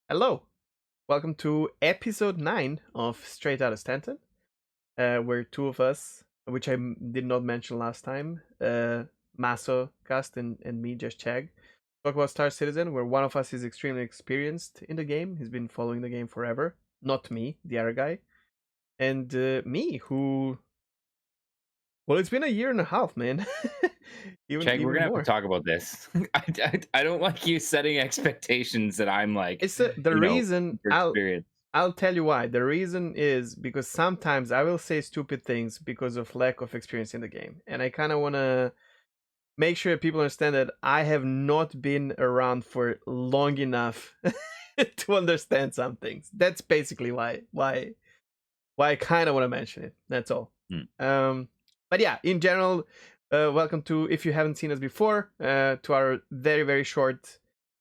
Hello, welcome to episode 9 of Straight Outta Stanton, where two of us, which did not mention last time, MasoKast and me, JustCheg, talk about Star Citizen, where one of us is extremely experienced in the game. He's been following the game forever. Not me, the other guy. And me, who... Well, it's been a year and a half, man. Chegg, we're even gonna have to more. talk about this. I don't like you setting expectations that I'm like, It's the reason super experienced. I'll tell you why. The reason is because sometimes I will say stupid things because of lack of experience in the game. And I kind of want to make sure people understand that I have not been around for long enough to understand some things. That's basically why I kind of want to mention it. That's all. Hmm. But yeah, in general, welcome to, if you haven't seen us before, to our very, very short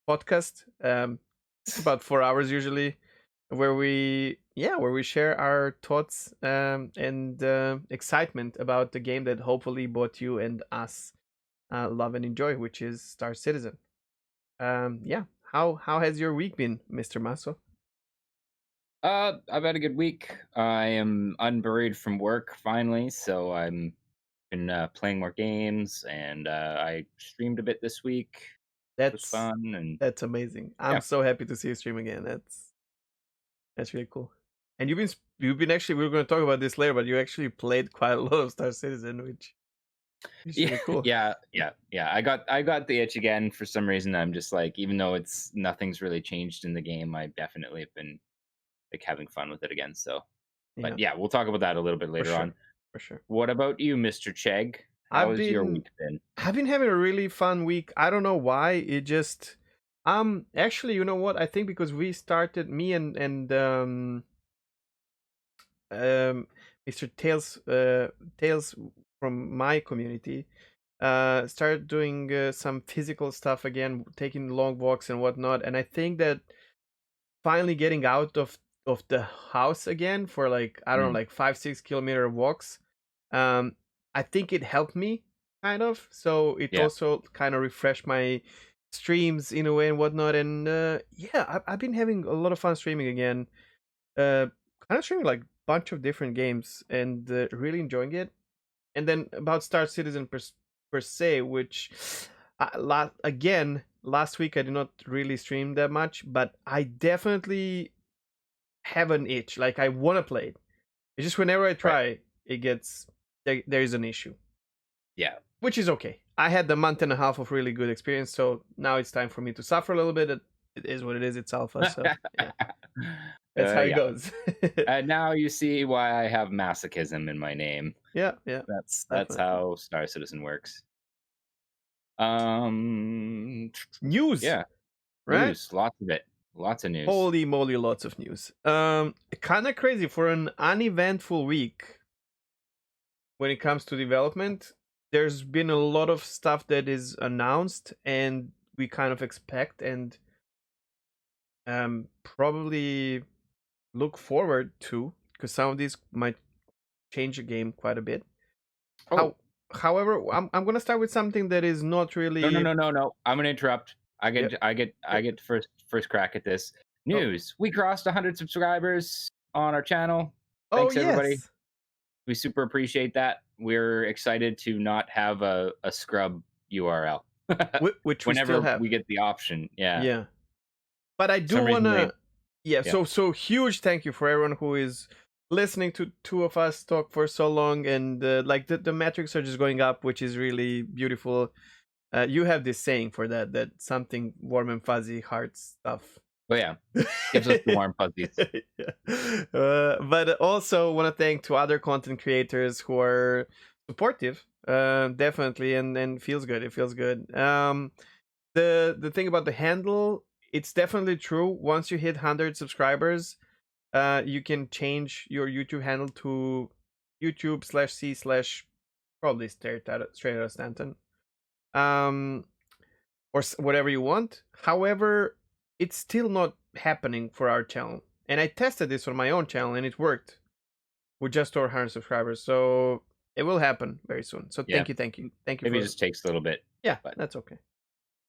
podcast. It's about 4 hours usually, where we share our thoughts and excitement about the game that hopefully both you and us love and enjoy, which is Star Citizen. Yeah, how has your week been, Mr. Maso? I've had a good week. I am unburied from work finally, so I'm been playing more games, and I streamed a bit this week. It was That's fun, and that's amazing. I'm yeah, so happy to see you stream again. That's really cool. And you've been actually, we were going to talk about this later, but you actually played quite a lot of Star Citizen, which is yeah, really cool. yeah. I got the itch again for some reason. I'm just like, even though nothing's really changed in the game, I definitely have been like having fun with it again. So, but Yeah, yeah, we'll talk about that a little bit for later sure, on. for sure. What about you, Mr. Chegg? How I've has your been week been? I've been having a really fun week. I don't know why. It just actually, you know what? I think because we started, me and Mr. Tails from my community started doing some physical stuff again, taking long walks and whatnot. And I think that finally getting out of the house again for like, I don't know, Mm, like 5-6 kilometer walks, um I think it helped me kind of, so it yeah, also kind of refreshed my streams in a way and whatnot. And yeah, I've been having a lot of fun streaming again, uh kind of streaming like a bunch of different games and really enjoying it. And then about Star Citizen per se, which last week I did not really stream that much, but I definitely have an itch. Like, I want to play it. It's just whenever I right. try, it gets there is an issue, Yeah. which is okay. I had a month and a half of really good experience, so now it's time for me to suffer a little bit. It is what it is. It's alpha, so yeah, that's how it Yeah. goes. And now you see why I have masochism in my name. Yeah, yeah, That's definitely. how Star Citizen works. Um, News, yeah, right? news, lots of it, lots of news. Holy moly, lots of news. Kind of crazy for an uneventful week when it comes to development. There's been a lot of stuff that is announced and we kind of expect and probably look forward to, because some of these might change the game quite a bit. Oh, How, however, I'm gonna start with something that is not no, no, really. no, no, no. I'm gonna interrupt. I Yep. get, I get, I Yep. get first crack at this Oh, news. We crossed 100 subscribers on our channel. oh Thanks, everybody. yes. We super appreciate that. We're excited to not have a scrub URL Which we still whenever have. we get the option. Yeah, Yeah, but I for do some reason they, wanna. Yeah, yeah, so huge thank you for everyone who is listening to two of us talk for so long, and like the metrics are just going up, which is really beautiful. You have this saying for that something warm and fuzzy heart stuff. but yeah, gives us the warm fuzzies. Yeah. But also want to thank to other content creators who are supportive, definitely, and feels good. It feels good. The thing about the handle, it's definitely true. Once you hit 100 subscribers, you can change your YouTube handle to YouTube/C/ probably straight out of Stanton, um, or whatever you want. However, it's still not happening for our channel, and I tested this on my own channel, and it worked with just over 100 subscribers. So it will happen very soon. So Yeah, thank you maybe it for. just takes a little bit, Yeah, but that's okay.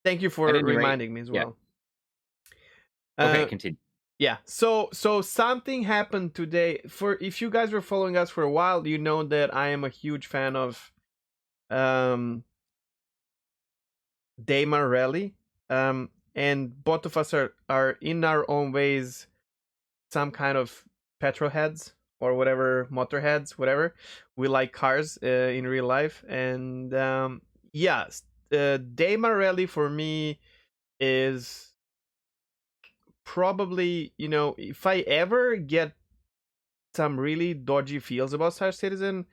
Thank you at for any rate, reminding me as yeah. well. Okay, Uh, continue. Yeah. So something happened today. For if you guys were following us for a while, you know that I am a huge fan of um Damar Rally. And both of us are in our own ways some kind of petrol heads or whatever, motor heads, whatever. We like cars in real life, and yes, Damar Rally for me is probably, if I ever get some really dodgy feels about Star Citizen,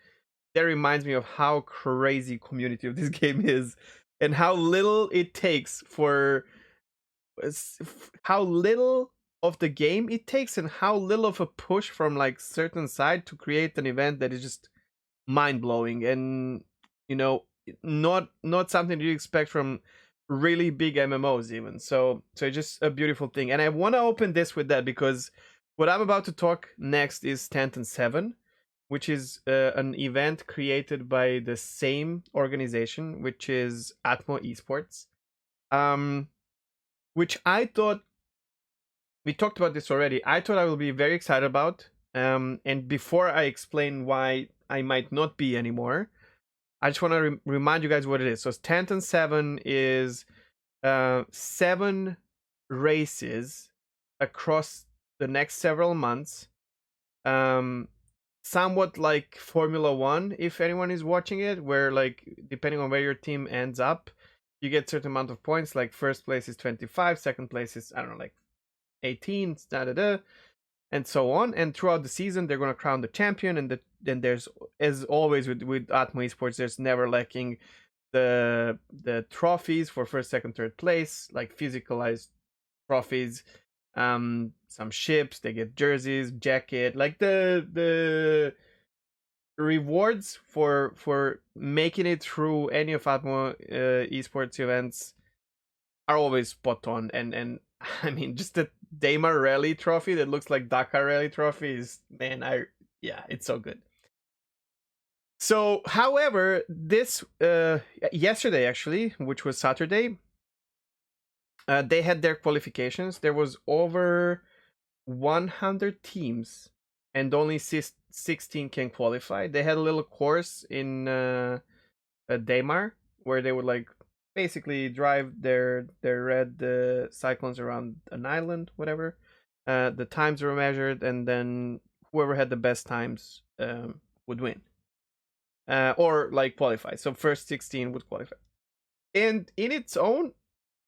that reminds me of how crazy community of this game is, and how little it takes for how little of the game it takes, and how little of a push from like certain side to create an event that is just mind blowing, and you know not something you expect from really big MMOs even. So it's just a beautiful thing, and I want to open this with that because what I'm about to talk next is Stanton 7, which is an event created by the same organization, which is Atmo Esports. um which I thought, we talked about this already, I thought I will be very excited about. And before I explain why I might not be anymore, I just want to remind you guys what it is. So Stanton 7 is 7 races across the next several months. Um, Somewhat like Formula One, if anyone is watching it, where like depending on where your team ends up, you get certain amount of points. Like first place is 25, second place is, I don't know, like 18, da da da, and so on. And throughout the season, they're going to crown the champion. And then there's, as always with Atmo Esports, there's never lacking the trophies for first, second, third place, like physicalized trophies. Some ships, they get jerseys, jacket, like the rewards for making it through any of Atmo esports events are always spot on. And I mean, just the Damar Rally trophy that looks like Dakar Rally trophy is, man, yeah, it's so good. So, however, this yesterday actually, which was Saturday, they had their qualifications. There was over 100 teams, and only 16 can qualify. They had a little course in Daymar where they would like basically drive their red cyclones around an island, whatever. The times were measured, and then whoever had the best times would win, or like qualify. So first 16 would qualify, and in its own,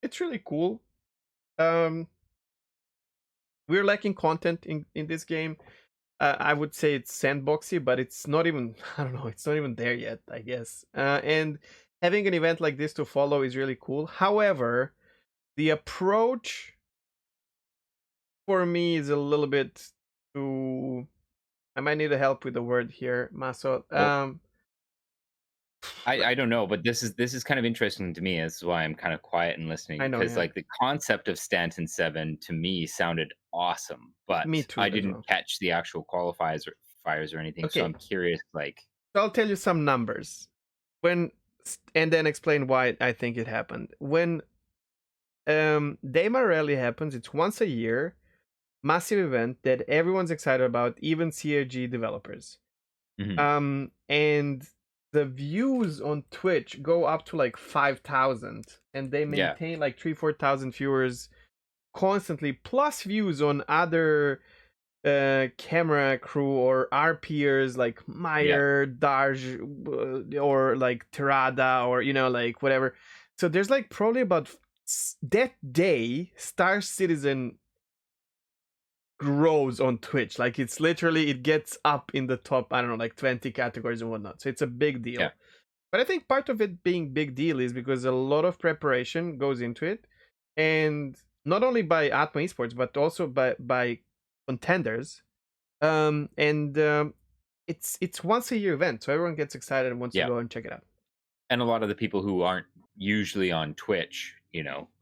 it's really cool. Um, we're lacking content in this game. I would say it's sandboxy, but it's not even, I don't know, it's not even there yet, I guess. And having an event like this to follow is really cool. However, the approach for me is a little bit too. I might need a help with the word here, Maso. Well, I don't know, but this is kind of interesting to me. That's why I'm kind of quiet and listening I know, because yeah. like the concept of Stanton 7 to me sounded awesome, but Me too, I as didn't well. catch the actual qualifiers or fires or anything. So Okay, I'm curious, like, so I'll tell you some numbers when, and then explain why I think it happened. When Daymar Rally happens, it's once a year, massive event that everyone's excited about, even CRG developers. mhm, And the views on Twitch go up to like 5,000, and they yeah, maintain like 3-4,000 viewers constantly, plus views on other camera crew or our peers like yeah, Meyer, Darj, or like Terada, or like whatever. So there's like probably about that day Star Citizen grows on Twitch. Like it's literally, it gets up in the top, I don't know, like 20 categories and whatnot. So it's a big yeah, deal. But I think part of it being big deal is because a lot of preparation goes into it, and not only by Atma Esports but also by contenders. And it's once a year event, so everyone gets excited and wants to yeah. go and check it out. And a lot of the people who aren't usually on Twitch,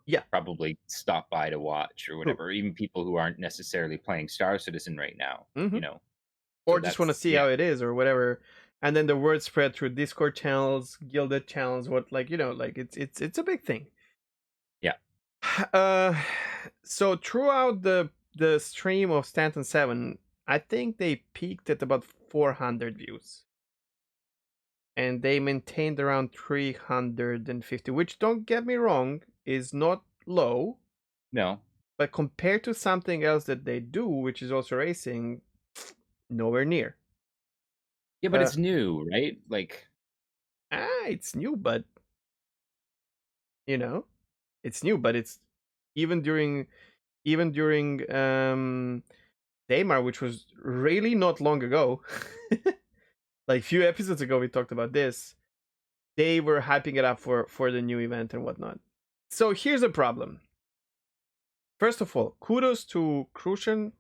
Yeah, probably stop by to watch or true. whatever. Even people who aren't necessarily playing Star Citizen right now, Hmm. So Or just want to that's see yeah, how it is or whatever. And then the word spread through Discord channels, gilded channels, what, like, like it's a big thing. yeah, uh so throughout the the stream of Stanton 7, I think they peaked at about 400 views. And they maintained around 350, which, don't get me wrong, is not low. No. But compared to something else that they do, which is also racing, nowhere near. Yeah, but it's new, right? Like, it's new, but it's new, but it's even during Daymar, which was really not long ago. Like a few episodes ago, we talked about this. They were hyping it up for the new event and whatnot. So here's the problem. First of all, kudos to Crucian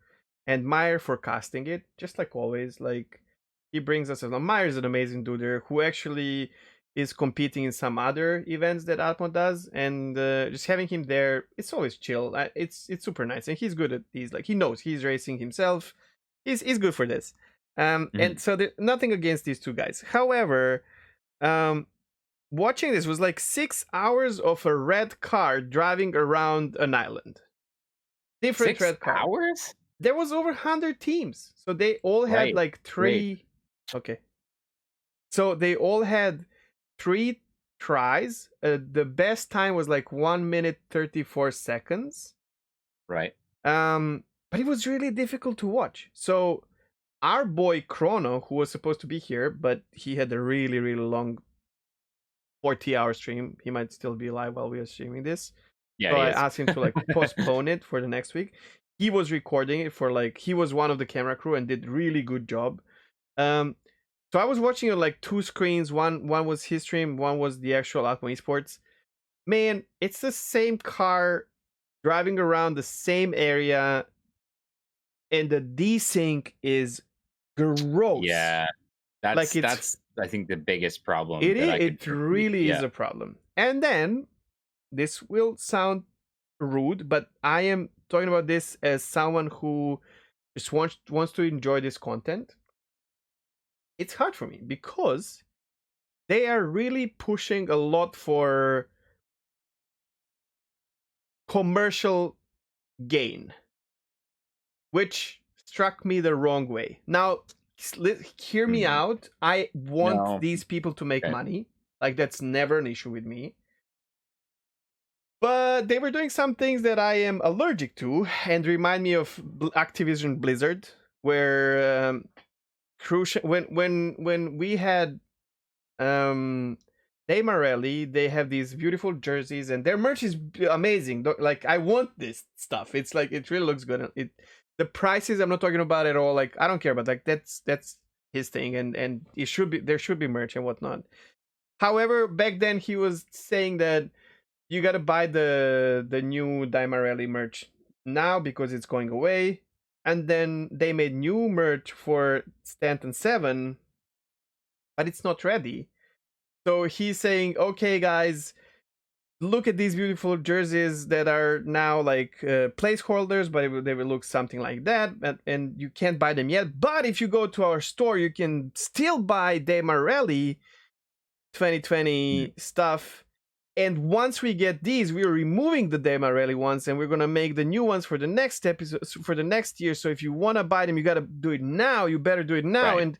and Meyer for casting it, just like always. Like, he brings us along. Meyer's an amazing dude there who actually is competing in some other events that Atmo does, and just having him there, it's always chill. It's super nice, and he's good at these. Like, he knows he's racing himself. He's good for this. And so nothing against these two guys. However, watching this was like 6 hours of a red car driving around an island. Different 6 red car. hours? There was over 100 teams, so they all had Right, like three. right. Okay, so they all had 3 tries. The best time was like 1 minute 34 seconds. Right. But it was really difficult to watch. So our boy Chrono, who was supposed to be here, but he had a really long 40-hour stream. He might still be alive while we are streaming this. Yeah, So he I is. asked him to like postpone it for the next week. He was recording it for like, he was one of the camera crew and did really good job. So I was watching it like 2 screens. One was his stream, one was the actual Atmo Esports. Man, it's the same car driving around the same area, and the desync is gross. Yeah, Like, that's I think the biggest problem. It really is a problem. And then this will sound rude, but I am talking about this as someone who just wants to enjoy this content. It's hard for me because they are really pushing a lot for commercial gain, which struck me the wrong way. Now, hear me out. I want these people to make money. Like, that's never an issue with me. But they were doing some things that I am allergic to and remind me of Activision Blizzard, where when we had Damarelli, they have these beautiful jerseys and their merch is amazing. Like, I want this stuff. It's like, it really looks good. The prices I'm not talking about at all. Like, I don't care about, like, that's his thing, and it should be, there should be merch and whatnot. However, back then he was saying that you gotta buy the new Damarelli merch now because it's going away. And then they made new merch for Stanton 7, but it's not ready. So he's saying, okay, guys, look at these beautiful jerseys that are now like placeholders, but they will look something like that. And you can't buy them yet. But if you go to our store, you can still buy Damarelli 2020 stuff. And once we get these, we're removing the Damarelli ones, and we're gonna make the new ones for the next episode, for the next year. So if you want to buy them, you gotta do it now. You better do it now. Right. And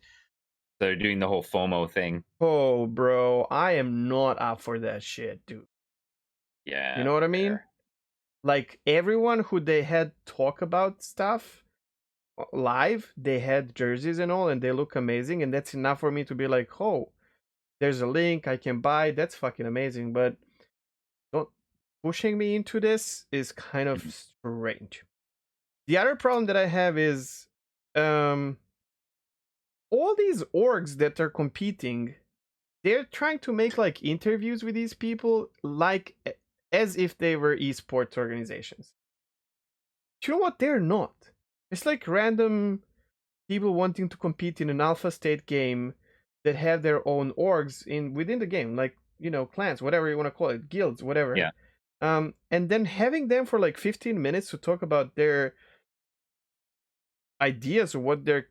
they're doing the whole FOMO thing. Oh, bro, I am not up for that shit, dude. Yeah, you know what I mean? Like, everyone who they had talk about stuff live, they had jerseys and all, and they look amazing, and that's enough for me to be like, oh, there's a link I can buy. That's fucking amazing. But pushing me into this is kind of strange. The other problem that I have is all these orgs that are competing, they're trying to make like interviews with these people like as if they were esports organizations. Do you know what? They're not. It's like random people wanting to compete in an alpha state game that have their own orgs within the game, like, clans, whatever you want to call it, guilds, whatever. Yeah. And then having them for like 15 minutes to talk about their ideas or what their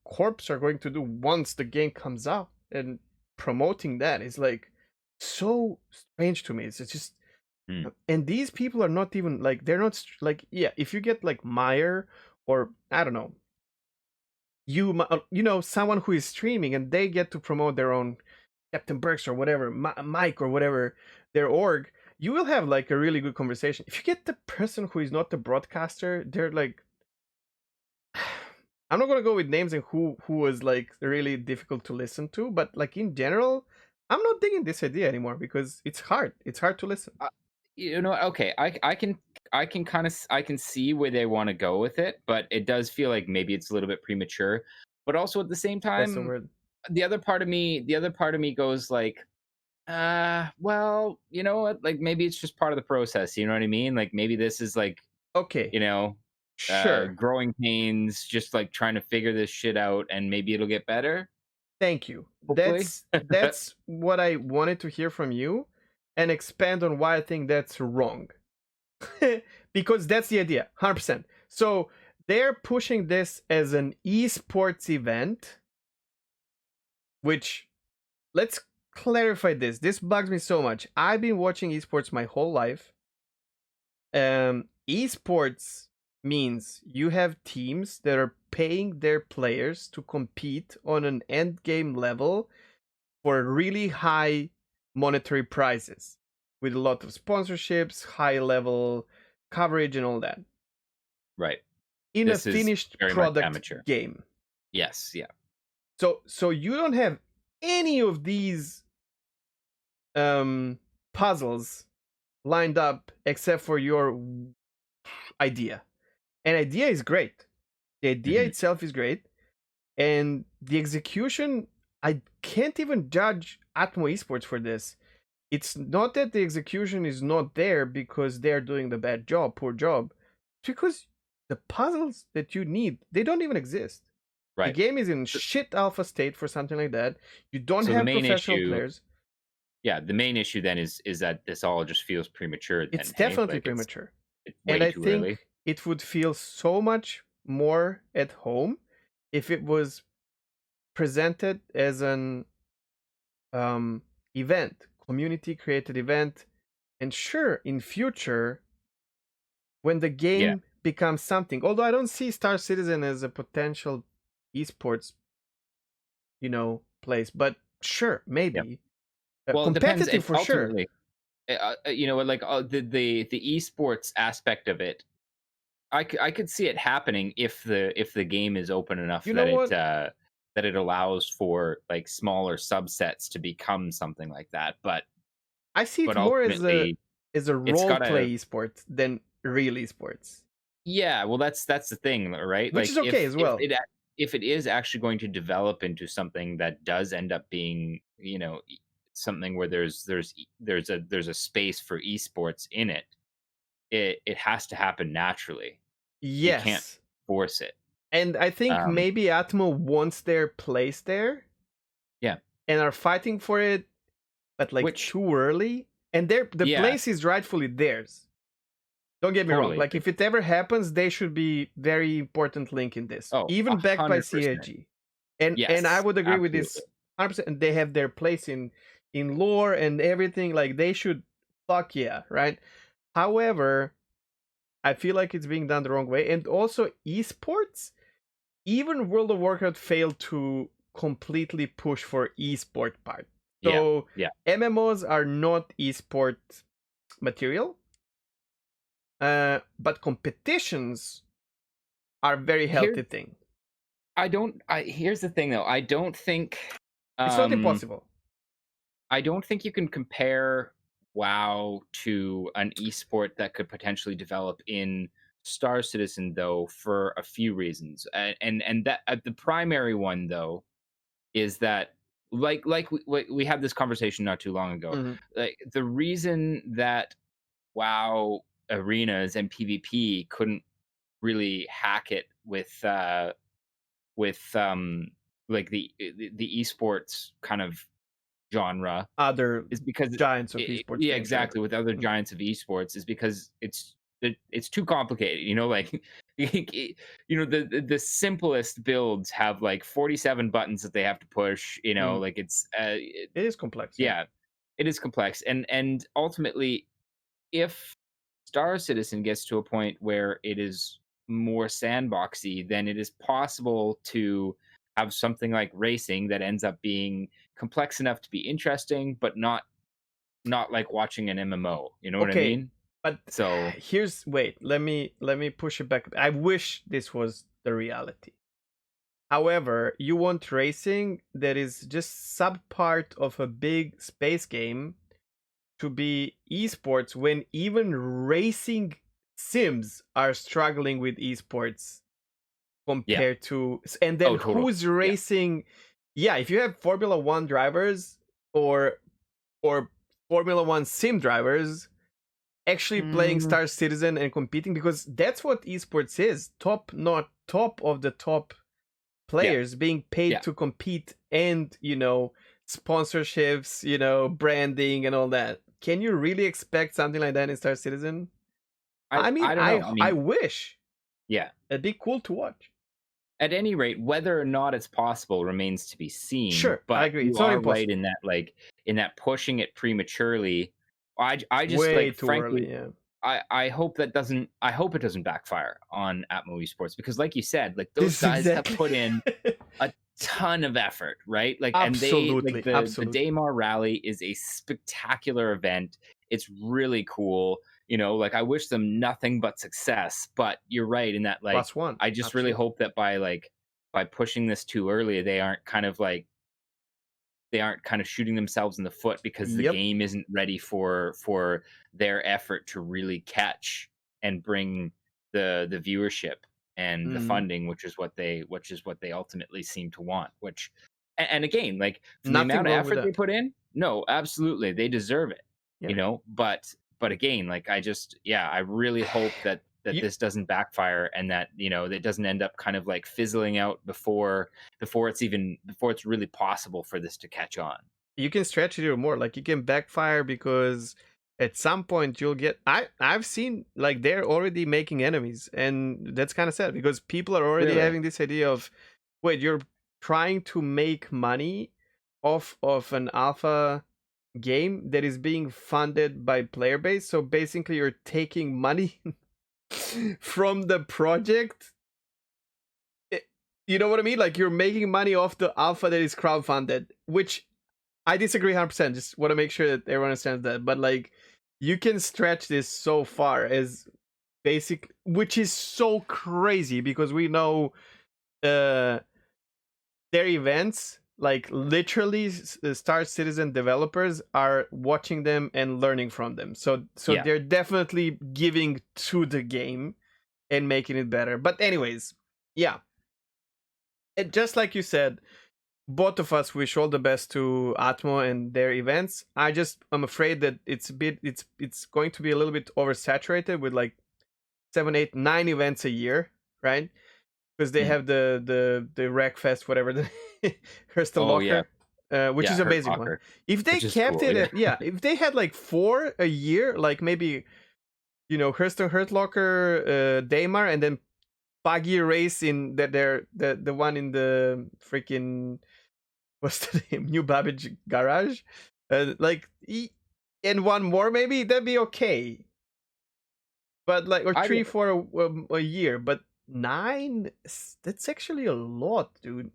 corps are going to do once the game comes out, and promoting that is like so strange to me. It's just Mm. And these people are not even like, they're not like, yeah, if you get like Meyer, or I don't know, you know, someone who is streaming and they get to promote their own Captain Burks or whatever, Mike or whatever, their org, you will have like a really good conversation. If you get the person who is not the broadcaster, they're like, I'm not gonna go with names and who was like really difficult to listen to, but like in general, I'm not digging this idea anymore because it's hard. It's hard to listen. You know, okay, I can kind of I can see where they want to go with it, but it does feel like maybe it's a little bit premature. But also at the same That's the time, word. the other part of me goes like, well, you know what? Like maybe it's just part of the process. You know what I mean? Like maybe this is like, Okay, you know, sure. growing pains, just like trying to figure this shit out, and maybe it'll get better. Thank you. Hopefully. That's what I wanted to hear from you, and expand on why I think that's wrong. Because that's the idea, 100%. So they're pushing this as an esports event, which, let's clarify this. This bugs me so much. I've been watching esports my whole life. Esports means you have teams that are paying their players to compete on an end game level for really high monetary prizes with a lot of sponsorships, high level coverage, and all that Right. in a This is finished very much product amateur. game. Yes. Yeah. So you don't have any of these puzzles lined up except for your idea. An idea is great. The idea Mhm. itself is great, and the execution, I can't even judge Atmo Esports for this. It's not that the execution is not there because they're doing the bad job, poor job. It's because the puzzles that you need, they don't even exist. The Right. game is in shit alpha state for something like that. You don't So the have main professional issue, players. yeah, the main issue then is that this all just feels premature It's then, hey? definitely Like premature. it's And way I too early. think it would feel so much more at home if it was presented as an event, community created event. And sure, in future, when the Yeah. game becomes something, although I don't see Star Citizen as a potential esports, place, but sure, Yeah. maybe Well, it depends. competitive It for sure. ultimately, you know, like the esports aspect of it, I could see it happening if the game is open enough You know what? that it allows for like smaller subsets to become something like that. I see it But more as a ultimately, it's role gotta. play esports than real esports, Yeah, well, that's the thing, right? which is Like okay as well. if it is actually going to develop into something that does end up being, you know, something where there's a space for esports in it, it has to happen naturally. You can't Yes, force it. and I think Um, maybe Atmo wants their place there yeah, and are fighting for it, but like which too early. And the yeah, place is rightfully theirs. Don't get me wrong. totally. Like if it ever happens, they should be very important link in this, Oh, even backed by 100%. CAG. And I Yes, would agree with absolutely. this 100%. And they have their place in lore and everything. Like they should, fuck yeah, right? However, I feel like it's being done the wrong way. And also esports, even World of Warcraft failed to completely push for esport part. Yeah, So yeah. MMOs are not esport material, but competitions are a very Here, healthy thing. I don't. Here's the thing, though. It's not Um, impossible. I don't think you can compare WoW to an esport that could potentially develop in Star Citizen, though, for a few reasons, and that the primary one though is that like we had this conversation not too long ago. Mhm. Like the reason that WoW arenas and PvP couldn't really hack it with like the esports kind of genre Other is because giants of esports yeah, games, right? exactly, with other Mm. giants of esports is because it's too complicated, you know, like you know, the simplest builds have like 47 buttons that they have to push, you know, Mhm. like It is complex, yeah. yeah, it is complex, and ultimately if Star Citizen gets to a point where it is more sandboxy, then it is possible to have something like racing that ends up being complex enough to be interesting, but not like watching an MMO. You know what I Okay, mean? but So wait, let me push it back. I wish this was the reality. However, you want racing that is just sub part of a big space game to be esports when even racing sims are struggling with esports yeah. compared to, and then Oh, totally. who's Yeah. racing. Yeah, if you have Formula 1 drivers or Formula 1 sim drivers actually playing Mm, Star Citizen and competing, because that's what esports is. Top, not top of the top yeah. players being paid Yeah. to compete, and sponsorships, branding and all that. Can you really expect something like that in Star Citizen? I mean, I don't I know. I I mean, wish yeah. it'd be cool to watch. At any rate, whether or not it's possible remains to be seen. Sure, I But agree. you It's not are right impossible. in that, like, in that pushing it prematurely. I just Way like, too frankly, early. Yeah. I hope that doesn't. I hope it doesn't backfire on Atmo Esports because, like you said, like those This is guys have exactly. put in a ton of effort, right? Like, and they like Absolutely, the absolutely. Daymar Rally is a spectacular event. It's really cool. Like I wish them nothing but success. But you're right in that, like, Plus one. I just really Absolutely. hope that by pushing this too early, they aren't kind of shooting themselves in the foot because the Yep. game isn't ready for their effort to really catch and bring the viewership and the Mm. funding, which is what they ultimately seem to want. And again, like for the Nothing amount of wrong with effort they that. put in, no, absolutely, they deserve it. Yeah. But again, like I really hope that You this doesn't backfire and that it doesn't end up kind of like fizzling out before it's really possible for this to catch on. you can stretch it even more. Like, you can backfire because at some point you'll get. I've seen, like, they're already making enemies, and that's kind of sad because people are already Really? having this idea of, wait, you're trying to make money off of an alpha game that is being funded by player base. So basically, you're taking money from the project. You know what I mean? Like, you're making money off the alpha that is crowdfunded, which I disagree 100%. Just want to make sure that everyone understands that. But, like, you can stretch this so far as basic, which is so crazy because we know uh, their events, like, literally Star Citizen developers are watching them and learning from them. So Yeah. they're definitely giving to the game and making it better. But anyways, yeah. Just like you said, both of us wish all the best to Atmo and their events. I'm afraid that it's going to be a little bit oversaturated with like 7, 8, 9 events a year, right? Because they Mm. have the Wreck Fest, whatever, the Hurston Oh yeah. Locker, which Yeah, is a Hurt basic one. Locker, If they which is kept cool. it Yeah. at, yeah, if they had like 4 a year, like maybe Hurston Hurt Locker, Daymar, and then Buggy Race in the one in the freaking, what's the name? New Babbage Garage. Like, and one more maybe that'd be okay. But like, or I 3 for a year, but 9, that's actually a lot, dude.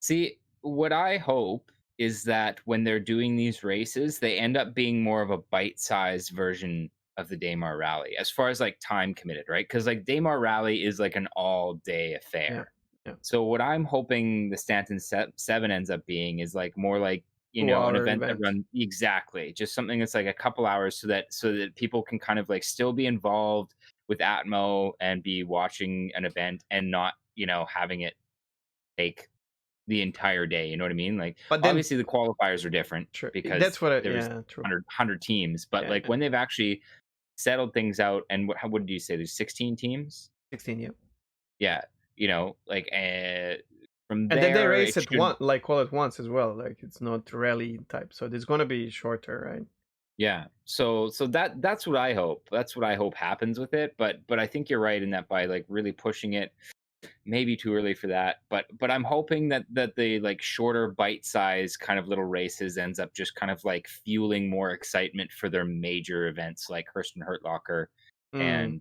See, what I hope is that when they're doing these races, they end up being more of a bite-sized version of the Daymar Rally, as far as like time committed, right? Because like Daymar Rally is like an all-day Yeah, affair. yeah. So what I'm hoping the Stanton 7 ends up being is like more like an 2-hour event that event. runs exactly just something that's like a couple hours, so that people can kind of like still be involved with Atmo and be watching an event and not having it take the entire day. You know what I mean? Like, But then, obviously, the qualifiers are different sure, because that's what I, there's yeah, true. 100 teams. But Yeah, like yeah. when they've actually settled things out, and what did you say? There's 16 teams. 16, yeah. Yeah, like from And then they there, race it at should. one, like, all at once as well. Like, it's not rally type, so it's gonna be shorter, right? Yeah. So that's what I hope. That's what I hope happens with it. But I think you're right in that by like really pushing it maybe too early for that. But I'm hoping that the like shorter bite size kind of little races ends up just kind of like fueling more excitement for their major events like Hurston Hurtlocker Mm.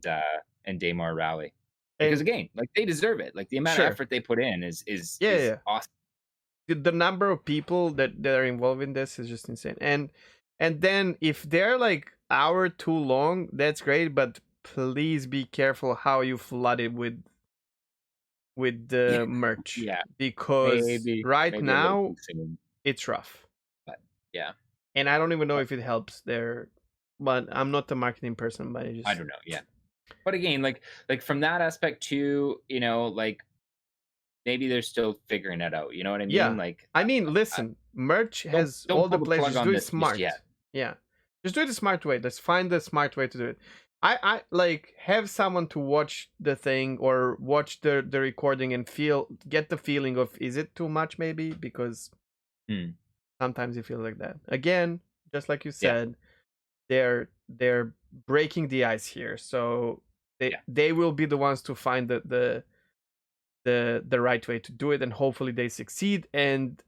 and Daymar Rally. Because And again, like they deserve it. Like the amount of sure, effort they put in is yeah, yeah, is yeah. awesome. The number of people that are involved in this is just insane. And then if they're like hour too long, that's great, but please be careful how you flood it with Yeah, the merch, yeah. because right Maybe a little now too soon. it's rough. But yeah. And I don't even know But if it helps there, but I'm not a marketing person, but I I just don't know. Yeah. But again, like from that aspect too, like maybe they're still figuring it out. You know what I mean? yeah. Like, I mean, I listen, merch don't has don't all the pull the plug pleasures. Do on it this just yet. smart. Yeah. Just do it the smart way. Let's find the smart way to do it. I like have someone to watch the thing or watch the recording and get the feeling of, is it too much maybe? Because Hmm. sometimes you feel like that. Again, just like you Yeah, said, they're breaking the ice here. So they yeah. they will be the ones to find the right way to do it, and hopefully they succeed. And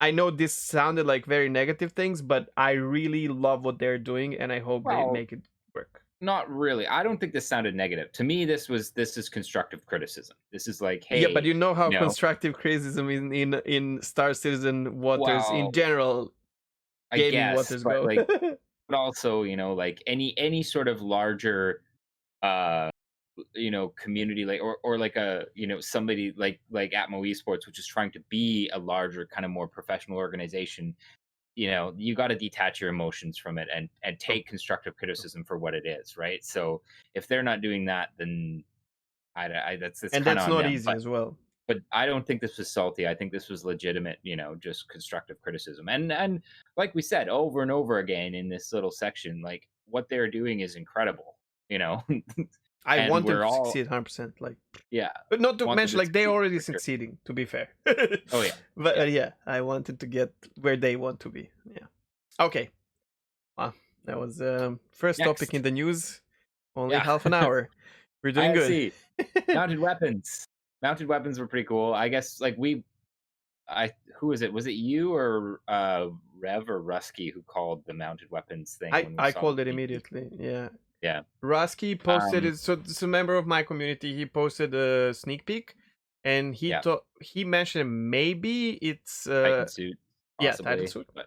I know this sounded like very negative things, but I really love what they're doing, and I hope they Well, make it work. not really. I don't think this sounded negative. To me, this is constructive criticism. This is like, Yeah, but hey, you know how you know, constructive criticism in Star Citizen waters in well, general, I gaming guess, waters but go. like, but also, like any sort of larger uh community, like or like a somebody like Atmo Esports, which is trying to be a larger kind of more professional organization. You got to detach your emotions from it and True, take constructive true. criticism for what it is, right? So if they're not doing that, then that's And kind of that's on not them. easy but as well. but I don't think this was salty. I think this was legitimate, just constructive criticism. And like we said over and over again in this little section, like what they're doing is incredible, you know. I And want them we're to all, succeed 100%. Like, yeah, but not to want them mention, to like, they're succeed already for sure. succeeding. To be fair, Oh yeah, but yeah, yeah, I wanted to get where they want to be. Yeah. Okay. Wow, that was first topic in next, the news. Only yeah. half an hour. We're doing good. IFC mounted weapons. Mounted weapons were pretty cool. I guess like I who was it? Was it you or Rev or Rusky who called the mounted weapons thing I when we I saw the called it preview? immediately. Yeah. Yeah. Rusky posted Um. it. So it's a member of my community. He posted a sneak peek, and Yeah. he mentioned maybe it's Titan suit, yeah, title possibly. suit. But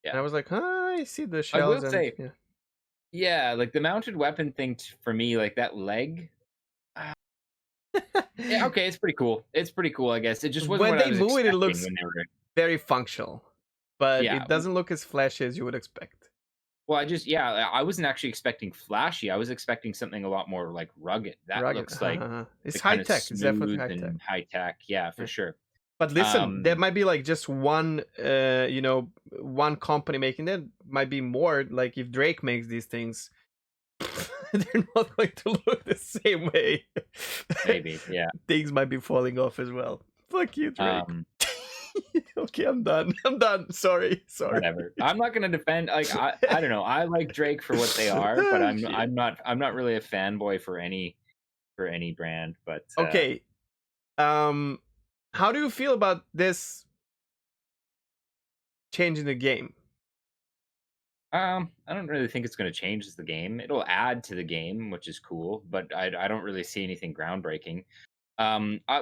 And yeah, I was like, huh, I see the I shells will and say, yeah. yeah, like the mounted weapon thing for me, like that leg. uh, Yeah, okay, it's pretty cool. It's pretty cool, I guess. It just wasn't When what I they was move it, it expecting looks when they were. very functional, but Yeah. it doesn't look as flashy as you would expect. Well, yeah, I wasn't actually expecting flashy. I was expecting something a lot more like rugged. That Rugged. looks like It's the high kind of tech. It's definitely smooth high tech. and high tech. Yeah, for Yeah. sure. But listen, there Um, might be like just one, one company making that. Might be more. Like if Drake makes these things, they're not going to look the same way. maybe, yeah. Things might be falling off as well. Fuck you, Drake. Um, Okay, I'm done. I'm done. Sorry. whatever. I'm not gonna defend. Like I don't know. I like Drake for what they are, but Oh, I'm shit. I'm not really a fanboy for any brand. But Okay. How do you feel about this changing the game? I don't really think it's going to change the game. It'll add to the game, which is cool, but I don't really see anything groundbreaking.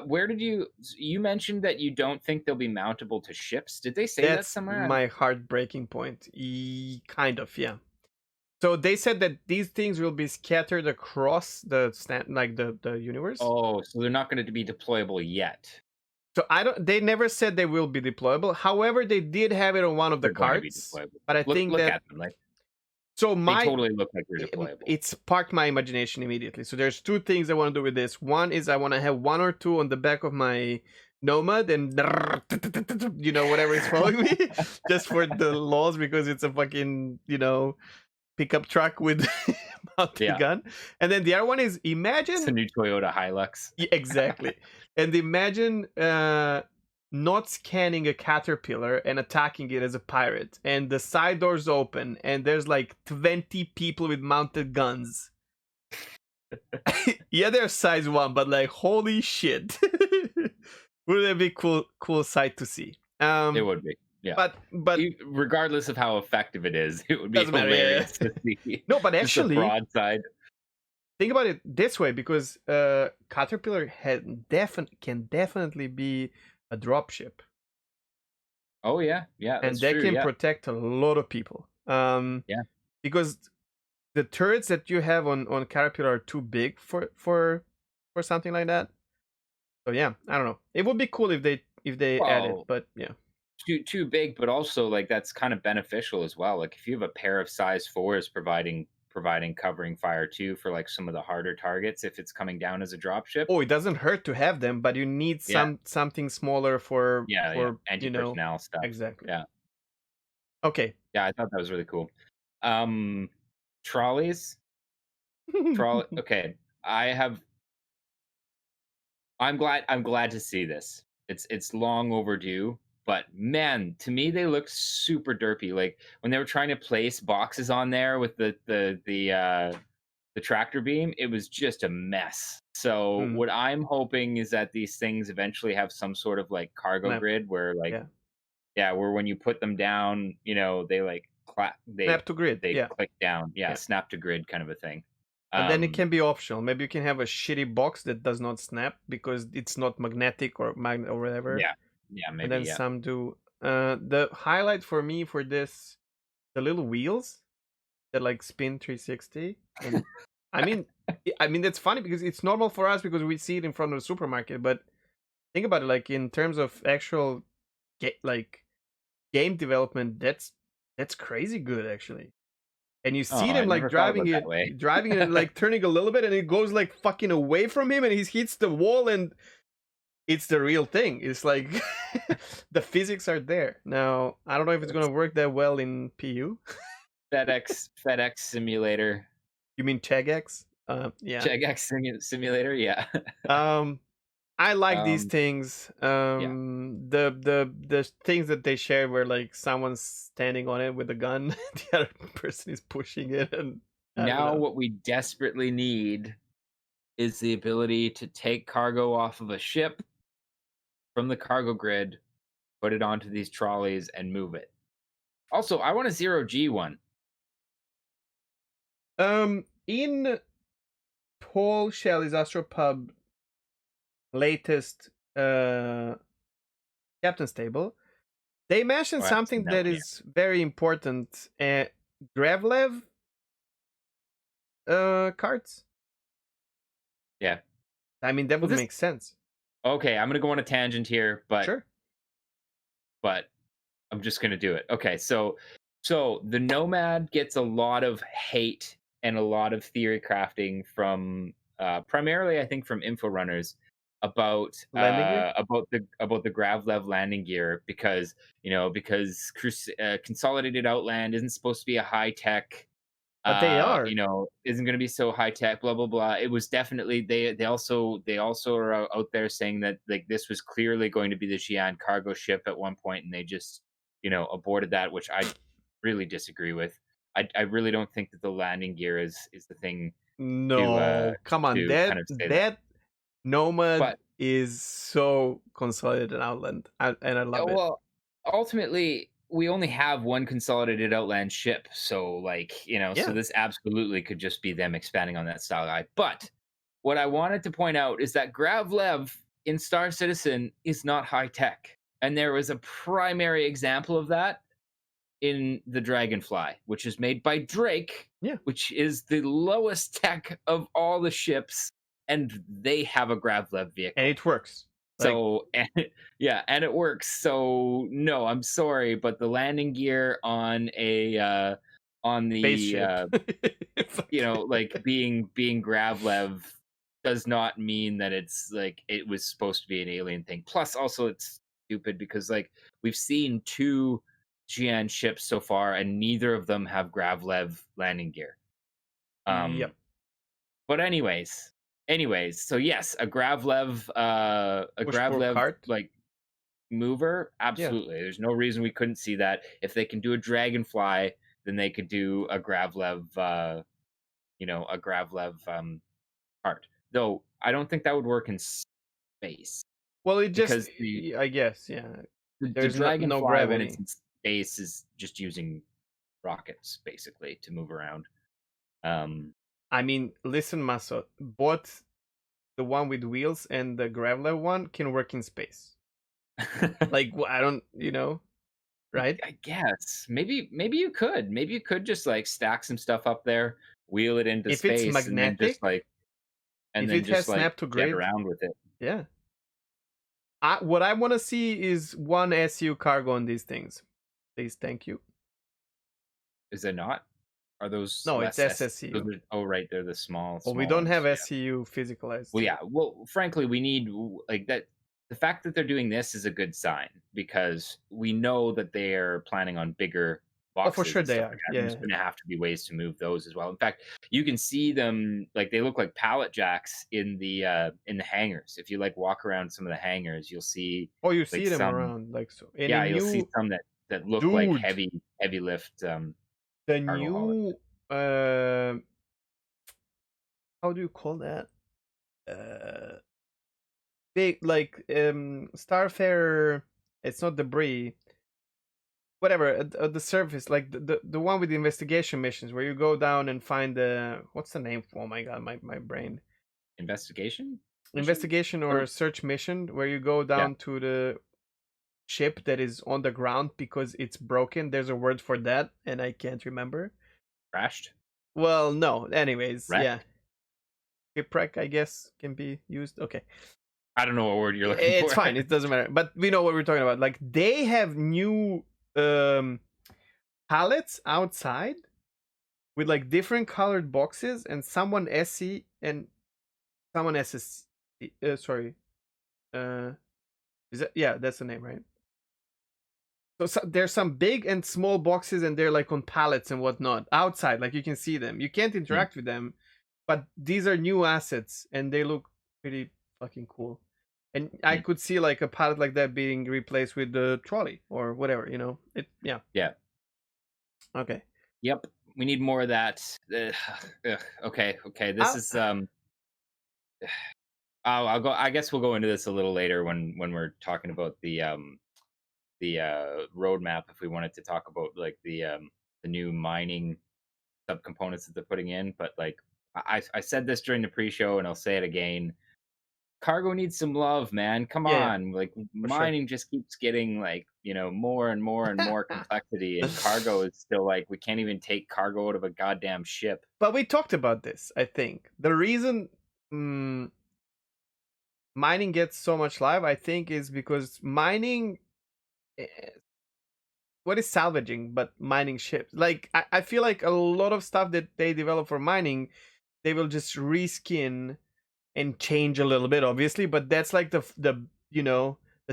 Where did you mentioned that you don't think they'll be mountable to ships? Did they say that That's somewhere? my heartbreaking point. Kind of, yeah. So they said that these things will be scattered across the like the universe. Oh, so they're not going to be deployable yet. So I don't. They never said they will be deployable. However, they did have it on one of the They're going to be cards. deployable. But I think Look that at them. Like so they my totally look like they're deployable. it sparked my imagination immediately. So there's two things I want to do with this. One is I want to have one or two on the back of my Nomad and whatever is following me, just for the laws, because it's a fucking pickup truck with mounted Yeah, gun. And then the other one is it's a imagine new Toyota Hilux. yeah, exactly. And imagine not scanning a caterpillar and attacking it as a pirate, and the side doors open and there's like 20 people with mounted guns Yeah, they're size 1, but like holy shit. Would it be cool sight to see? It would be, yeah. But Regardless of how effective it is, it would be doesn't matter. Yeah. hilarious to see No, but just a actually, broadside. think about it this way, because Caterpillar can definitely be a dropship, Oh yeah, and that's that true. can Yeah, protect a lot of people. yeah. Because the turrets that you have on Caterpillar are too big for something like that. So yeah, I don't know. It would be cool if they add it, Well, but yeah. too big, but also like that's kind of beneficial as well. Like if you have a pair of size 4s providing covering fire too for like some of the harder targets if it's coming down as a dropship. Oh, it doesn't hurt to have them, but you need Yeah, something smaller for yeah. Anti-personnel stuff. exactly. Yeah, Okay. yeah. I thought that was really cool. Um, trolleys. Okay, I have. I'm glad to see this. It's long overdue, but man, to me they look super derpy. Like when they were trying to place boxes on there with the tractor beam, it was just a mess. So Mm, what I'm hoping is that these things eventually have some sort of like cargo snap. grid where like Yeah. yeah, where when you put them down, they like Snap to grid. they Yeah. click down. Yeah, Yeah. snap to grid kind of a thing. And then it Um can be optional. Maybe you can have a shitty box that does not snap because it's not magnetic or magnet or whatever. yeah. Yeah, And maybe then yeah. some do. The highlight for me for this, the little wheels that like spin 360. And I mean, that's funny because it's normal for us because we see it in front of the supermarket. But think about it, like in terms of actual like game development, that's crazy good actually. And you Oh, see I them like never thought about it that way. driving it and like turning a little bit, and it goes like fucking away from him, and he hits the wall, and it's the real thing. It's like the physics are there. Now I don't know if it's gonna work that well in PU. FedEx simulator, You mean Chegex? Yeah. Simulator, yeah. Um, I like these um, things. yeah. The things that they share where like someone's standing on it with a gun, the other person is pushing it, and I don't Now know. what we desperately need is the ability to take cargo off of a ship from the cargo grid, put it onto these trolleys, and move it. Also, I want a zero G one. In Paul Shelley's Astropub latest captain's table, they mentioned Oh, I haven't seen something that that one yet. is very important. Gravlev cards. Yeah. I mean, that Well, would this make sense. okay. I'm gonna go on a tangent here, Sure. but I'm just gonna do it. Okay, so the Nomad gets a lot of hate and a lot of theory crafting from primarily, I think, from info runners Landing gear. about the Gravlev landing gear because Consolidated Outland isn't supposed to be a high tech But they are. isn't going to be so high tech, blah blah blah. It was definitely they also are out there saying that like this was clearly going to be the Xi'an cargo ship at one point, and they just aborted that, which I really disagree with. I really don't think that the landing gear is the thing No, come on. to kind of say that. That Nomad But is so consolidated outland, and I love it. well, ultimately, we only have one consolidated Outland ship, so so Yeah. this absolutely could just be them expanding on that style guide. But what I wanted to point out is that Gravlev in Star Citizen is not high tech, and there was a primary example of that in the Dragonfly, which is made by Drake, Yeah. which is the lowest tech of all the ships, and they have a Gravlev And vehicle. it works. Like, So yeah, and it works. So no, I'm sorry, but the landing gear on the spaceship. Fucking- like being Gravlev does not mean that it's like it was supposed to be an alien thing. Plus, also it's stupid because like we've seen two Xi'an ships so far, and neither of them have Gravlev landing gear. Yep. Um, but anyways, so yes, a Push pull Gravlev cart. like mover, Yeah. absolutely. There's no reason we couldn't see that. If they can do a Dragonfly, then they could do a Gravlev, a Gravlev part. Though I don't think that would work in space Well, it just, because the I guess, yeah. the There's no dragonfly when it's gravity. in space is just using rockets basically to move around. Um, I mean, listen, Maso, both the one with wheels and the graveler one can work in space. Like, I don't, right? I guess maybe you could just like stack some stuff up there, wheel it into If it's space, magnetic, and if then it has just like snap to jet grid, around with it. yeah. What I want to see is one SU cargo on these things. Please, thank you. Is there not? Are those No, it's less S? Those SSCU. are, oh right, they're the small Well, we small don't have ones. Yeah. SCU physicalized. Well, yeah. Well, frankly, we need like that. The fact that they're doing this is a good sign because we know that they are planning on bigger Oh, for boxes sure and they stuff like are. that. There's Yeah. going to have to be ways to move those as well. In fact, you can see them like they look like pallet jacks in the hangars. If you like walk around some of the hangars, you'll see Oh, you like see them some. around like so. And a Yeah, you'll see new some that look like dude, heavy lift the cargo haulers. new uh, how do you call that? Uh, big like Starfarer. It's not debris. Whatever at the surface, like the one with the investigation missions, where you go down and find the what's the name? Oh my god, my brain. Investigation mission. Investigation or Or search mission, where you go yeah, down to the ship that is on the ground because it's broken. There's a word for that, and I can't remember. crashed, Well, no. Anyways, yeah, wrecked. shipwreck, I guess, can be used. Okay, I don't know what word you're looking it's for. fine. It doesn't matter. But we know what we're talking about. Like they have new um pallets outside with like different colored boxes, and someone SC and someone SS. Sorry. Uh, is that, yeah? That's the name, right? So there's some big and small boxes, and they're like on pallets and whatnot outside. Like you can see them. You can't Hmm, interact with them, but these are new assets, and they look pretty fucking cool. And I hmm. could see like a pallet like that being replaced with the trolley or whatever. It. Yeah. Yeah. Okay. Yep. We need more of that. Okay. Okay. This I, is I'll go. I guess we'll go into this a little later when we're talking about the roadmap. If we wanted to talk about like the new mining subcomponents that they're putting in, but like I said this during the pre-show, and I'll say it again. Cargo needs some love, man. Come yeah, yeah, on. Like for sure. mining just keeps getting like, more and more and more complexity and cargo is still like we can't even take cargo out of a goddamn ship. But we talked about this. I think the reason mm, mining gets so much live, I think, is because mining. eh, What is salvaging but mining ships? Like I feel like a lot of stuff that they develop for mining, they will just reskin and change a little bit, obviously. But that's like the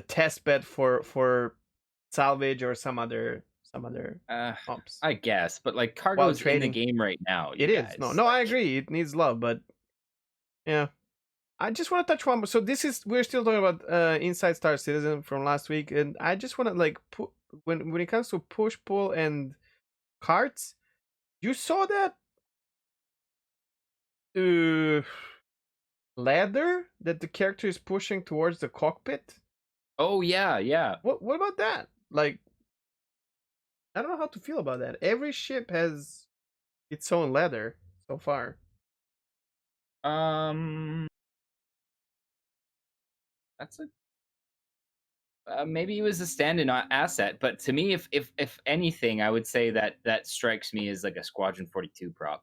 test bed for salvage or some other Uh ops. I guess, but like While cargo's in the trading, game right now, you it is no, guys. no. I Like agree. It needs love, but yeah. I just want to touch one. So we're still talking about Inside Star Citizen from last week, and I just want to like put when it comes to push pull and carts, you saw that uh, ladder that the character is pushing towards the cockpit. oh yeah, yeah. What about that? Like, I don't know how to feel about that. Every ship has its own ladder so far. Um that's a maybe it was a stand-in asset, but to me, if anything, I would say that that strikes me as like a Squadron 42 prop.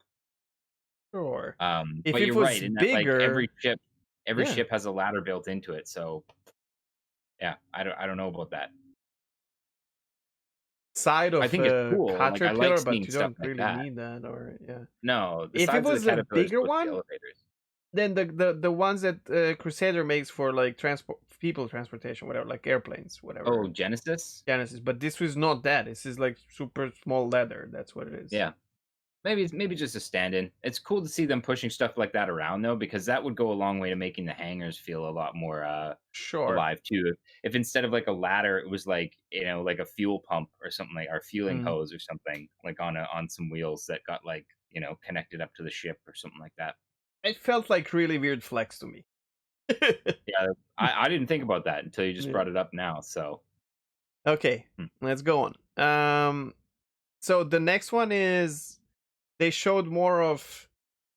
Sure. If But it you're was right in that like bigger, every yeah, ship has a ladder built into it. So yeah, I don't know about that. side I of think it's a cool. Like I like caterpillar, but seeing you stuff don't like really that. need that. Or yeah, No, the if it sides of the was a caterpillar are bigger supposed to be one, elevators. then the ones that Crusader makes for like transport people transportation, whatever, like airplanes, Oh, whatever. Genesis? Genesis, but this was not that. This is like super small leather. That's what it is. Yeah. Maybe just a stand-in. It's cool to see them pushing stuff like that around though, because that would go a long way to making the hangars feel a lot more Sure. alive too. If instead of like a ladder, it was like like a fuel pump or something like or fueling Mm. hose or something like on some wheels that got like connected up to the ship or something like that. it felt like really weird flex to me. Yeah, I didn't think about that until you just Yeah. brought it up now. So Okay, hmm. let's go on. So the next one is they showed more of.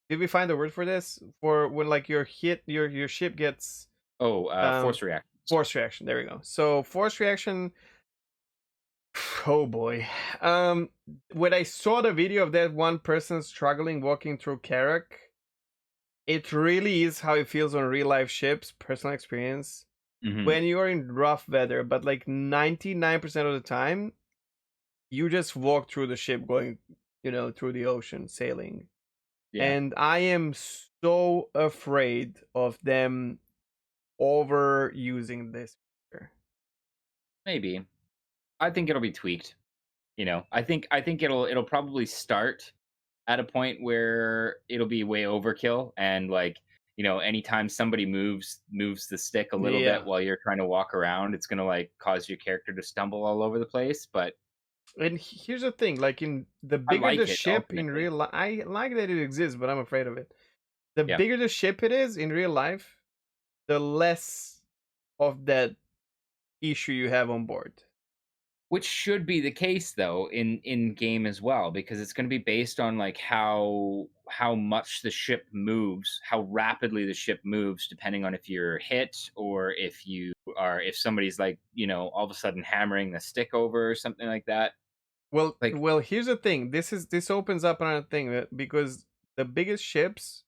Did we find a word for this? For when like your ship gets um Force reactions. force reaction. There we go. So force reaction. Oh boy. Um, when I saw the video of that one person struggling walking through Karak, it really is how it feels on real life ships. Personal experience. Hmm. When you're in rough weather, but like 99% of the time, you just walk through the ship going, through the ocean, sailing. Yeah, And I am so afraid of them overusing this feature. maybe. I think it'll be tweaked. I think it'll probably start at a point where it'll be way overkill, and like anytime somebody moves the stick a little bit Yeah. while you're trying to walk around, it's gonna like cause your character to stumble all over the place. But And here's the thing, like in the I bigger the like it ship in ultimately. real life, I like that it exists, but I'm afraid of it. The Yeah. bigger the ship it is in real life, the less of that issue you have on board. Which should be the case though in game as well, because it's going to be based on like how much the ship moves, how rapidly the ship moves, depending on if you're hit or if somebody's like all of a sudden hammering the stick over or something like that. Well, Like well, here's the thing. This opens up another thing because the biggest ships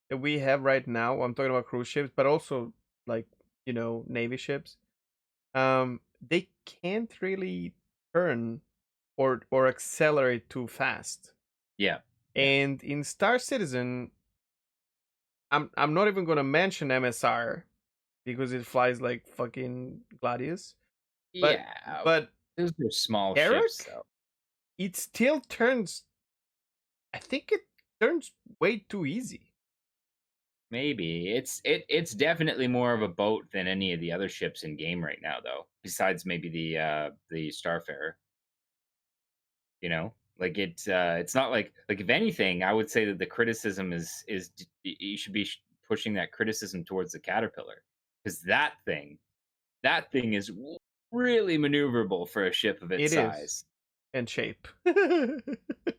that we have right now, I'm talking about cruise ships, but also like navy ships. They can't really turn or accelerate too fast. yeah, yeah, And in Star Citizen, I'm not even gonna mention MSR because it flies like fucking Gladius. But yeah. but Those are small ships Eric, though. it still turns. I think it turns way too easy. Maybe it's definitely more of a boat than any of the other ships in game right now, though. Besides maybe the Starfarer. Like it's not like if anything, I would say that the criticism you should be pushing that criticism towards the Caterpillar, because that thing is really maneuverable for a ship of its It is size. and shape.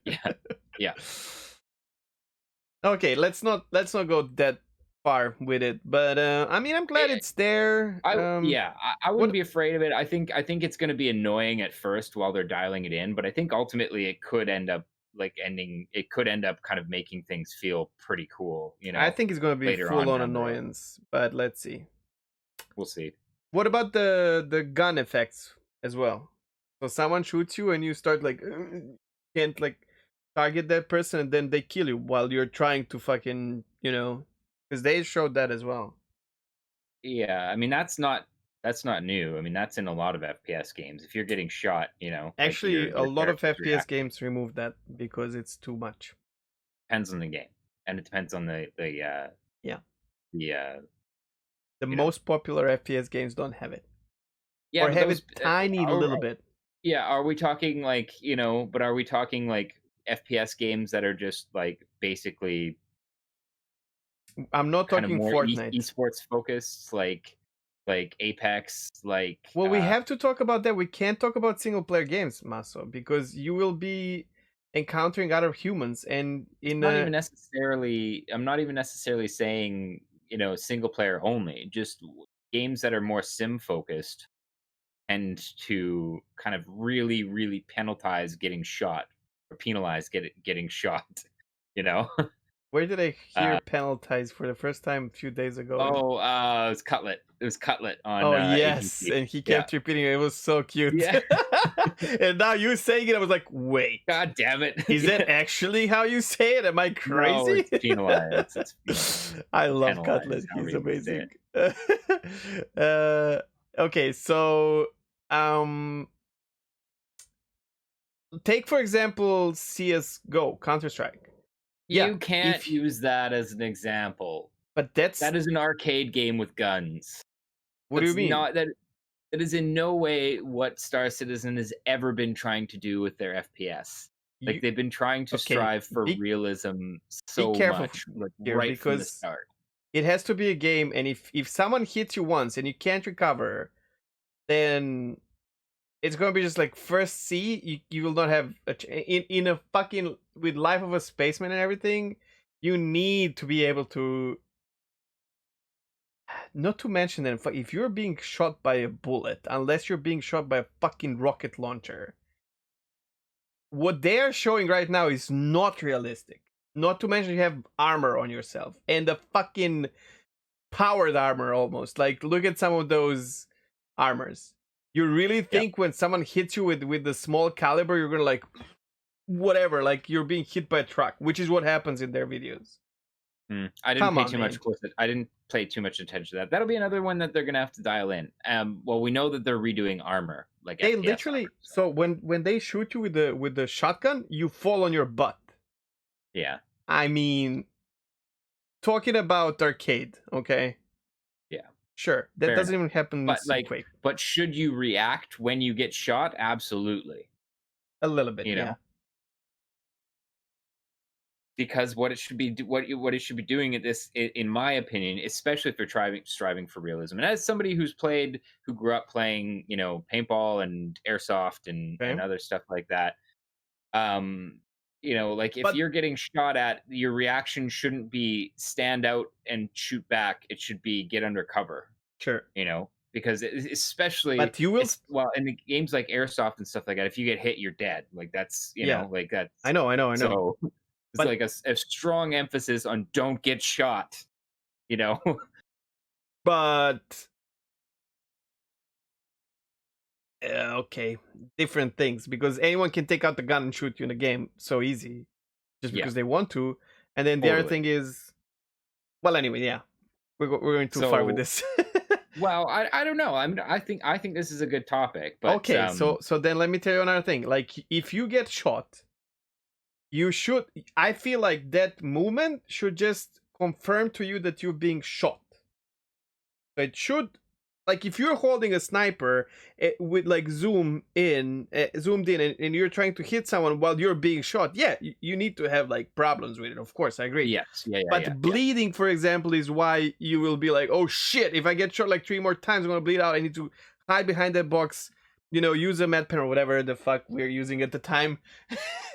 Yeah, yeah. Okay, let's not go that far with it. But I mean, I'm glad it's there. I wouldn't What be afraid of it. I think it's going to be annoying at first while they're dialing it in, but I think ultimately it could end up kind of making things feel pretty cool, I think it's gonna be later full on on down the road. annoyance. But let's see. We'll see. What about the gun effects as well? So someone shoots you and you start like can't like target that person and then they kill you while you're trying to fucking because they showed that as well. Yeah, I mean that's not new. I mean that's in a lot of FPS games. If you're getting shot, like Actually, a your lot of character's FPS reacting. games remove that because it's too much. Depends on the game, and it depends on Yeah, the the you know most popular FPS games don't have it yeah, or but have those it tiny little bit. yeah, are we talking like, but are we talking like FPS games that are just like basically I'm not kind of talking more Fortnite. esports focused, like Apex, like Well, we have to talk about that. We can't talk about single player games, Maso, because you will be encountering other humans and in not a even necessarily I'm not even necessarily saying, single player only, just games that are more sim focused tend to kind of really, really penalize getting shot or penalize getting shot, you know? where did I hear Uh, penalized for the first time a few days ago? it was Cutlet. It was Cutlet on Oh yes, APC. and he Yeah. kept repeating it. It was so cute. Yeah. And now you saying it, I was like, wait, God damn it. is that Yeah. actually how you say it? Am I No, crazy? it's penalized. It's penalized. I love Cutlet. Penalized, He's however you want to say amazing. it. uh, okay, so um, take for example CS:GO, Counter Strike. Yeah, You can't if use that as an example. but that's That is an arcade game with guns. what do you That's mean? not that that is in no way what Star Citizen has ever been trying to do with their FPS. Like You they've been trying to okay? strive for Be realism be so careful much, like here right from the because start. it has to be a game, and if someone hits you once and you can't recover, then it's gonna be just like first C. You will not have in a fucking with Life of a Spaceman and everything. You need to be able to. Not to mention that if you're being shot by a bullet, unless you're being shot by a fucking rocket launcher, what they are showing right now is not realistic. Not to mention you have armor on yourself and a fucking powered armor almost. Like look at some of those armors. You really Yep. think when someone hits you with the small caliber, you're gonna like whatever, like you're being hit by a truck, which is what happens in their videos. I didn't Come pay on, too much man. close. I didn't pay too much attention to that. That'll be another one that they're gonna have to dial in. Well, we know that they're redoing armor, like They FPS armor. literally So so when they shoot you with the shotgun, you fall on your butt. yeah, I mean, talking about arcade, okay? yeah, Sure, that fair doesn't enough. even happen in But like, Quake. but should you react when you get shot? Absolutely. A little bit, You yeah. know, because what it should be what it should be doing at this in my opinion, especially if they're striving for realism, and as somebody who grew up playing, paintball and airsoft and Okay, other stuff like that, um like if but you're getting shot at, your reaction shouldn't be stand out and shoot back. It should be get under cover, sure. because especially But you will, it's well in the games like airsoft and stuff like that, if you get hit, you're dead. Like that's yeah. like that's I know. so it's But like a strong emphasis on don't get shot, you know. but okay, different things because anyone can take out the gun and shoot you in the game so easy just Yeah, because they want to. And then the other totally. thing is, well, anyway, yeah, we're going too far with So this. well, I don't know. I think this is a good topic, but Okay, so then let me tell you another thing. Like if you get shot, you should. I feel like that movement should just confirm to you that you're being shot. It should, like if you're holding a sniper with like zoomed in, and you're trying to hit someone while you're being shot. Yeah, you need to have like problems with it. Of course, I agree. yes, yeah, yeah, yeah, But yeah. bleeding, for example, is why you will be like, oh shit, if I get shot like 3 more times, I'm gonna bleed out. I need to hide behind that box, use a med pen or whatever the fuck we're using at the time.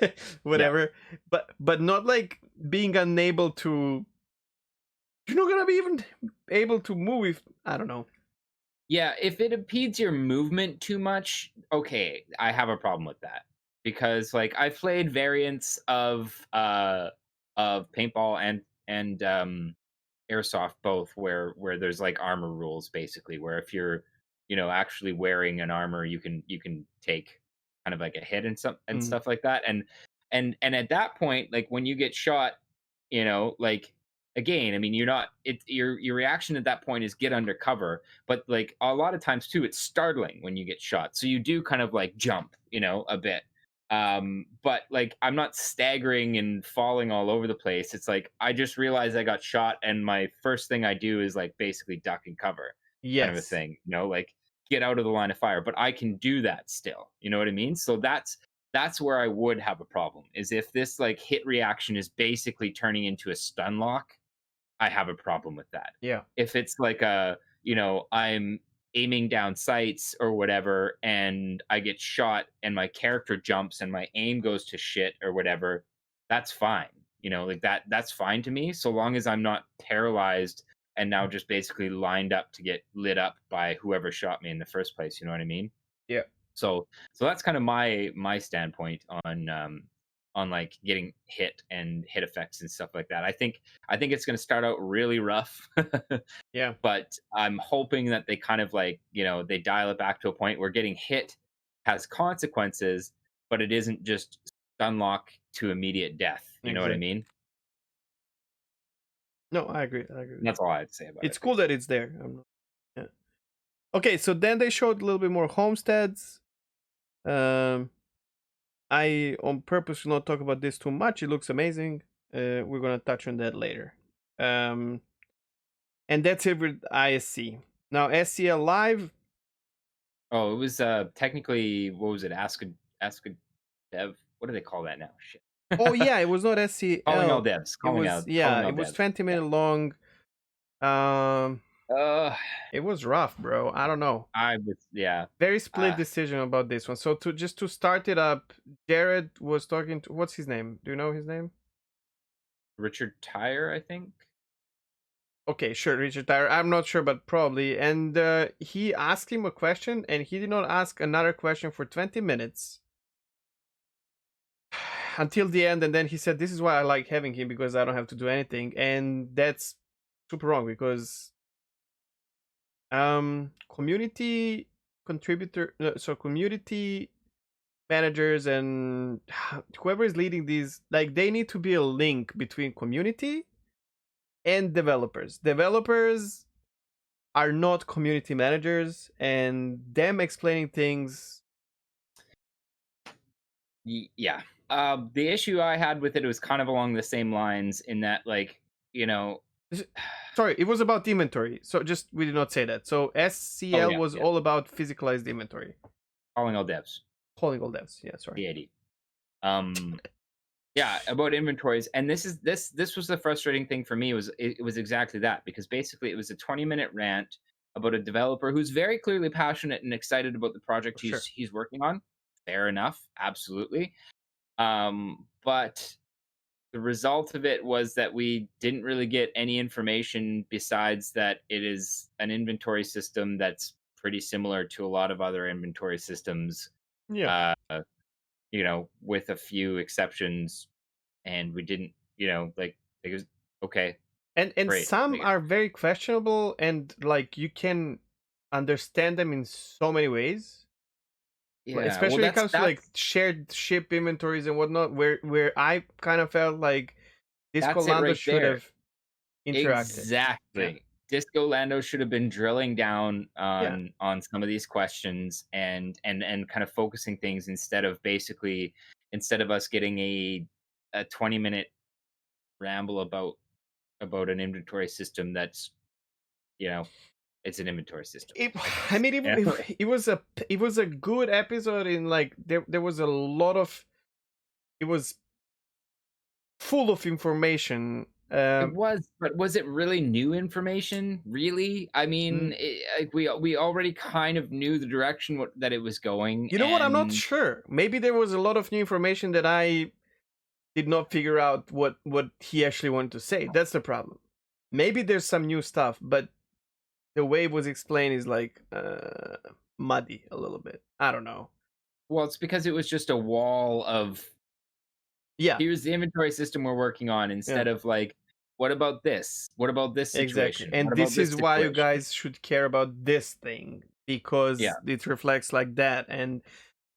Yeah. Whatever. But not like being unable to, you're not gonna be even able to move if, I don't know. Yeah, if it impedes your movement too much, okay, I have a problem with that. Because like I've played variants of paintball and airsoft both, where there's like armor rules basically, where if you're actually wearing an armor, you can take kind of like a hit and Mm, stuff like that. And at that point, like when you get shot, like again, I mean, you're not it your reaction at that point is get under cover, but like a lot of times too, it's startling when you get shot, so you do kind of like jump, a bit. But like I'm not staggering and falling all over the place. It's like I just realized I got shot, and my first thing I do is like basically duck and cover, kind of a yes. thing, like get out of the line of fire. But I can do that still, you know what I mean? So that's where I would have a problem, is if this like hit reaction is basically turning into a stun lock. I have a problem with that. Yeah. If it's like I'm aiming down sights or whatever, and I get shot and my character jumps and my aim goes to shit or whatever, that's fine. Like that's fine to me, so long as I'm not paralyzed and now just basically lined up to get lit up by whoever shot me in the first place. You know what I mean? Yeah. So that's kind of my standpoint on like getting hit and hit effects and stuff like that. I think it's going to start out really rough, Yeah. but I'm hoping that they kind of like, they dial it back to a point where getting hit has consequences, but it isn't just stun lock to immediate death. You know what I Exactly. mean? No, I agree. I agree with That's you. all I have to say about It's it, cool that basically. it's there. Yeah. Okay, so then they showed a little bit more homesteads. Um, I on purpose will not talk about this too much. It looks amazing. We're gonna touch on that later. Um, and that's it with ISC. Now SCL Live. Oh, it was technically, what was it? Ask a dev. what do they call that now? Shit. Oh yeah, it was not Calling all SCL. devs. It was Calling yeah, all it was devs. 20-minute long. Um, Uh, it was rough, bro. I don't know. I was Very split Uh, decision about this one. So to start it up, Jared was talking to, what's his name? Do you know his name? Richard Tyre, I think. Okay, sure, Richard Tyre. I'm not sure, but probably. And he asked him a question, and he did not ask another question for 20 minutes until the end. And then he said, "This is why I like having him, because I don't have to do anything." And that's super wrong, because community contributor, so community managers and whoever is leading these, like, they need to be a link between community and developers. Developers are not community managers, and them explaining things. Yeah. The issue I had with it was kind of along the same lines in that, like, Sorry, it was about inventory. So just, we did not say that. So SCL was all about physicalized inventory. Calling all devs. Calling all devs. Yeah, sorry. CAD. Yeah, about inventories, and this was the frustrating thing for me. It was exactly that, because basically it was a 20-minute rant about a developer who's very clearly passionate and excited about the project he's working on. Fair enough, absolutely. But the result of it was that we didn't really get any information besides that it is an inventory system that's pretty similar to a lot of other inventory systems. Yeah. With a few exceptions, and we didn't, like, it was okay. And Great. some are very questionable, and like, you can understand them in so many ways. Yeah, especially when it comes to like shared ship inventories and whatnot, where I kind of felt like Disco Lando should have interacted. Exactly. Disco Lando should have been drilling down on some of these questions and kind of focusing things instead of us getting a 20-minute ramble about an inventory system that's, it's an inventory system. It was a good episode, in like, there was a lot of, it was full of information. It was, but was it really new information? Really? I mean, we already kind of knew the direction that it was going. You know what? I'm not sure. Maybe there was a lot of new information that I did not figure out what he actually wanted to say. That's the problem. Maybe there's some new stuff, but the way it was explained is like muddy a little bit. I don't know. Well, it's because it was just a wall of, here's the inventory system we're working on, instead of like, what about this? What about this situation? Exactly. And this is why you guys should care about this thing, because it reflects like that. And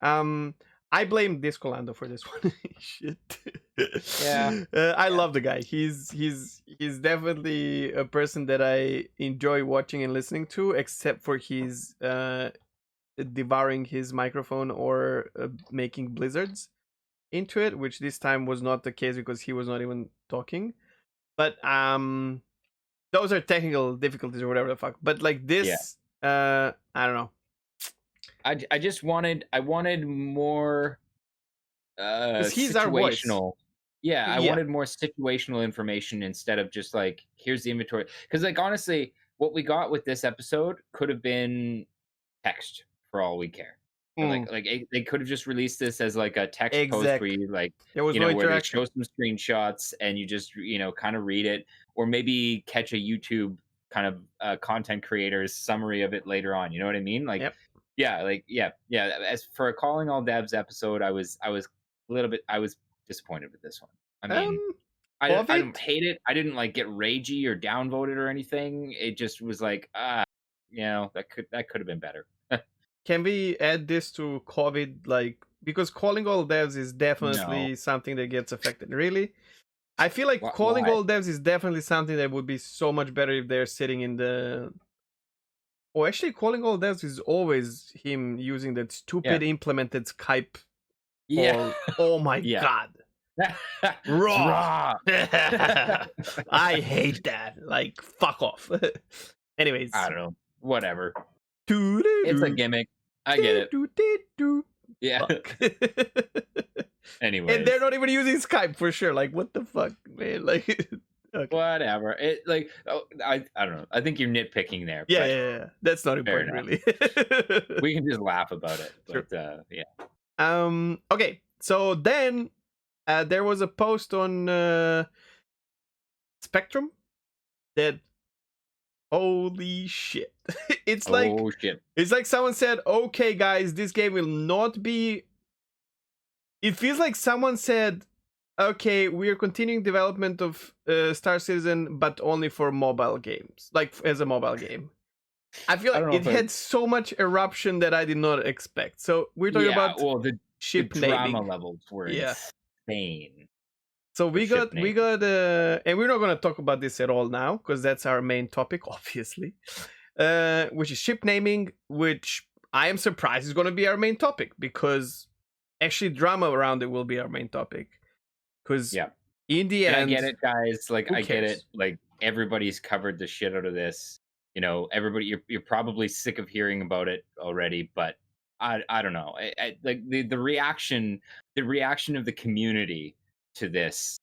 I blame Disco Lando for this one. Shit. Yeah. I love the guy. He's definitely a person that I enjoy watching and listening to, except for his devouring his microphone or making blizzards into it, which this time was not the case because he was not even talking. But those are technical difficulties or whatever the fuck. But like this, I don't know. I just wanted more he's our voice. Yeah, I wanted more situational information instead of just like, here's the inventory. Because like, honestly, what we got with this episode could have been text for all we care. Like they could have just released this as like a text post where you like, there was no where they show some screenshots and you just kind of read it, or maybe catch a YouTube kind of content creator's summary of it later on. You know what I mean? Like, As for a Calling All Devs episode, I was disappointed with this one. I mean, I don't hate it. I didn't like get ragey or downvoted or anything. It just was like, that could have been better. Can we add this to COVID? Like, because Calling All Devs is definitely something that gets affected. Really? I feel like Calling All Devs is definitely something that would be so much better if they're sitting in the... Oh, actually, Calling All Devs is always him using that stupid implemented Skype call. Oh my god. Raw. I hate that. Like, fuck off. Anyways. I don't know. Whatever. It's a gimmick. I get it. Yeah. Anyways, they're not even using Skype for sure. Like, what the fuck, man? Like, okay. whatever. It like I don't know. I think you're nitpicking there. Yeah, But yeah, yeah. That's not fair important, enough. really. We can just laugh about it. Sure. But yeah. Okay. So then there was a post on Spectrum that, holy shit. It's like, Oh shit. it's like someone said, okay guys, this game will not be, it feels like someone said, okay, we are continuing development of Star Citizen, but only for mobile games, like as a mobile game. I feel I like don't know it if had so much eruption that I did not expect. So we're talking about the ship drama naming. levels were Yeah. insane. So for we ship got and we're not going to talk about this at all now because that's our main topic, obviously, which is ship naming, which I am surprised is going to be our main topic because actually drama around it will be our main topic. Because Yeah. in the And end, I get it, guys. Like who I get cares? it. Like everybody's covered the shit out of this. You know, everybody. You're probably sick of hearing about it already. But I don't know. Like the reaction of the community to this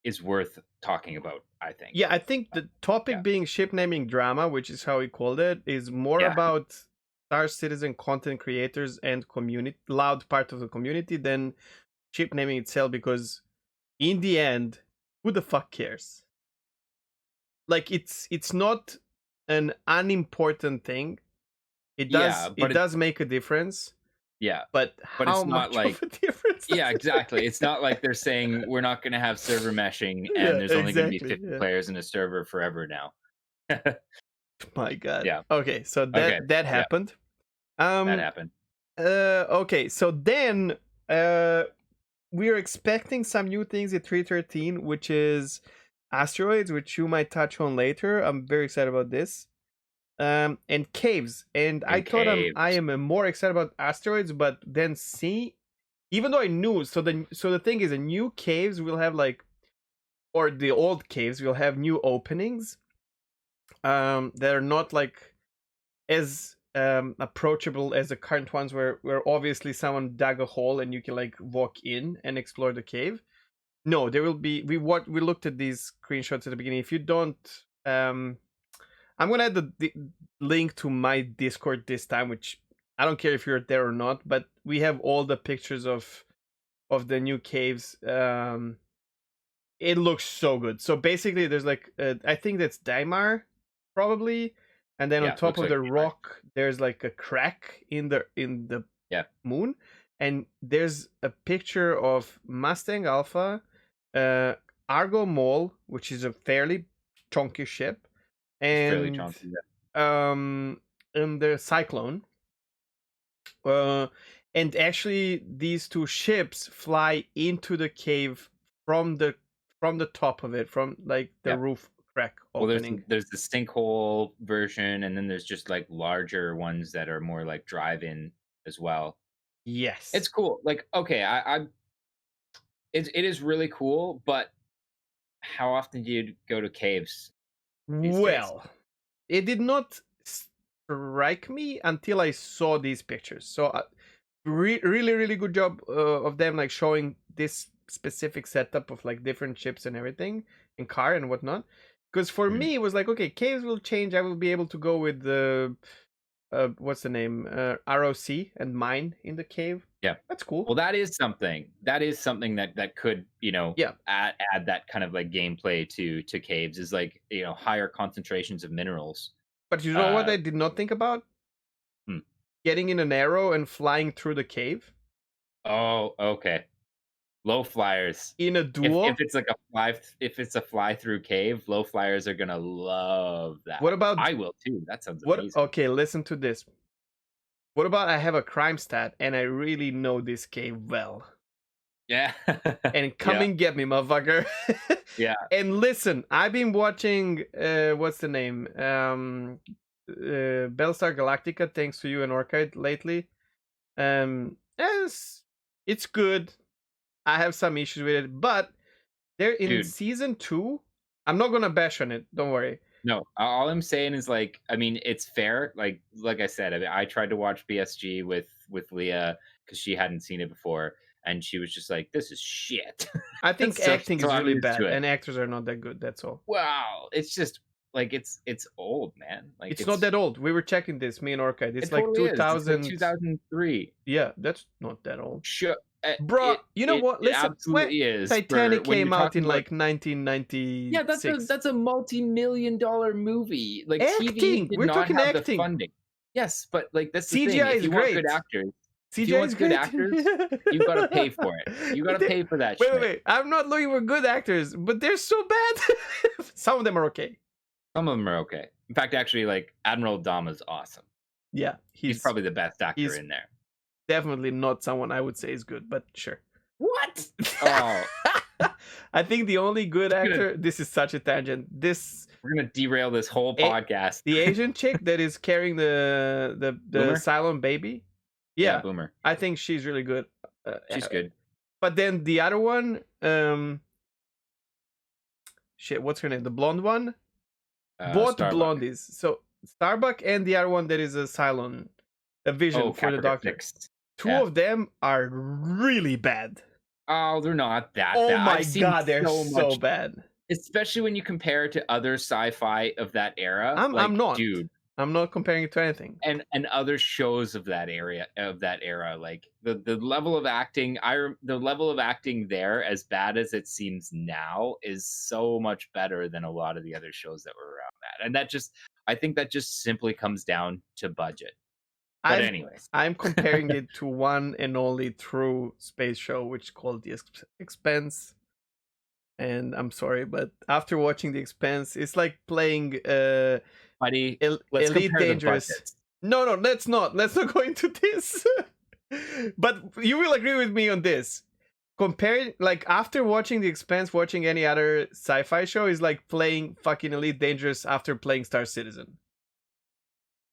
is worth talking about. I think. Yeah, I think the topic Yeah. being ship naming drama, which is how he called it, is more Yeah. about Star Citizen content creators and community, loud part of the community, than ship naming itself. Because in the end, who the fuck cares? Like, it's not an unimportant thing. It does make a difference. Yeah. But But how it's not much like of a difference? Yeah, exactly. It's not like they're saying we're not going to have server meshing and Yeah, there's only going to be exactly, 50 yeah. players in a server forever now. My God. Yeah. Okay, so Okay, that yeah. happened. That happened. Okay, so then we're expecting some new things at 313, which is Asteroids, which you might touch on later. I'm very excited about this. And caves. And I thought I am more excited about Asteroids, but then see, even though I knew, so the thing is, the new caves will have like, or the old caves will have new openings. That are not like as approachable as the current ones, where obviously someone dug a hole and you can like walk in and explore the cave. No, there will be, we looked at these screenshots at the beginning. If you don't, I'm gonna add the link to my Discord this time, which I don't care if you're there or not, but we have all the pictures of the new caves. It looks so good. So basically there's like I think that's Daimar probably, and then on top of like the Daimar. rock there's like a crack in the moon, and there's a picture of Mustang Alpha, Argo Mole, which is a fairly chunky ship, and Fairly chunky, yeah. and the Cyclone. And actually these two ships fly into the cave from the top of it, from like the roof crack opening. Well, there's the sinkhole version, and then there's just like larger ones that are more like drive-in as well. Yes, It's cool. Like, okay, it is really cool, but how often do you go to caves these days? Well, it did not strike me until I saw these pictures. So really good job of them like showing this specific setup of like different ships and everything, and car and whatnot. Because for me it was like, okay, caves will change. I will be able to go with the what's the name, ROC and mine in the cave. Yeah, that's cool. Well, that is something that could, you know, add that kind of like gameplay to caves, is like, you know, higher concentrations of minerals. But you know what I did not think about? Getting in an arrow and flying through the cave. Oh, okay. Low flyers in a duel. If it's a fly through cave, low flyers are gonna love that. What about, I will too. That sounds amazing. Okay, listen to this. What about I have a crime stat and I really know this cave well? Yeah. And come and get me, motherfucker. Yeah. And listen, I've been watching what's the name? Battlestar Galactica, thanks to you and Orchid lately. It's good. I have some issues with it, but they're in season 2. I'm not gonna bash on it, don't worry. No, all I'm saying is, like, I mean, it's fair. Like I said, I tried to watch BSG with Leah because she hadn't seen it before, and she was just like, "This is shit." I think So acting is I'm really used to bad, it. and actors are not that good. That's all. Wow, it's just like it's old, man. Like It's not that old. We were checking this, me and Orchid. it It's like totally is. It's like 2000. 2003. Yeah, that's not that old. Sure, Bruh, you know what? it Listen, when absolutely is. For Titanic when came you're out in talking about, like yeah, 1996. that's a multi-million-dollar movie. Like TV Acting! did We're not talking have the acting. funding. Yes, but like that's the thing. CGI If is you want good great. actors, if you CGI is want good great. actors, you gotta pay for it. You gotta pay for that Wait, shit. wait. I'm not looking for good actors, but they're so bad. Some of them are okay. Some of them are okay. In fact, actually, like Admiral Dama's awesome. Yeah, He's probably the best actor he's in there. definitely not someone I would say is good, but sure. What? Oh, I think the only good actor. This is such a tangent. We're gonna derail this whole podcast. The Asian chick that is carrying the Boomer? silent baby. Yeah, Yeah, Boomer. I think she's really good. She's good. But then the other one, shit, what's her name? The blonde one. Both Starbuck. blondies. So Starbuck and the other one that is a Cylon, a vision for the Caprica Doctor. 6. Two Yeah. of them are really bad. Oh, they're not that Oh bad. my god, they're so bad. Especially when you compare it to other sci-fi of that era. I'm not. Dude. I'm not comparing it to anything. And other shows of that era, like the level of acting, the level of acting there, as bad as it seems now, is so much better than a lot of the other shows that were around that. And I think that just simply comes down to budget. But anyways, I'm comparing it to one and only true space show, which is called The Expanse. And I'm sorry, but after watching The Expanse, it's like playing buddy, let's Elite compare Dangerous. the budgets. No, let's not go into this. But you will agree with me on this. Comparing, like, after watching The Expanse, watching any other sci-fi show is like playing fucking Elite Dangerous after playing Star Citizen.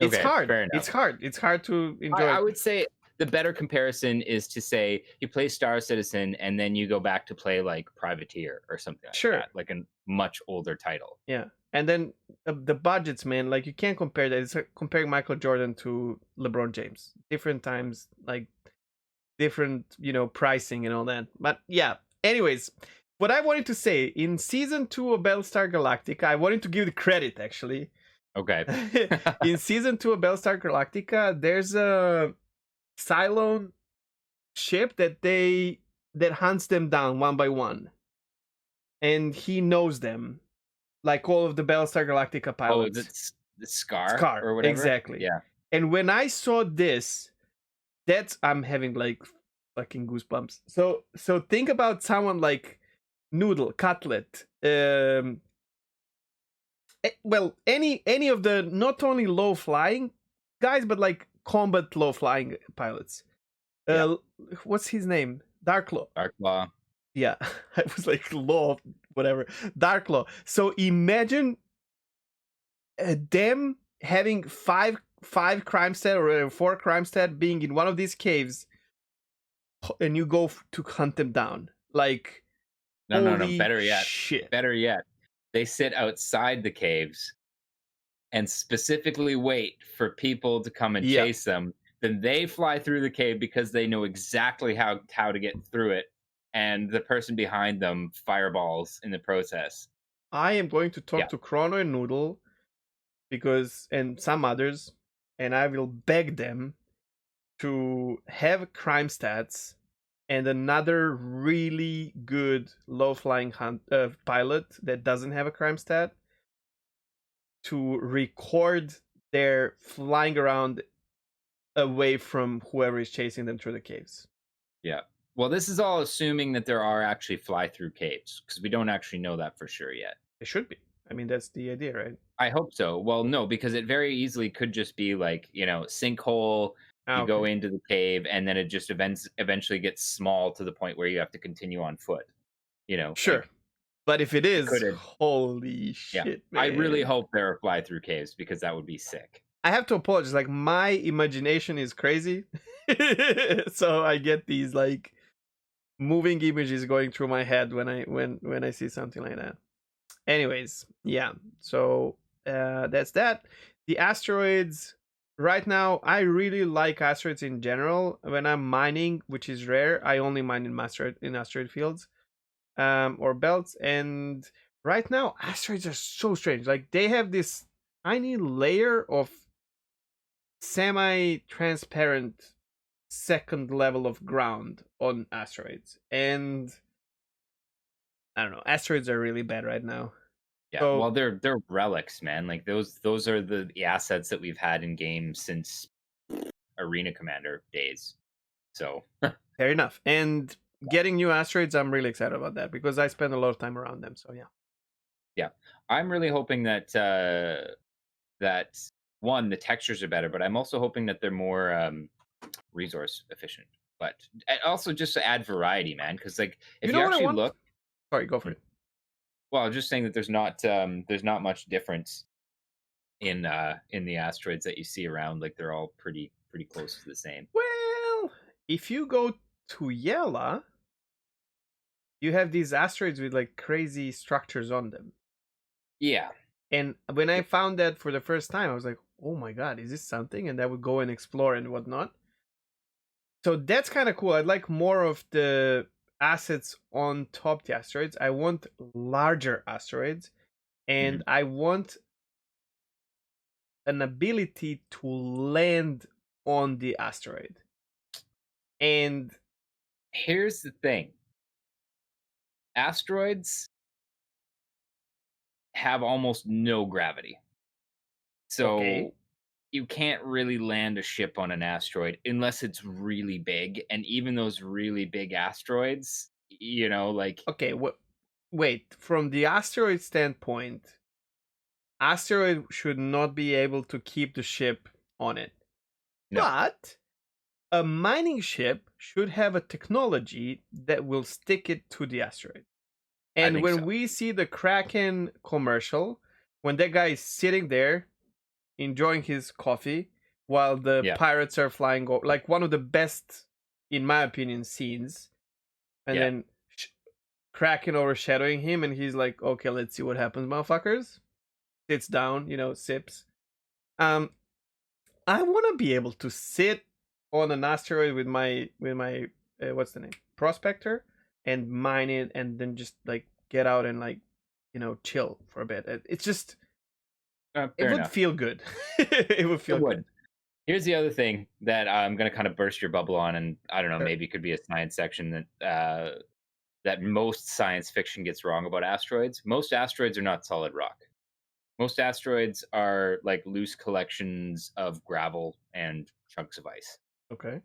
It's hard. It's hard. It's hard to enjoy. I would say the better comparison is to say you play Star Citizen and then you go back to play like Privateer or something like that, like a much older title. Yeah. And then the budgets, man, like you can't compare that. It's like comparing Michael Jordan to LeBron James. Different times, like different, pricing and all that. But yeah, anyways, what I wanted to say, in season 2 of Battlestar Galactica, I wanted to give the credit actually. Okay. In season 2 of Battlestar Galactica, there's a Cylon ship that hunts them down one by one, and he knows them, like all of the Battlestar Galactica pilots. Oh, it's the Scar or whatever. Exactly. Yeah. And when I saw this, I'm having like fucking goosebumps. So think about someone like Noodle, Cutlet, well, any of the not only low flying guys, but like combat low flying pilots. What's his name? Darklaw. Yeah, I was like Law, whatever. Darklaw. So imagine them having five crime stat or 4 crime stat being in one of these caves, and you go to hunt them down. Like, no. Better yet. Shit. Better yet. They sit outside the caves and specifically wait for people to come and chase them. Then they fly through the cave because they know exactly how to get through it. And the person behind them fireballs in the process. I am going to talk to Chrono and Noodle and some others, and I will beg them to have crime stats and another really good low-flying pilot that doesn't have a crime stat to record their flying around away from whoever is chasing them through the caves. Yeah. Well, this is all assuming that there are actually fly-through caves, because we don't actually know that for sure yet. It should be. I mean, that's the idea, right? I hope so. Well, no, because it very easily could just be like, sinkhole. You go into the cave, and then it just eventually gets small to the point where you have to continue on foot. Sure. But if it is, holy shit, man. I really hope there are fly-through caves, because that would be sick. I have to apologize. Like, my imagination is crazy. So I get these, like, moving images going through my head when I see something like that. Anyways, yeah. So that's that. The Asteroids right now, I really like asteroids in general. When I'm mining, which is rare, I only mine in asteroid fields, or belts. And right now, asteroids are so strange. Like they have this tiny layer of semi-transparent second level of ground on asteroids, and I don't know. Asteroids are really bad right now. Yeah, So well, they're relics, man. Like those are the assets that we've had in games since Arena Commander days. So fair enough. And getting new asteroids, I'm really excited about that because I spend a lot of time around them. So yeah. yeah, I'm really hoping that that one, the textures are better, but I'm also hoping that they're more resource efficient. But also just to add variety, man, because like You if you know what I actually want? look, Sorry, go for hmm, it. well, I was just saying that there's not much difference in the asteroids that you see around. Like they're all pretty close to the same. Well, if you go to Yella, you have these asteroids with like crazy structures on them. Yeah, And when I found that for the first time, I was like, oh my god, is this something? And I would go and explore and whatnot. So that's kind of cool. I'd like more of the assets on top the asteroids. I want larger asteroids, mhm. and I want an ability to land on the asteroid. And Here's the thing: asteroids have almost no gravity. okay, So you can't really land a ship on an asteroid unless it's really big. And even those really big asteroids, like okay, wait. From the asteroid standpoint, asteroid should not be able to keep the ship on it, no, but a mining ship should have a technology that will stick it to the asteroid. I And think when so. we see the Kraken commercial, when that guy is sitting there enjoying his coffee while the Yeah, pirates are flying over, like one of the best, in my opinion, scenes, and yeah. then Kraken overshadowing him, and he's like, "Okay, let's see what happens, motherfuckers." Sits down, sips. Um, I want to be able to sit on an asteroid with my what's the name, prospector, and mine it, and then just like get out and like chill for a bit. It's just it Fair would enough. feel good. It would It feel would. good. Here's the other thing that I'm going to kind of burst your bubble on, and I don't know, Sure. maybe it could be a science section that most science fiction gets wrong about asteroids. Most asteroids are not solid rock. Most asteroids are like loose collections of gravel and chunks of ice. Okay.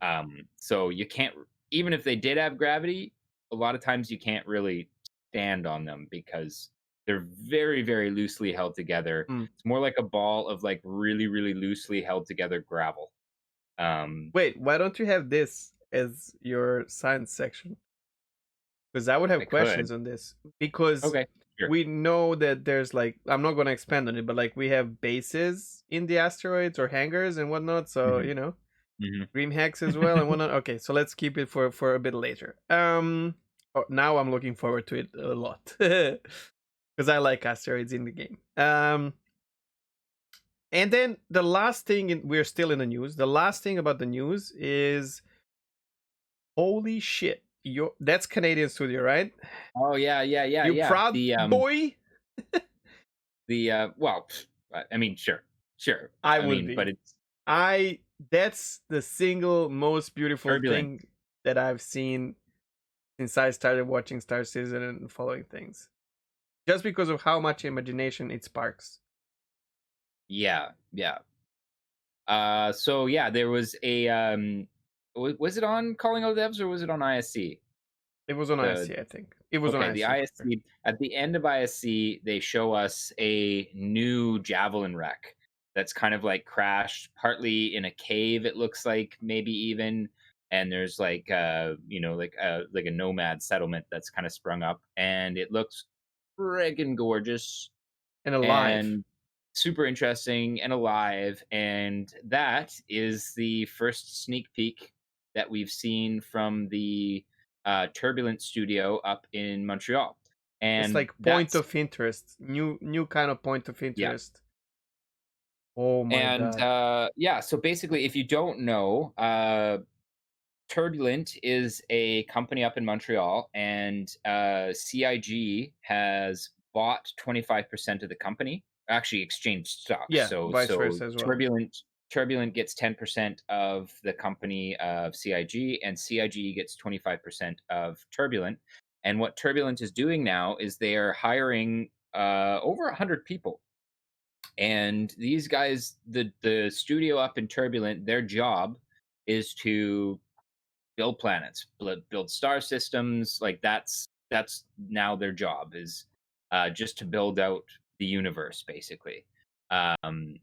So you can't, even if they did have gravity, a lot of times you can't really stand on them because they're very, very loosely held together. Mm. It's more like a ball of like really, really loosely held together gravel. Um, Wait, why don't you have this as your science section? Because I would I have could. questions on this. Because Okay, sure. we know that there's like, I'm not going to expand on it, but like we have bases in the asteroids or hangars and whatnot. So, Hmm. Hmm. dream hacks as well and whatnot. Okay, so let's keep it for a bit later. Now I'm looking forward to it a lot. Because I like asteroids in the game. And then the last thing, we're still in the news. The last thing about the news is holy shit. That's Canadian studio, right? Oh yeah, yeah, yeah, You yeah. proud boy? Well, I mean, sure, sure. I I would mean, but be. it's I That's the single most beautiful turbulent. thing that I've seen since I started watching Star Citizen and following things. Just because of how much imagination it sparks. Yeah, yeah. So yeah, there was a was it on Calling All Devs or was it on ISC? It was on The ISC, I think. It was on Okay, the ISC for sure. ISC, at the end of ISC, they show us a new Javelin wreck that's kind of like crashed partly in a cave, it looks like, maybe even. And there's like like a nomad settlement that's kind of sprung up, and it looks friggin' gorgeous And alive. and super interesting and alive. And that is the first sneak peek that we've seen from the Turbulent studio up in Montreal. It's And like point that's, of interest. New kind of point of yeah, interest. Oh my And god. yeah, so basically, if you don't know, Turbulent is a company up in Montreal, and CIG has bought 25% of the company. Actually, exchanged stocks. Yeah, vice So versa as well. Turbulent gets 10% of the company of CIG, and CIG gets 25% of Turbulent. And what Turbulent is doing now is they are hiring over 100 people. And these guys, the studio up in Turbulent, their job is to build planets, build star systems. Like that's now their job is just to build out the universe, basically, um,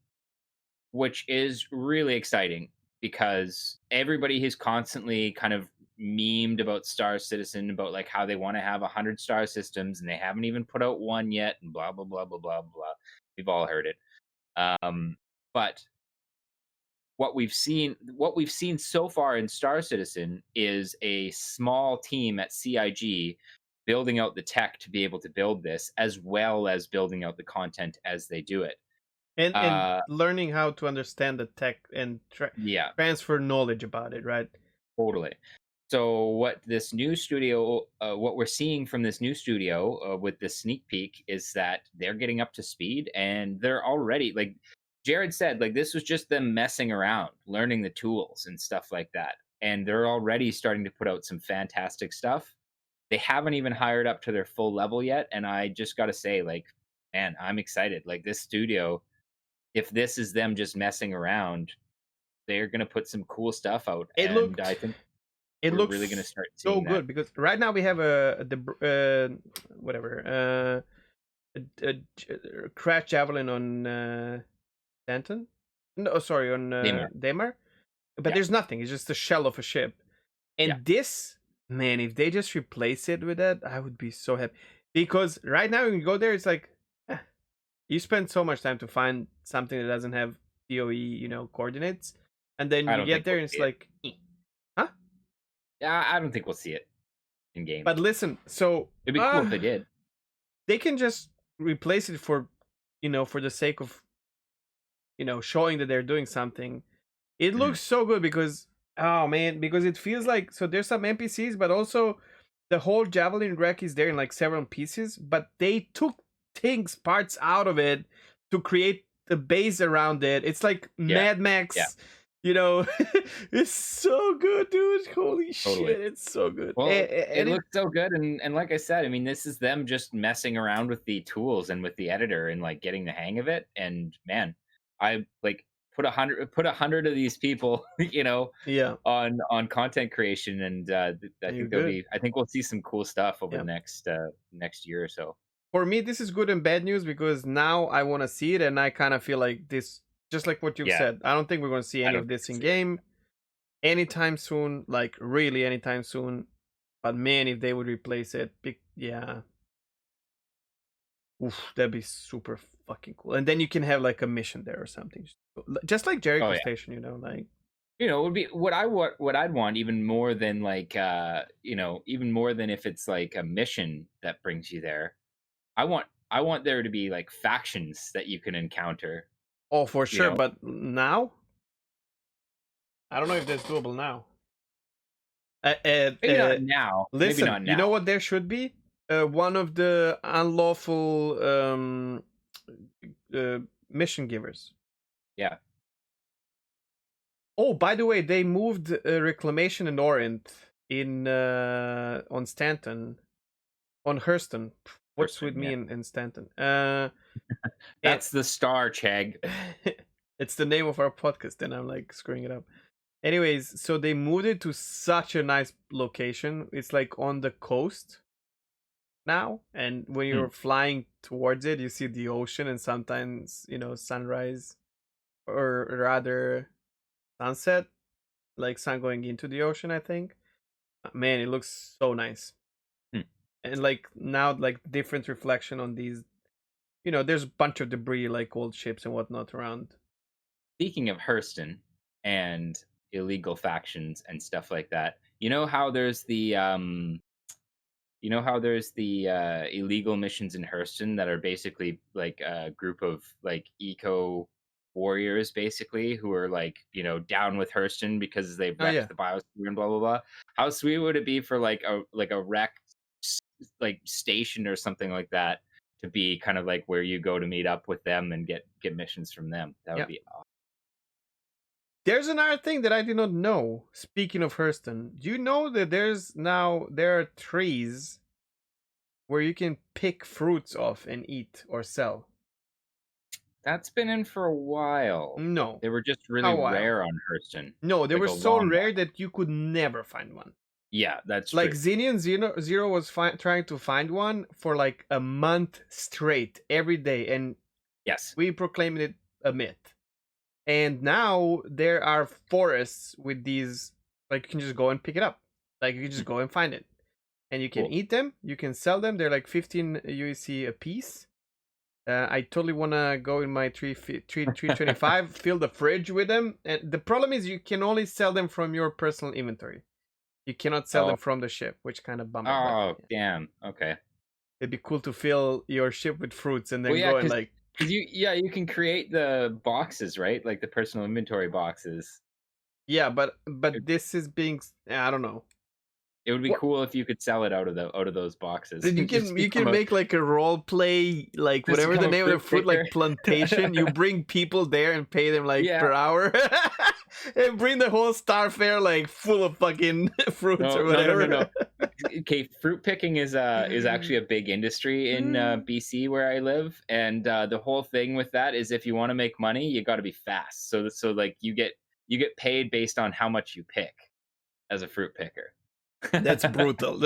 which is really exciting because everybody has constantly kind of memed about Star Citizen, about like how they want to have 100 star systems and they haven't even put out one yet, and blah blah blah blah blah blah. We've all heard it. But what we've seen so far in Star Citizen is a small team at CIG building out the tech to be able to build this, as well as building out the content as they do it. And Uh, learning how to understand the tech and yeah, transfer knowledge about it, right? totally. So what we're seeing from this new studio with this sneak peek is that they're getting up to speed, and they're already like Jared said, like this was just them messing around, learning the tools and stuff like that, and they're already starting to put out some fantastic stuff. They haven't even hired up to their full level yet, and I just got to say, like, man, I'm excited. Like this studio, if this is them just messing around, they're gonna put some cool stuff out, It and looked I think it we're really gonna looks start so seeing that. good because right now we have whatever crash javelin on Stanton. No, sorry, on Neymar. Daymar. But Yeah, there's nothing. It's just a shell of a ship. yeah. And this, man, if they just replace it with that, I would be so happy. Because right now when you go there, it's like eh, you spend so much time to find something that doesn't have POE, coordinates, and then I you don't get think there we'll and it's see it. like, huh? Yeah, I don't think we'll see it in game. But listen, so It'd be cool if they did. they can just replace it for, for the sake of, showing that they're doing something. It Mhm. looks so good because oh man, because it feels like so there's some NPCs, but also the whole javelin wreck is there in like several pieces, but they took things parts out of it to create the base around it. It's like Yeah, Mad yeah, Max, you know. It's so good, dude. Holy totally. shit, it's so good. Well, it And it looks so good, and like I said, I mean, this is them just messing around with the tools and with the editor and like getting the hang of it. And man, I like put 100 of these people, yeah, on content creation, and you're good. I think we'll see some cool stuff over Yeah. the next year or so. For me, this is good and bad news because now I want to see it, and I kind of feel like this, just like what you've Yeah, said. I don't think we're going to see I any don't of think this we'll in see it. game anytime soon, like really anytime soon. But man, if they would replace it, yeah, oof, that'd be super fucking cool. And then you can have like a mission there or something, just like Oh Jericho yeah. Station, like It would be what I'd want, even more than like even more than if it's like a mission that brings you there. I want there to be like factions that you can encounter, oh for you sure. know. But now, I don't know if that's doable now. Uh, uh, Maybe uh, not now. Maybe Listen, not you know now. what there should be? One of the unlawful mission givers. Yeah. Oh, by the way, they moved reclamation and Orient in on Stanton on Hurston. What's with Person, me yeah. in Stanton? And That's the star, Chegg. it's the name of our podcast, and I'm like screwing it up. Anyways, so they moved it to such a nice location. It's like on the coast now, and when Hmm. you're flying towards it, you see the ocean and sometimes sunrise, or rather sunset, like sun going into the ocean, I think. Man, it looks so nice. Hmm. And like now, like different reflection on these, there's a bunch of debris like old ships and whatnot around. Speaking of Hurston and illegal factions and stuff like that, you know how there's the illegal missions in Hurston that are basically like a group of like eco warriors basically who are like, down with Hurston because they've Oh wrecked yeah. the biosphere and blah blah blah. How sweet would it be for like a wrecked like station or something like that to be kind of like where you go to meet up with them and get missions from them? That would Yeah. be awesome. There's another thing that I did not know. Speaking of Hurston, do you know that there are trees where you can pick fruits off and eat or sell? That's been in for a while. No, They were just really a while. rare on Hurston, No, they like were a so long rare while. that you could never find one. Yeah, that's Like true. Xenian Zero was trying to find one for like a month straight every day, and Yes. we proclaimed it a myth. And now there are forests with these, like you can just go and pick it up. Like you can just go and find it. And you can Cool. eat them, you can sell them. They're like 15 USC a piece. I totally want to go in my 325, fill the fridge with them. And the problem is you can only sell them from your personal inventory. You cannot sell Oh, them from the ship, which kind of bummer, but oh, yeah. damn. Okay. It'd be cool to fill your ship with fruits and Well, then yeah, go and because like, you can create the boxes, right? Like the personal inventory boxes. yeah, but It, this is being, I don't know. it would be What cool if you could sell it out of those boxes. you just can become a make like a role play, like just whatever become the a name of the fruit fruit, picker. like plantation. You bring people there and pay them like Yeah. per hour, and bring the whole star fair like full of fucking fruits or whatever. No. Okay, fruit picking is actually a big industry in BC where I live, and the whole thing with that is if you want to make money, you got to be fast. So like you get paid based on how much you pick as a fruit picker. That's brutal.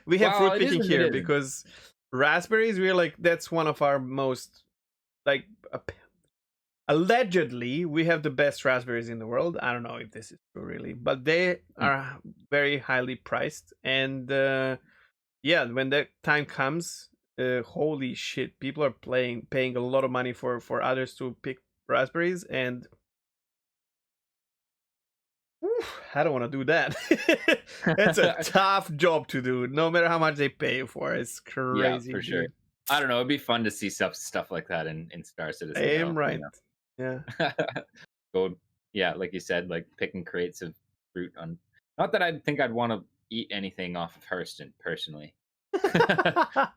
We have Well, fruit it is picking and it here isn't. because raspberries. We're like that's one of our most like allegedly we have the best raspberries in the world. I don't know if this is true really, but they Hmm. are very highly priced. And yeah, when that time comes, holy shit, people are paying a lot of money for others to pick raspberries, and I don't want to do that. It's a tough job to do, no matter how much they pay you for. It's Yeah, crazy, for sure. dude. I don't know. It'd be fun to see stuff like that in Star I Citizen, am though. right. Yeah. Go, yeah, like you said, like picking crates of fruit on. Not that I think I'd want to eat anything off of Hurston personally, but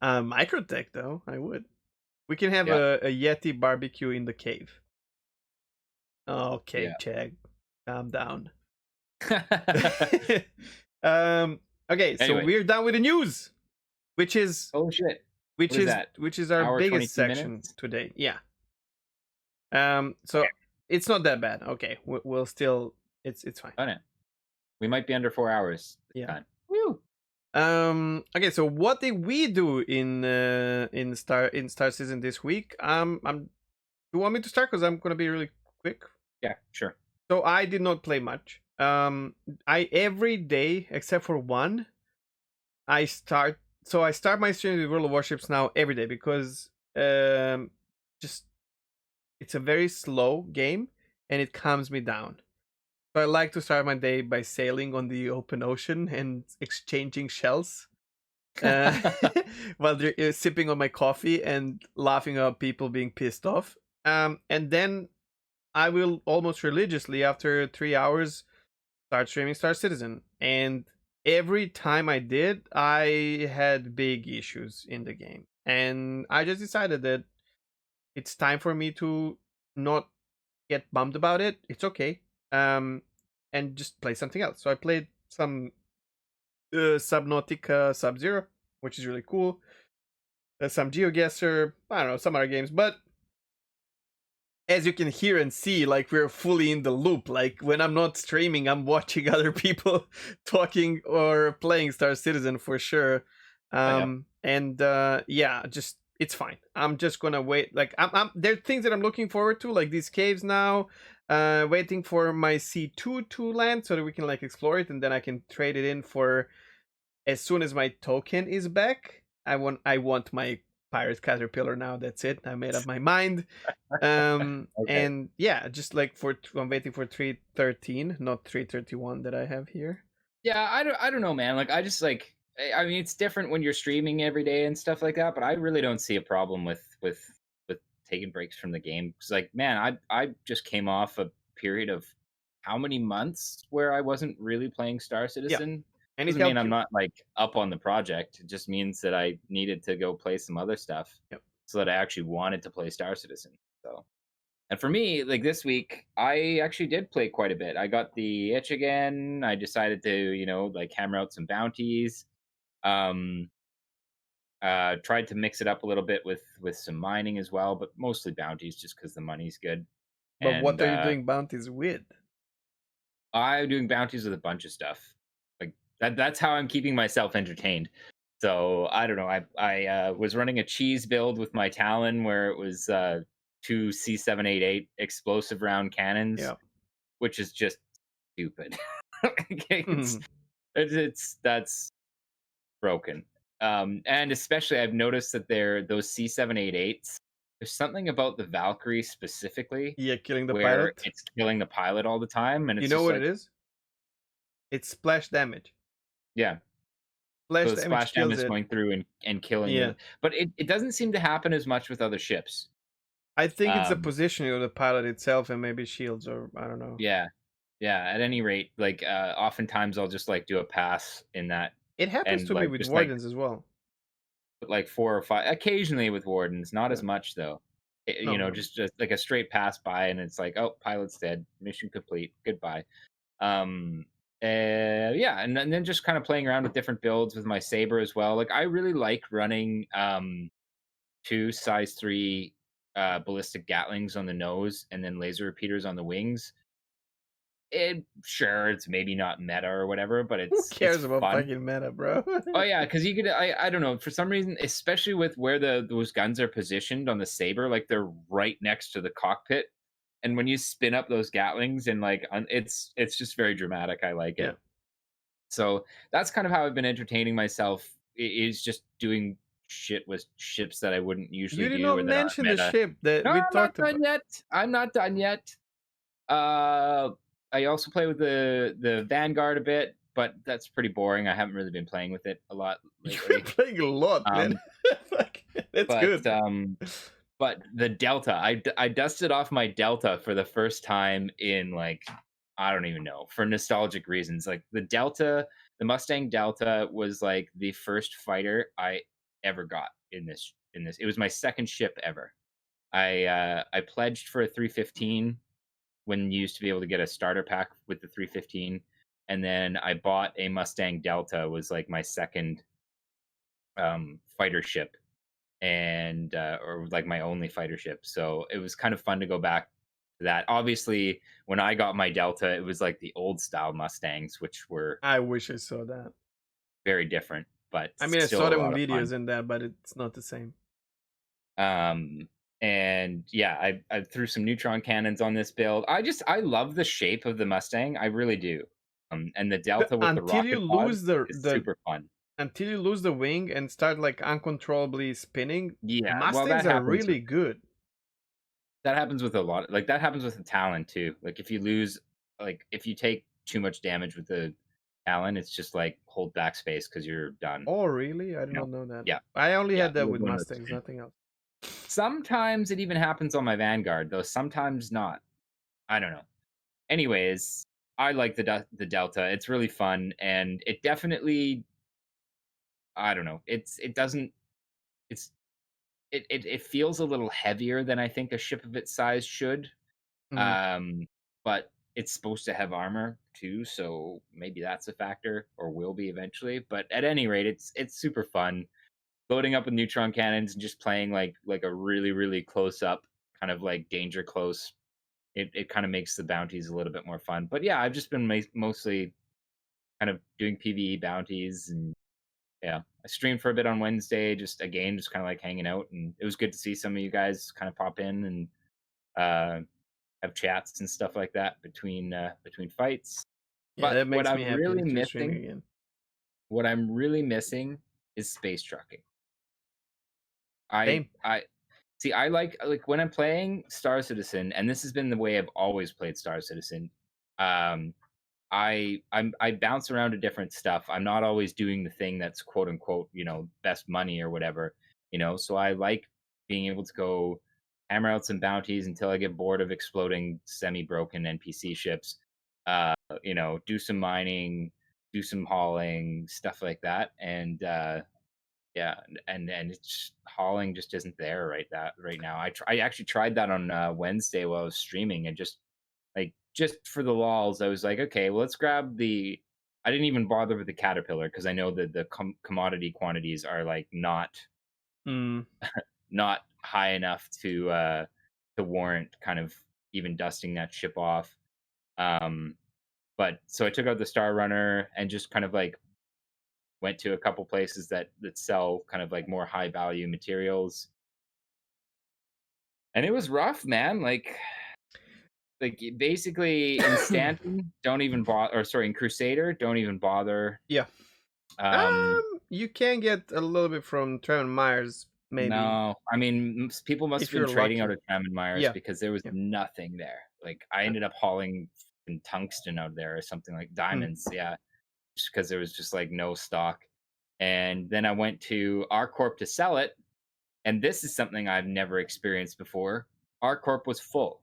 Microtech though, I would. We can have yeah, a Yeti barbecue in the cave. Okay, yeah. Chad, calm down. Okay, so Anyway, we're done with the news, which is oh shit, what is that? our Hour biggest 22 section minutes. today. Yeah. So Okay, it's not that bad. Okay, we'll still it's fine. done it. We might be under 4 hours this Yeah. time. Woo! Okay, so what did we do in Star Season this week? You want me to start because I'm gonna be really quick. Yeah, sure. So I did not play much. I every day except for one, I start my stream with World of Warships now every day because just it's a very slow game and it calms me down. So I like to start my day by sailing on the open ocean and exchanging shells. Uh, while they're sipping on my coffee and laughing at people being pissed off. And then I will almost religiously, after 3 hours, start streaming Star Citizen. And every time I did, I had big issues in the game. And I just decided that it's time for me to not get bummed about it. It's okay. And just play something else. So I played some Subnautica Sub-Zero, which is really cool. Some GeoGuessr, I don't know, some other games. But as you can hear and see, like we're fully in the loop. Like when I'm not streaming, I'm watching other people talking or playing Star Citizen for sure. And yeah, just it's fine. I'm just gonna wait. Like I'm there are things that I'm looking forward to, like these caves now. Waiting for my C2 to land so that we can like explore it, and then I can trade it in for as soon as my token is back. I want my pirate caterpillar now. That's it. I made up my mind. Okay. And yeah, just like I'm waiting for 313, not 331 that I have here. Yeah, I don't know, man. Like I just like I mean it's different when you're streaming every day and stuff like that, but I really don't see a problem with taking breaks from the game because, like, man, I just came off a period of how many months where I wasn't really playing Star Yeah, Citizen. and it Doesn't mean helped I'm you. not like up on the project. It just means that I needed to go play some other stuff Yep. so that I actually wanted to play Star Citizen. So, and for me, like this week, I actually did play quite a bit. I got the itch again. I decided to, like hammer out some bounties. Um, tried to mix it up a little bit with some mining as well, but mostly bounties just because the money's good. But what And are you doing bounties with? I'm doing bounties with a bunch of stuff. Like that's how I'm keeping myself entertained. So I don't know. I was running a cheese build with my Talon where it was two C788 explosive round cannons, Yeah. which is just stupid. it's, Mhm. it's that's broken. And especially I've noticed that those C788s. There's something about the Valkyrie specifically Yeah, killing the where pilot. it's killing the pilot all the time, and You it's know just what it like, is? It's splash damage. yeah. So Splash the damage splash damage kills is it. going through and killing Yeah. the, but it doesn't seem to happen as much with other ships. I think it's the Um, positioning of the pilot itself and maybe shields or I don't know. yeah, yeah. At any rate, like oftentimes I'll just like do a pass in that It happens and to me like with just like wardens as well. put like 4 or 5, occasionally with wardens, not Yeah. as much though. No, no. Just like a straight pass by, and it's like, oh, pilot's dead, mission complete, goodbye. Um, yeah, and then just kind of playing around with different builds with my saber as well. Like I really like running 2 size 3 ballistic gatlings on the nose and then laser repeaters on the wings. Sure, it's maybe not meta or whatever, but Who it's cares about fun. fucking meta, bro? Oh yeah, because you could, I don't know, for some reason, especially with where those guns are positioned on the saber, like they're right next to the cockpit, and when you spin up those gatlings and like it's just very dramatic. I like Yeah. it. So that's kind of how I've been entertaining myself, is just doing shit with ships that I wouldn't You usually did do not or that aren't mention the meta. ship that No, we I'm not talked done about. yet. I'm not done yet. Uh, I also play with the Vanguard a bit, but that's pretty boring. I haven't really been playing with it a lot You've been lately. playing a lot, man. Um, Fuck, that's but good. um, but the Delta, I dusted off my Delta for the first time in like, I don't even know, for nostalgic reasons. Like the Mustang Delta was like the first fighter I ever got in this. It was my second ship ever. I pledged for a 315 when you used to be able to get a starter pack with the 315, and then I bought a Mustang Delta, was like my second fighter ship, and or like my only fighter ship. So it was kind of fun to go back to that. Obviously, when I got my Delta, it was like the old style Mustangs, which were I wish I saw that. very different, but I mean, I still saw a them in lot of fun. videos and that, but it's not the same. Um, and yeah, I threw some neutron cannons on this build. I love the shape of the Mustang. I really do. And the Delta with the Until you rocket pod lose the is the super fun. until you lose the wing and start like uncontrollably spinning, Yeah, well, Mustangs are really good. that happens with a lot. Like that happens with the Talon too. Like if you lose, like if you take too much damage with the Talon, it's just like hold backspace because you're done. Oh, really? I did You know? not know that. Yeah, I only yeah. had that with Mustangs, nothing else. Sometimes it even happens on my Vanguard, though. Sometimes not. I don't know. Anyways, I like the Delta. It's really fun, and it definitely. I don't know. It doesn't. It's it feels a little heavier than I think a ship of its size should. Mhm. Um, but it's supposed to have armor too, so maybe that's a factor, or will be eventually. But at any rate, it's super fun. Loading up with neutron cannons and just playing like a really close up kind of like danger close. It kind of makes the bounties a little bit more fun. But yeah, I've just been mostly kind of doing PVE bounties, and yeah, I streamed for a bit on Wednesday, just again, just kind of like hanging out, and it was good to see some of you guys kind of pop in and uh, have chats and stuff like that between fights. Yeah, But that makes me happy that you're streaming again. what I'm really missing is space trucking. I Same. I see. I like when I'm playing Star Citizen, and this has been the way I've always played Star Citizen. Um, I bounce around to different stuff. I'm not always doing the thing that's quote unquote, best money or whatever. So I like being able to go hammer out some bounties until I get bored of exploding semi-broken NPC ships. Do some mining, do some hauling, stuff like that, and yeah, and it's hauling just isn't there right now. I actually tried that on Wednesday while I was streaming, and just for the lols, I was like, okay, well, let's grab the. I didn't even bother with the caterpillar because I know that the commodity quantities are like Mm. not high enough to warrant kind of even dusting that ship off. But so I took out the Star Runner and just kind of like went to a couple places that sell kind of like more high value materials, and it was rough, man. Like basically in Stanton, don't even bother, or sorry, in Crusader, don't even bother. Yeah. Um, You can get a little bit from Trevor Myers, maybe, no, I mean people must have if been you're trading lucky. out of Tram and Myers Yeah. because there was Yeah. nothing there. Like I ended up hauling tungsten out there or something, like diamonds, yeah, just because there was just like no stock. And then I went to R Corp to sell it, and this is something I've never experienced before. R Corp was full.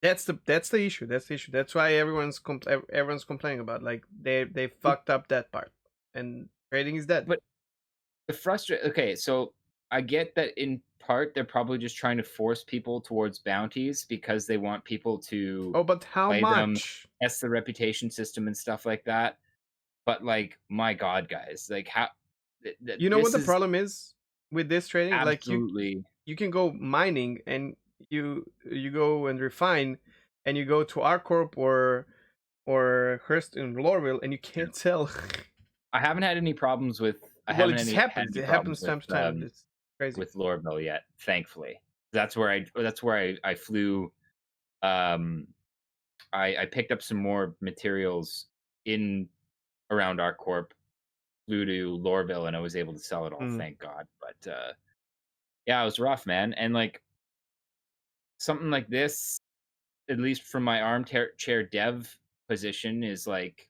That's the issue. That's the issue. That's why everyone's complaining about. Like they fucked up that part, and trading is dead. But the okay, so I get that in part they're probably just trying to force people towards bounties because they want people to Oh, but how play them, much? test the reputation system and stuff like that. But like, my God, guys, like how You know what this the is problem is with this trading? Like absolutely. you can go mining and you go and refine, and you go to R Corp or Hearst in Lorville, and you can't sell. I haven't had any problems with. I Well, it haven't just had happens. any It problems happens time to time. It's crazy. with Lorville yet, thankfully. That's where I flew. Um, I picked up some more materials in around our corp, flew to Lorville, and I was able to sell it all. Mm. Thank God. But yeah, it was rough, man. And like something like this, at least from my armchair dev position, is like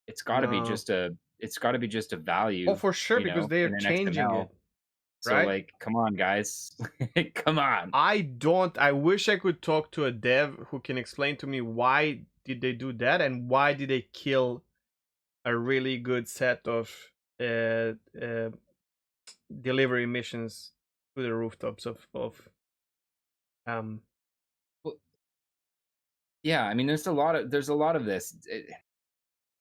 No. it's got to be just a Oh, value, for sure, because they are in an changing XML. it, So right? like, come on, guys, come on. I wish I could talk to a dev who can explain to me why did they do that and why did they kill a really good set of uh, uh, delivery missions to the rooftops of um Well, yeah, I mean, there's a lot of this.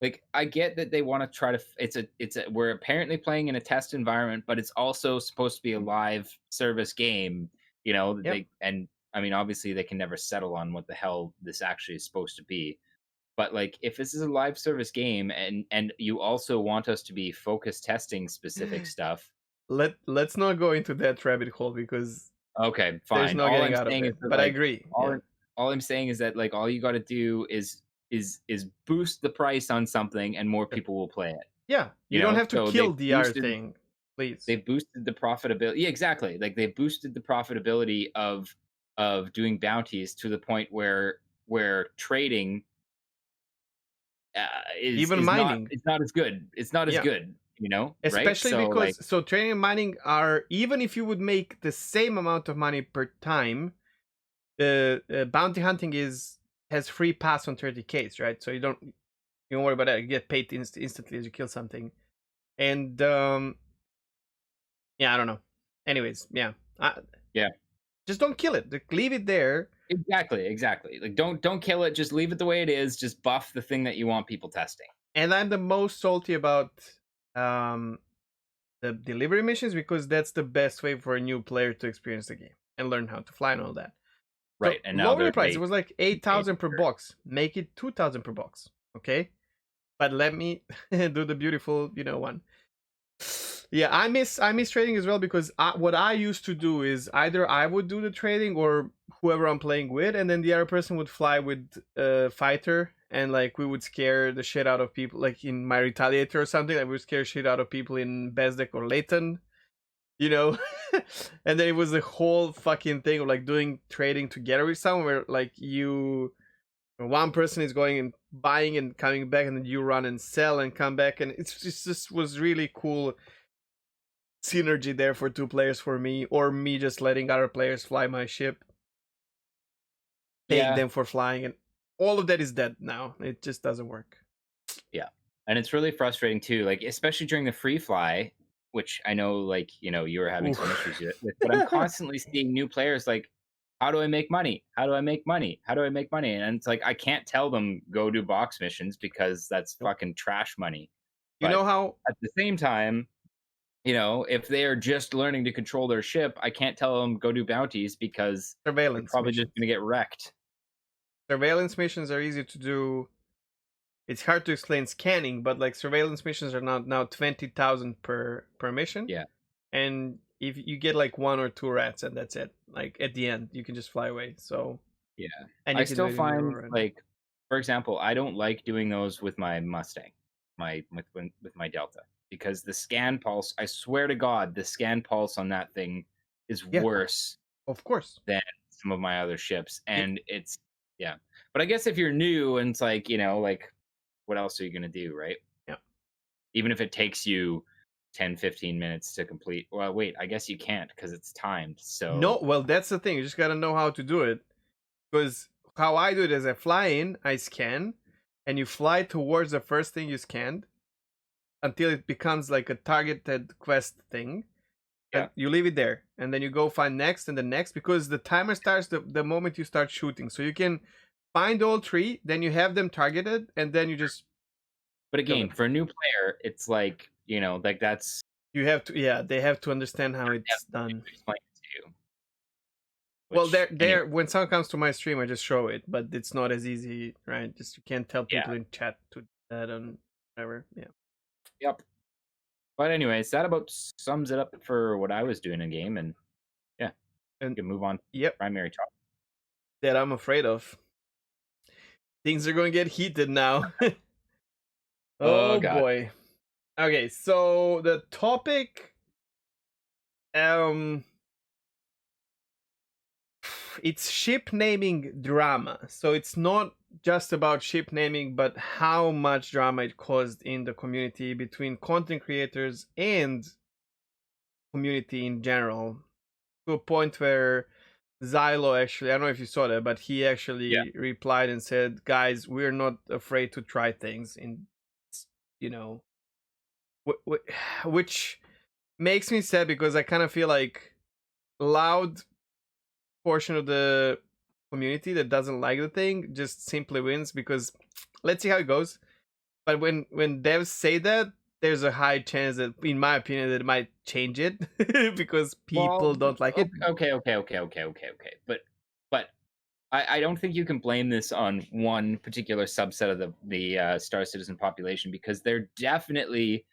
Like, I get that they want to try to. We're apparently playing in a test environment, but it's also supposed to be a live service game. yep. And I mean, obviously, they can never settle on what the hell this actually is supposed to be. But like, if this is a live service game, and you also want us to be focus testing specific stuff. Let's not go into that rabbit hole because Okay, there's fine. no getting out of it. But I agree. Yeah. All I'm saying is that like all you got to do is boost the price on something, and more people will play it. Yeah, you don't have to So kill the other thing, please. they boosted the profitability. Yeah, exactly. Like they boosted the profitability of doing bounties to the point where trading Even mining. it's not as good. It's not as Yeah. good. Right? Especially So like, because trading and mining are, even if you would make the same amount of money per time, bounty hunting has free pass on 30Ks, right? So you don't worry about that. You get paid instantly as you kill something. And yeah, I don't know. Anyways, yeah. yeah. Just don't kill it. Like, leave it there. Exactly. Like don't kill it. Just leave it the way it is. Just buff the thing that you want people testing. And I'm the most salty about the delivery missions because that's the best way for a new player to experience the game and learn how to fly and all that. Right. So And now lower the price. It was like 8,000 per sure. box. Make it 2,000 per box. Okay, but let me do the beautiful, one. Yeah, I miss trading as well because what I used to do is either I would do the trading or whoever I'm playing with, and then the other person would fly with a fighter, and like we would scare the shit out of people. Like in my Retaliator or something, I would scare shit out of people in Bezdek or Leighton, and then it was the whole fucking thing of like doing trading together with someone where like one person is going and buying and coming back, and then you run and sell and come back, and it just was really cool. synergy there for 2 players for me, or me just letting other players fly my ship, paying Yeah, them for flying, and all of that is dead now. It just doesn't work. yeah, and it's really frustrating too. Like especially during the free fly, which I know, like you were having some issues Oof. with, but I'm constantly seeing new players like, how do I make money? How do I make money? How do I make money? And it's like I can't tell them go do box missions because that's Nope. fucking trash money. You know But how at the same time, if they are just learning to control their ship, I can't tell them go do bounties because they're surveillance probably just missions going to get wrecked. surveillance missions are easy to do. It's hard to explain scanning, but like surveillance missions are now 20,000 per mission, Yeah, and if you get like 1 or 2 rats, and that's it. Like at the end, you can just fly away. So, yeah. and I you can do still it in your find run. like, for example, I don't like doing those with my Mustang, with my Delta, because the scan pulse. I swear to God, the scan pulse on that thing is Yeah, worse of course. than some of my other ships, It, and it's yeah. But I guess if you're new and it's like like what else are you gonna do, right? yeah. Even if it takes you 10, 15 minutes to complete. Well, wait, I guess you can't because it's timed. No, So well, that's the thing. You just gotta know how to do it. Because how I do it is I fly in, I scan, and you fly towards the first thing you scanned until it becomes like a targeted quest thing. yeah. And you leave it there, and then you go find next and the next, because the timer starts the moment you start shooting. So you can find all 3, then you have them targeted, and then you just But kill again, them. for a new player, it's like, like that's You have to, yeah, they have to understand how they have it's done. to explain it to you. Well, Which anyway, when someone comes to my stream, I just show it, but it's not as easy, right? Just you can't tell yeah, people in chat to do that and whatever. Yeah. yep. But anyways, that about sums it up for what I was doing in game, and yeah, And we can move on to yep, primary topic. that I'm afraid of. Things are going to get heated now. Oh Oh god. boy. Okay, so the topic, um it's ship naming drama. So it's not just about ship naming, but how much drama it caused in the community between content creators and community in general, to a point where Xylo actually, I don't know if you saw that, but he Yeah. actually replied and said, "Guys, we're not afraid to try things." In, you know, which makes me sad, because I kind of feel like loud portion of the community that doesn't like the thing just simply wins, because let's see how it goes. But when devs say that, there's a high chance that, in my opinion, that it might change it because people Well, don't like it. okay. But I don't think you can blame this on one particular subset of the Star Citizen population, because there definitely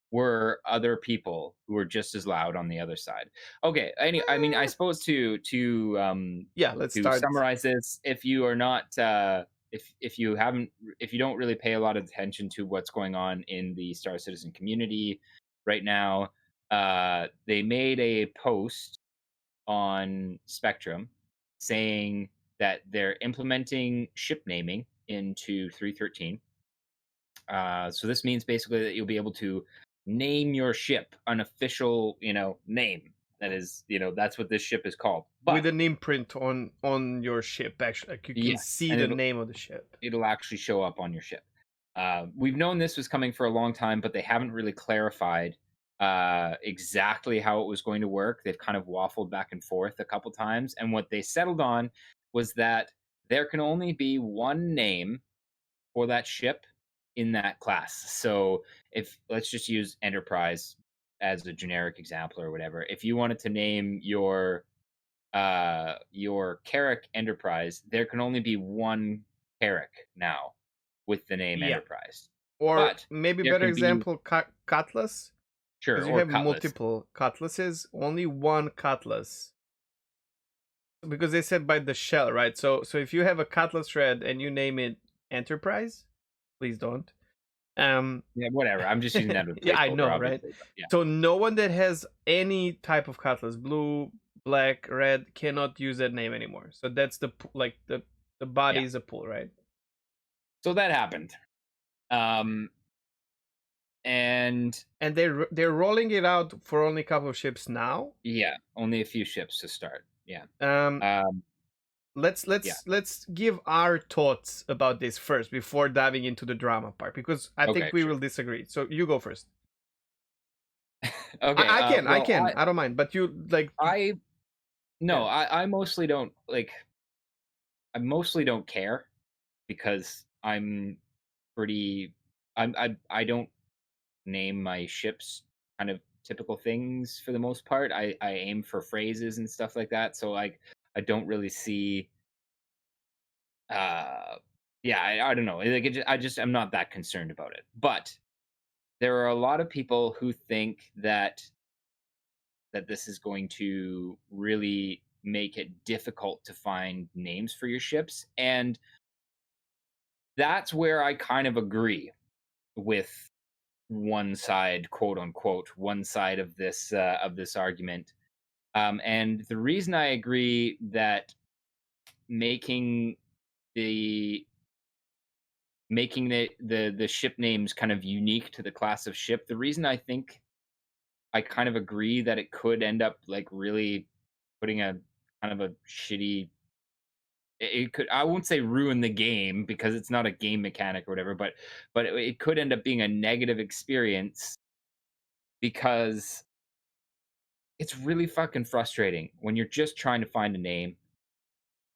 were other people who were just as loud on the other side. Okay, I mean, I Eh, suppose yeah, let's to start. summarize this, if you are not if you haven't if you don't really pay a lot of attention to what's going on in the Star Citizen community right now, they made a post on Spectrum saying that they're implementing ship naming into 313. So this means basically that you'll be able to name your ship an official, name. That is, that's what this ship is called. With But an imprint on your ship, actually, like you can yes, see and the name of the ship. it'll actually show up on your ship. We've known this was coming for a long time, but they haven't really clarified exactly how it was going to work. They've kind of waffled back and forth a couple times, and what they settled on was that there can only be one name for that ship in that class. So if let's just use Enterprise as a generic example or whatever. If you wanted to name your Carrack Enterprise, there can only be one Carrack now with the name Yeah. Enterprise. Or But maybe there better can be example, Cutlass, sure because you or have Cutlass. multiple Cutlasses, only one Cutlass. Because they said by the shell, right? So if you have a Cutlass Red and you name it Enterprise, please don't. Um, Yeah, whatever. I'm just using that as a yeah, I placeholder, know, right? obviously. But yeah, So no one that has any type of Cutlass, blue, black, red, cannot use that name anymore. So that's like the body yeah. is a pool, right? So that happened. Um, And they're rolling it out for only a couple of ships now. yeah, only a few ships to start. Yeah. Um, Um, let's yeah. let's give our thoughts about this first before diving into the drama part, because I think Okay, we sure. will disagree. So you go first. Okay. I Well, can. I don't mind. But you like, I yeah. no, I mostly don't like. I mostly don't care because I'm pretty. I don't name my ships kind of typical things for the most part. I aim for phrases and stuff like that. So like I don't really see uh yeah, I don't know. Like I'm not that concerned about it. But there are a lot of people who think that this is going to really make it difficult to find names for your ships, and that's where I kind of agree with one side, quote unquote, one side of this argument. And the reason I agree that making the the ship names kind of unique to the class of ship, the reason I think I kind of agree that it could end up like really putting a kind of a shitty, it could, I won't say ruin the game because it's not a game mechanic or whatever, but it could end up being a negative experience because it's really fucking frustrating when you're just trying to find a name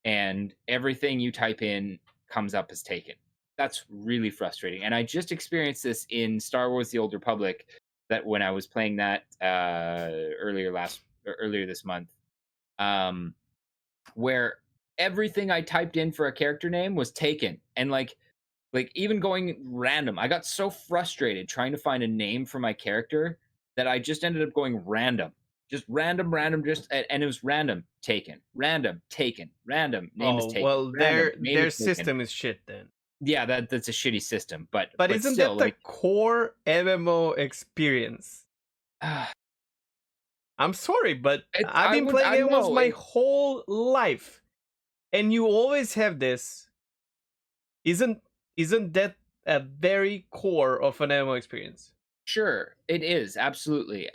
and everything you type in comes up as taken. That's really frustrating. And I just experienced this in Star Wars: The Old Republic, that when I was playing that earlier this month, um, where everything I typed in for a character name was taken, and like even going random, I got so frustrated trying to find a name for my character that I just ended up going random. Just random, and it was random, taken, random, name is Oh taken, well, random, name their is taken. system is shit then. Yeah, that's a shitty system, But but isn't still, that the like, core MMO experience? uh, I'm sorry, but it's I've been playing I don't MMOs know. my whole life, and you always have this. Isn't that a very core of an MMO experience? Sure, it is absolutely.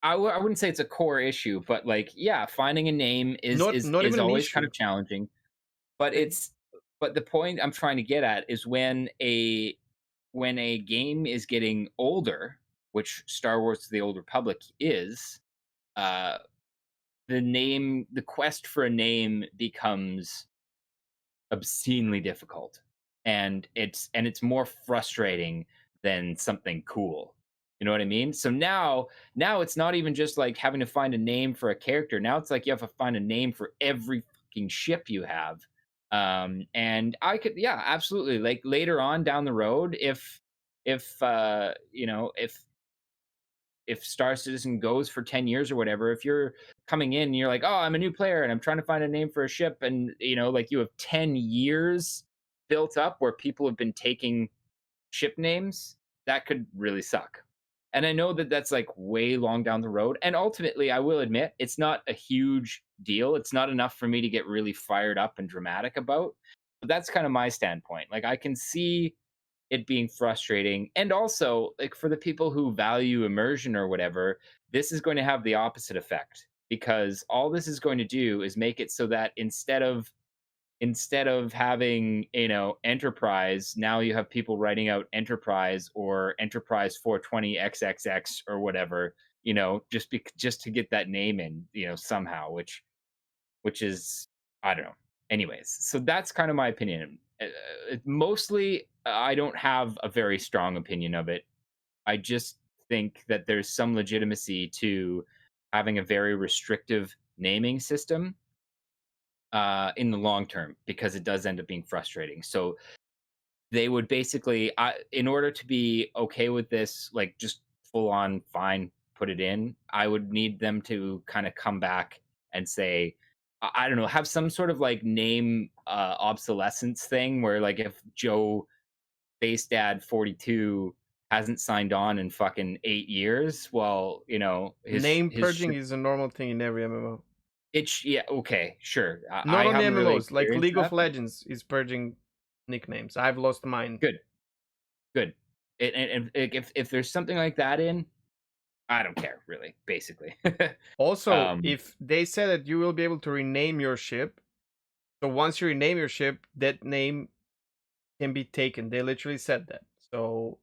I wouldn't say it's a core issue, but like, yeah, finding a name Not is even an always kind issue. of challenging. But Like, it's but the point I'm trying to get at is when a game is getting older, which Star Wars: The Old Republic is, uh, the quest for a name becomes obscenely difficult, and it's more frustrating than something cool. You know what I mean? So now it's not even just like having to find a name for a character. Now it's like you have to find a name for every fucking ship you have. And I could, yeah, absolutely, like later on down the road, if you know, if Star Citizen goes for 10 years or whatever, if you're coming in and you're like, oh, I'm a new player and I'm trying to find a name for a ship, and you know, like you have 10 years built up where people have been taking ship names, that could really suck. And I know that that's like way long down the road. And ultimately, I will admit, it's not a huge deal. It's not enough for me to get really fired up and dramatic about. But that's kind of my standpoint. Like, I can see it being frustrating. And also, like, for the people who value immersion or whatever, this is going to have the opposite effect, because all this is going to do is make it so that instead of having, you know, enterprise, now you have people writing out enterprise or enterprise 420 xxx or whatever, you know, just to get that name in, you know, somehow, which is, I don't know. Anyways, so that's kind of my opinion. Mostly, I don't have a very strong opinion of it. I just think that there's some legitimacy to having a very restrictive naming system in the long term, because it does end up being frustrating. So they would basically, in order to be okay with this, like just full on fine, put it in, I would need them to kind of come back and say, I don't know, have some sort of like name obsolescence thing where, like, if Joe Base Dad 42 hasn't signed on in fucking 8 years, well, you know, name his purging ship, is a normal thing in every MMO. it's, yeah, okay, sure. Not I only haven't really MMOs, like experienced League of that, but Legends is purging nicknames. I've lost mine. good, good. And if there's something like that in, I don't care really, basically. Also, um, if they said that you will be able to rename your ship, so once you rename your ship, that name can be taken. They literally said that. So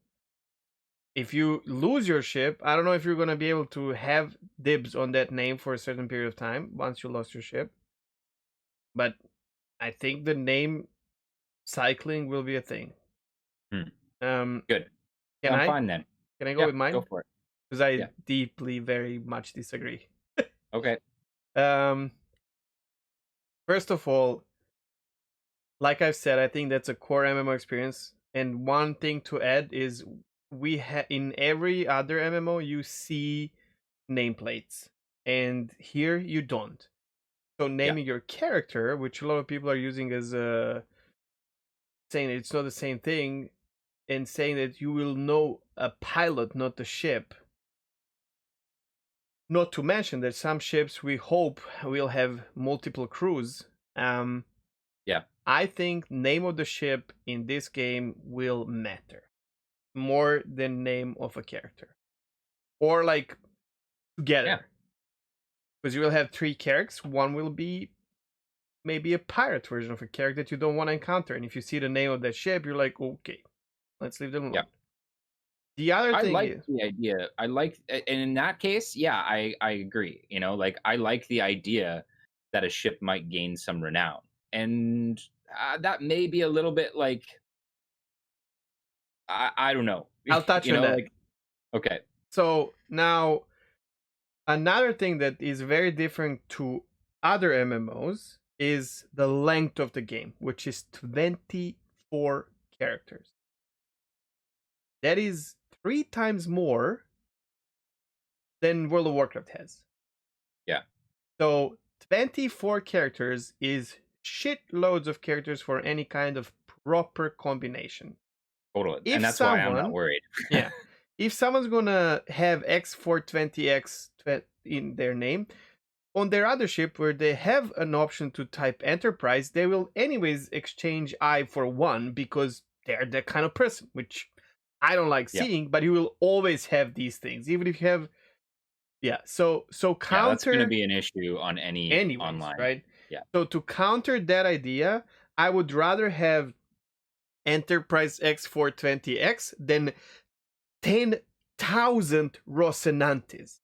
if you lose your ship, I don't know if you're gonna be able to have dibs on that name for a certain period of time once you lost your ship. But I think the name cycling will be a thing. hmm, Um, good. can I'm I? fine then. Can I go Yeah, with go mine? for it. Because I Yeah. deeply, very much disagree. Okay. Um, first of all, like I've said, I think that's a core MMO experience. And one thing to add is in every other MMO you see nameplates, and here you don't. So Yeah. naming your character, which a lot of people are using as saying it's not the same thing, and saying that you will know a pilot, not the ship. Not to mention that some ships we hope will have multiple crews. Um, Yeah. I think name of the ship in this game will matter more than name of a character, or like Yeah. together, because you will have three characters. One will be maybe a pirate version of a character that you don't want to encounter, and if you see the name of that ship, you're like, okay, let's leave them Yeah. alone. The other I thing like is, the idea. And in that case, yeah, I agree. Like I like the idea that a ship might gain some renown, and that may be a little bit like I don't know, I'll touch on that. like okay, So now another thing that is very different to other MMOs is the length of the game, which is 24 characters. That is 3 times more than World of Warcraft has. yeah, So 24 characters is shitloads of characters for any kind of proper combination. totally, and If that's why I'm not someone, worried. yeah, if someone's gonna have X420X in their name, on their other ship where they have an option to type Enterprise, they will anyways exchange I for 1 because they're that kind of person, which I don't like Yeah, seeing, but you will always have these things, even if you have, yeah. So yeah, that's going to counter be an issue on any anyways, online. right? Yeah, So to counter that idea, I would rather have Enterprise X420X than 10,000 Rocinantes.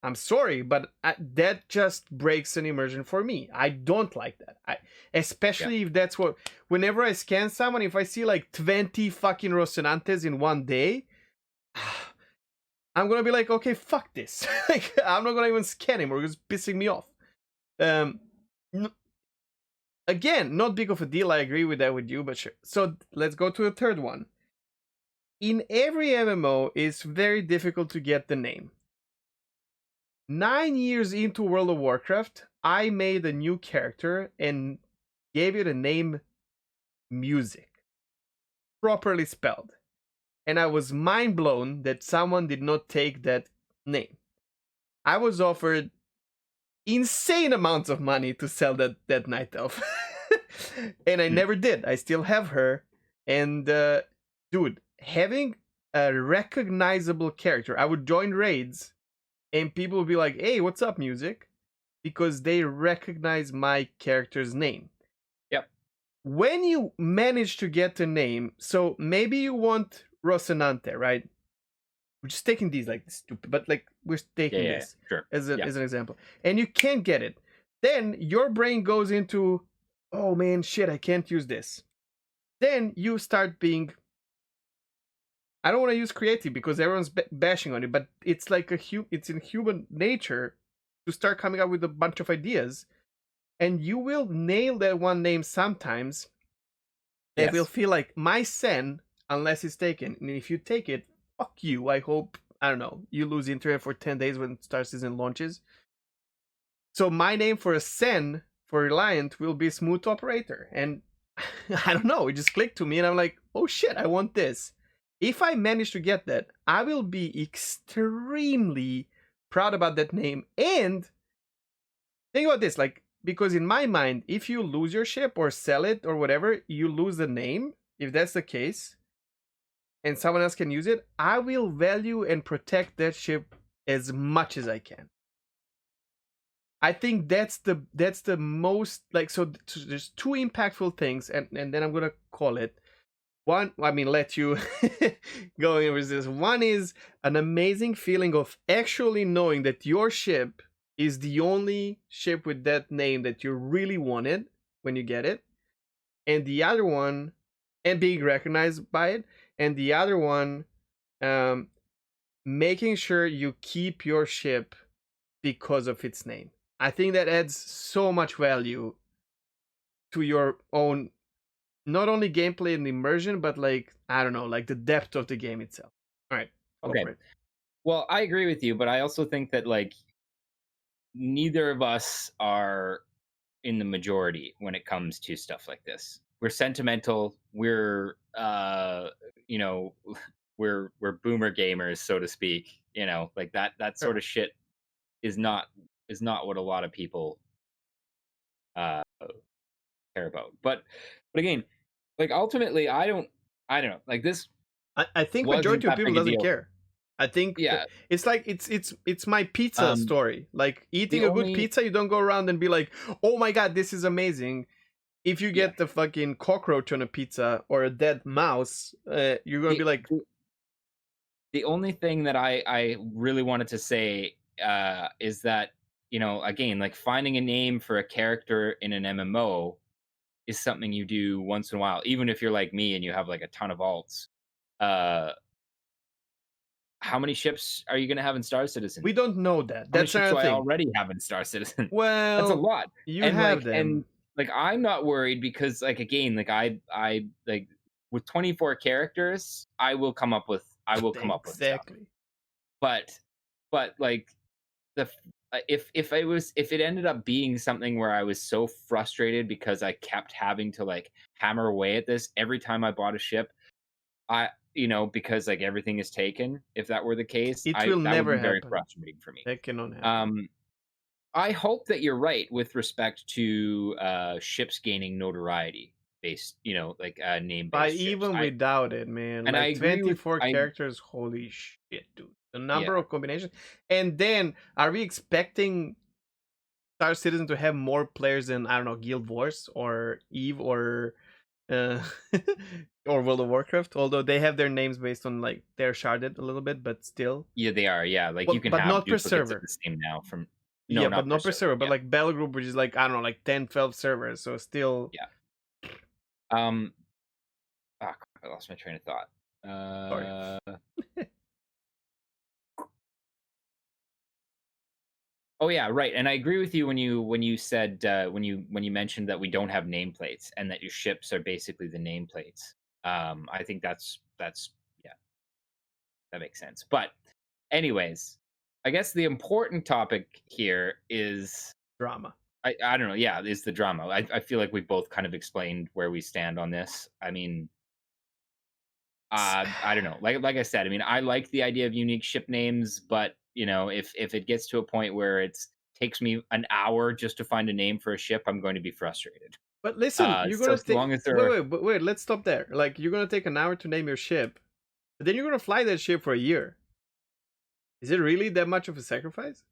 I'm sorry, but that just breaks an immersion for me. I don't like that. yeah, Especially if that's what. Whenever I scan someone, if I see like 20 fucking Rocinantes in one day, I'm gonna be like, okay, fuck this. Like, I'm not gonna even scan him, or it's pissing me off. Um, Again, not big of a deal. I agree with that with you, but sure. So let's go to the third one. In every MMO, it's very difficult to get the name. 9 years into World of Warcraft, I made a new character and gave it a name Music, properly spelled. And I was mind blown that someone did not take that name. I was offered insane amounts of money to sell that night elf. And I mm, never did. I still have her. And dude, having a recognizable character, I would join raids and people would be like, hey, what's up, Music? Because they recognize my character's name. yep, When you manage to get the name, so maybe you want Rocinante, right? We're just taking these like stupid, but like we're yeah, taking yeah, this sure, as yeah, an example, and you can't get it. Then your brain goes into, oh man, shit, I can't use this. Then you start being, I don't want to use creative because everyone's bashing on it, but it's like it's in human nature to start coming up with a bunch of ideas, and you will nail that one name sometimes. It will yes, feel like my sen unless it's taken, and if you take it, fuck you. I hope, I don't know, you lose internet for 10 days when Star Citizen launches. So my name for a sen for Reliant will be Smooth Operator, and I don't know, it just clicked to me, and I'm like, oh shit, I want this. If I manage to get that, I will be extremely proud about that name. And think about this, like, because in my mind, if you lose your ship or sell it or whatever, you lose the name. If that's the case, and someone else can use it, I will value and protect that ship as much as I can. I think that's the most like so. There's two impactful things, and then I'm gonna call it one. I mean, let you go in with this. One is an amazing feeling of actually knowing that your ship is the only ship with that name that you really wanted when you get it, and the other one, and being recognized by it, and the other one, making sure you keep your ship because of its name. I think that adds so much value to your own, not only gameplay and immersion, but like, I don't know, like the depth of the game itself. All right, go Okay. for it. Well, I agree with you, but I also think that like neither of us are in the majority when it comes to stuff like this. We're sentimental. We're you know, we're boomer gamers, so to speak. You know, like that Sure. sort of shit is not what a lot of people uh care about. But again, like ultimately I don't know. Like this I think wasn't majority of that people big a doesn't deal. care. I think Yeah. it's like it's my pizza Um story. Like the eating a good only pizza, you don't go around and be like, "Oh my god, this is amazing." If you yeah. get the fucking cockroach on a pizza or a dead mouse, you're gonna be The, like, the the only thing that I really wanted to say is that, you know, again, like finding a name for a character in an MMO is something you do once in a while, even if you're like me and you have like a ton of alts. Uh, how many ships are you going to have in Star Citizen? we don't know that. How many That's ships do another I thing. already have in Star Citizen? That's a Well, lot. you And have and them. like I'm not worried because like again, like I like with 24 characters, I will come up with stuff. Exactly. But like if it ended up being something where I was so frustrated because I kept having to like hammer away at this every time I bought a ship, I you know, because like everything is taken, if that were the case, It I will that would never be very happen. frustrating for me. That cannot happen. Um I hope that you're right with respect to ships gaining notoriety based, you know, like name But based ships. even I without it, man, and I like agree with 24 I characters, holy shit, dude. The number yeah. of combinations. And then, are we expecting Star Citizen to have more players than, I don't know, Guild Wars or Eve or uh, or World of Warcraft? Although they have their names based on like they're sharded a little bit, but still. Yeah, they are. Yeah, like you Well, can but have not per duplicates of server. the same now from no, Yeah, but not per not per server. server. But Yeah. like Battle Group, which is like, I don't know, like 10, 12 servers. So still, Yeah. Um. Ah, crap, I lost my train of thought. sorry. Oh yeah, right. And I agree with you when you said when you mentioned that we don't have nameplates and that your ships are basically the nameplates. I think that's yeah, that makes sense. But anyways, I guess the important topic here is Drama. I don't know. Yeah, is the drama. I feel like we both kind of explained where we stand on this. I mean, I don't know. Like I said, I mean, I like the idea of unique ship names, but you know, if it gets to a point where it's takes me an hour just to find a name for a ship, I'm going to be frustrated. But listen, you're So gonna as long take as there are wait, let's stop there. Like you're gonna take an hour to name your ship, but then you're gonna fly that ship for a year. Is it really that much of a sacrifice?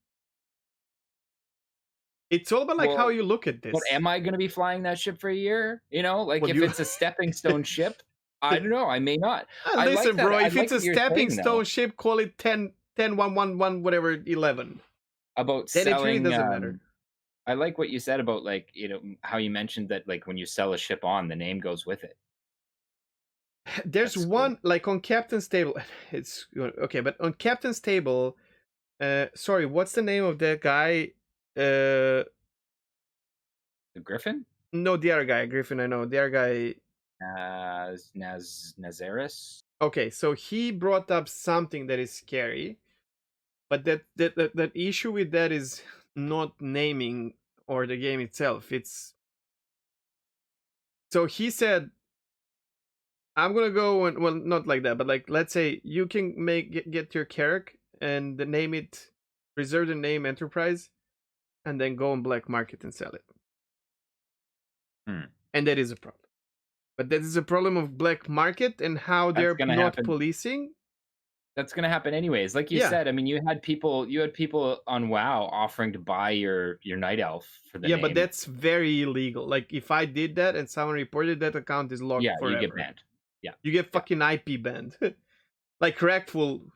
It's all about like how well, you look at but this. am I going to be flying that ship for a year? You know, like What if you it's a stepping stone ship, I don't know. I may not. I like listen, that. bro, I if like it's a what you're stepping saying though stone ship, call it 10, 10, 1, 1, 1, whatever, 11. about Then it really selling. doesn't matter. I like what you said about like you know how you mentioned that like when you sell a ship on, the name goes with it. There's That's cool. one like on Captain's Table. It's okay, but on Captain's Table, sorry, what's the name of that guy? The Griffin? No, the other guy, Griffin. I know the other guy. Nazaris? Okay, so he brought up something that is scary, but that issue with that is not naming or the game itself. It's so he said, I'm gonna go and well, not like that, but like let's say you can get your character and name it, reserve the name Enterprise, and then go on black market and sell it, Hmm. and that is a problem. But that is a problem of black market and how That's they're gonna not happen. policing. That's gonna happen anyways. Like you Yeah. said, I mean, you had people on WoW offering to buy your night elf for the Yeah, but name. that's very illegal. Like if I did that and someone reported, that account is Yeah, locked you get forever. banned. Yeah, You get yeah. fucking IP banned. Like Crackful,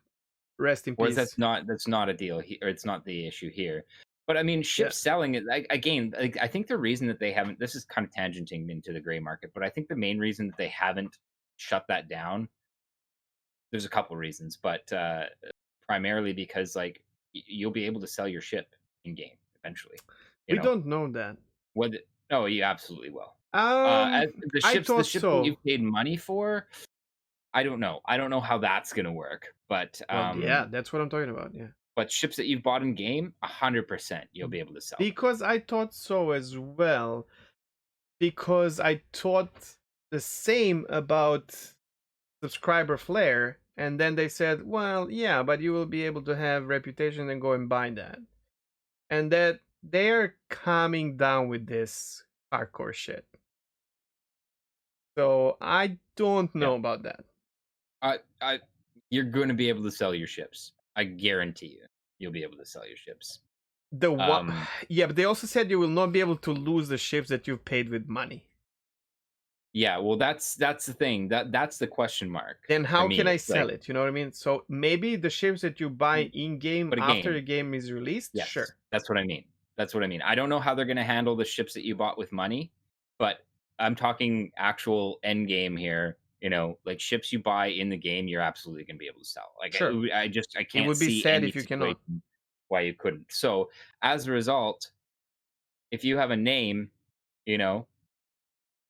rest in Whereas peace. that's not a deal here, or it's not the issue here. But I mean, Yeah. ship selling is like, again, like, I think the reason that they haven't, this is kind of tangenting into the gray market, but I think the main reason that they haven't shut that down, there's a couple reasons, but primarily because like you'll be able to sell your ship in game eventually. You We know don't know that. what? Oh, you absolutely will. Um, As the I ships, the thought ships that so. you've paid money for, I don't know. I don't know how that's gonna work, Well, yeah, that's what I'm talking about. Yeah. but ships that you've bought in game, 100% you'll be able to sell them. Because I thought so as well. Because I thought the same about subscriber flare, and then they said, well, yeah, but you will be able to have reputation and go and buy that. And that they're calming down with this hardcore shit. So I don't Yeah. know about that. I you're going to be able to sell your ships. I guarantee you, you'll be able to sell your ships. The one, Um, yeah, but they also said you will not be able to lose the ships that you've paid with money. yeah, well, that's the thing. That's the question mark Then for how can me. I It's like, sell it? You know what I mean? So maybe the ships that you buy in game but after again, the game is released, yes, sure. that's what I mean. That's what I mean. I don't know how they're going to handle the ships that you bought with money, but I'm talking actual end game here. You know, like ships you buy in the game, you're absolutely going to be able to sell. Like Sure. I It can't would be see sad any if you cannot. situation why you couldn't. So as a result, if you have a name, you know,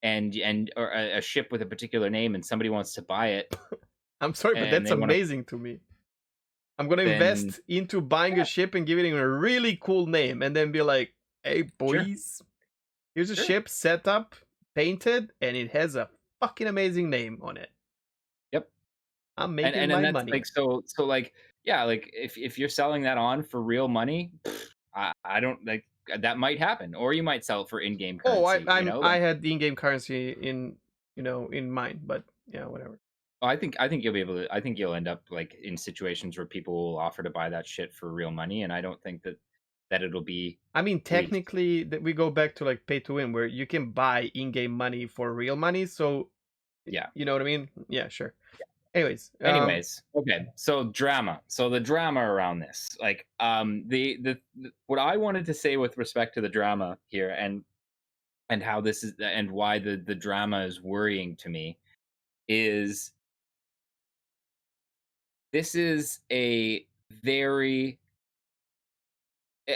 and or a ship with a particular name, and somebody wants to buy it, I'm sorry, but and that's they want to, amazing to me. I'm gonna then invest into buying a yeah, ship and giving it a really cool name and then be like, hey sure, boys, here's a sure, ship set up, painted, and it has a fucking amazing name on it. yep. I'm And making and then my that's money. like, so like, yeah, like if you're selling that on for real money, I don't like, that might happen, or you might sell it for in-game Oh, currency. You know, I like, had the in-game currency in in mind, but yeah, whatever. I think you'll be able to. I think you'll end up like in situations where people will offer to buy that shit for real money, and I don't think that it'll be I mean, policed. technically, that we go back to like pay to win, where you can buy in-game money for real money. So, Yeah. you know what I mean? Yeah, sure. Anyways, Anyways, okay. So drama. So the drama around this, like, what I wanted to say with respect to the drama here, and how this is, and why the drama is worrying to me, is this is a very,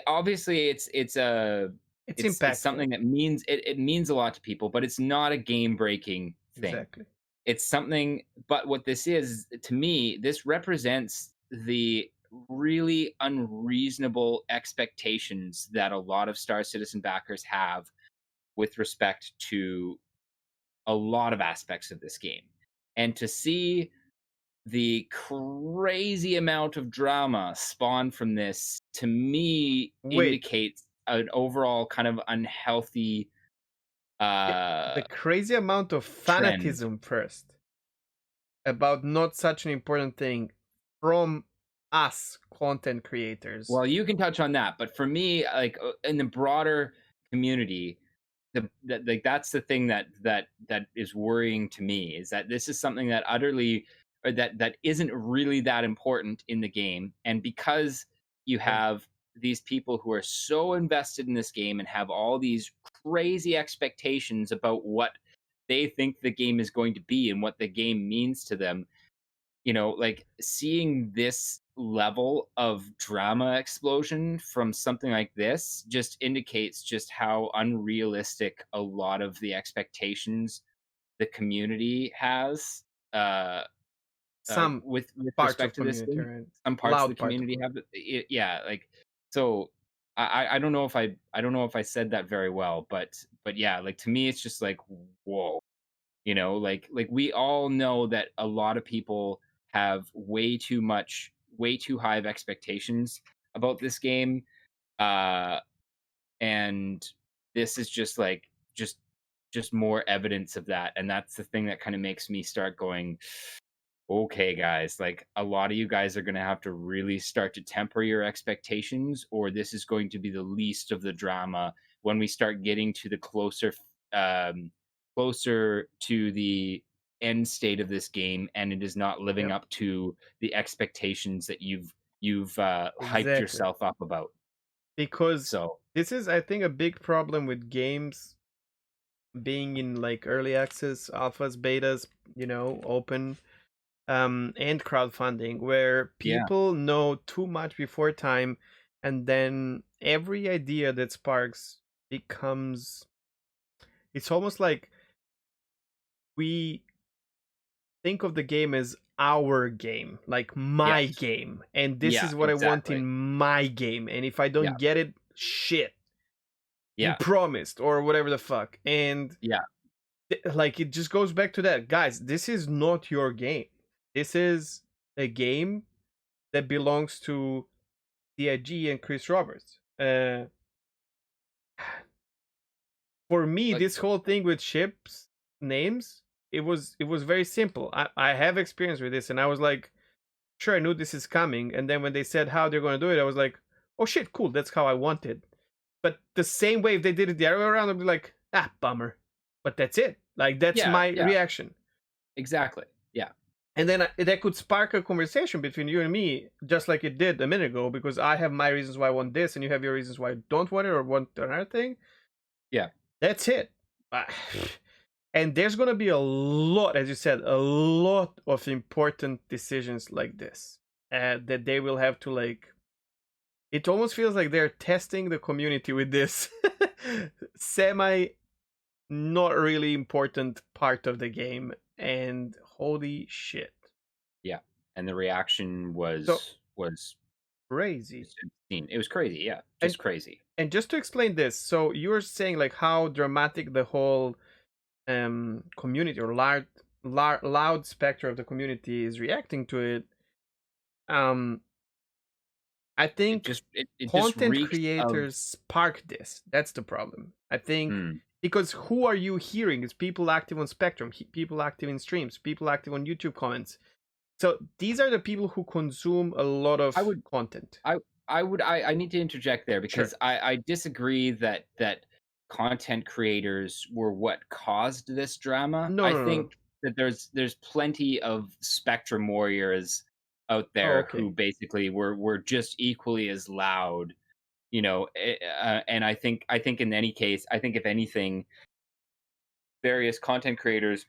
obviously it's it's impactful. something that it means a lot to people, but it's not a game breaking thing. Exactly. It's something, but what this is, to me, this represents the really unreasonable expectations that a lot of Star Citizen backers have with respect to a lot of aspects of this game. And to see the crazy amount of drama spawn from this, to me, Wait, indicates an overall kind of unhealthy yeah, uh the crazy amount of trend. fanatism first about not such an important thing from us content creators. Well, you can touch on that, but for me, like, in the broader community, like, that's the thing that is worrying to me, is that this is something that utterly, or that isn't really that important in the game, and because you Yeah. have these people who are so invested in this game and have all these crazy expectations about what they think the game is going to be and what the game means to them, like, seeing this level of drama explosion from something like this just indicates just how unrealistic a lot of the expectations the community has, uh, Some with parts of respect to this community, thing. right? Some parts of the Loud part of community have yeah, like, so I don't know if I don't know if I said that very well, but yeah, like, to me, it's just like, whoa. Like, we all know that a lot of people have way too high of expectations about this game, uh, and this is just like, just just more evidence of that, and that's the thing that kind of makes me start going, okay, guys, like a lot of you guys are going to have to really start to temper your expectations, or this is going to be the least of the drama when we start getting to the um, closer to the end state of this game, and it is not living Yep. up to the expectations that you've hyped Exactly. yourself up about. Because So this is, I think, a big problem with games being in like early access, alphas, betas, open, and crowdfunding, where yeah, people know too much before time, and then every idea that sparks becomes, it's almost like we think of the game as our game, like my yes, game, and this yeah, is what I want exactly, in my game, and if I yeah, don't get it, shit, you yeah, promised, or whatever the fuck. And yeah, like, it just goes back to that, guys, this is not your game. This is a game that belongs to CIG and Chris Roberts. For me, like this whole thing with ships names, it was very simple. I have experience with this, and I was like, sure, I knew this is coming. And then when they said how they're going to do it, I was like, oh shit, cool, that's how I want it. But the same way, if they did it the other way around, I'd be like, ah, bummer. But that's it. Like, that's yeah, my yeah, reaction. exactly, yeah, And then that could spark a conversation between you and me, just like it did a minute ago, because I have my reasons why I want this, and you have your reasons why you don't want it or want another thing. yeah. That's it. Ah, and there's going to be a lot, as you said, a lot of important decisions like this that they will have to, like, it almost feels like they're testing the community with this semi not really important part of the game. And holy shit. Yeah, and the reaction So was crazy. just obscene. It was crazy, yeah, And just crazy. just to explain this, so you were saying like how dramatic the whole community, or loud specter of the community is reacting to it. um I think It just content reeks of creators spark this. That's the problem, I think. mm, Because who are you hearing? It's people active on Spectrum, people active in streams, people active on YouTube comments. So these are the people who consume a lot I of would content. I I need to interject there because Sure. I disagree that content creators were what caused this drama. No, I no, no, no. think that there's plenty of spectrum warriors out Oh, there who okay. basically were just equally as loud, and I think in any case, I think if anything, various content creators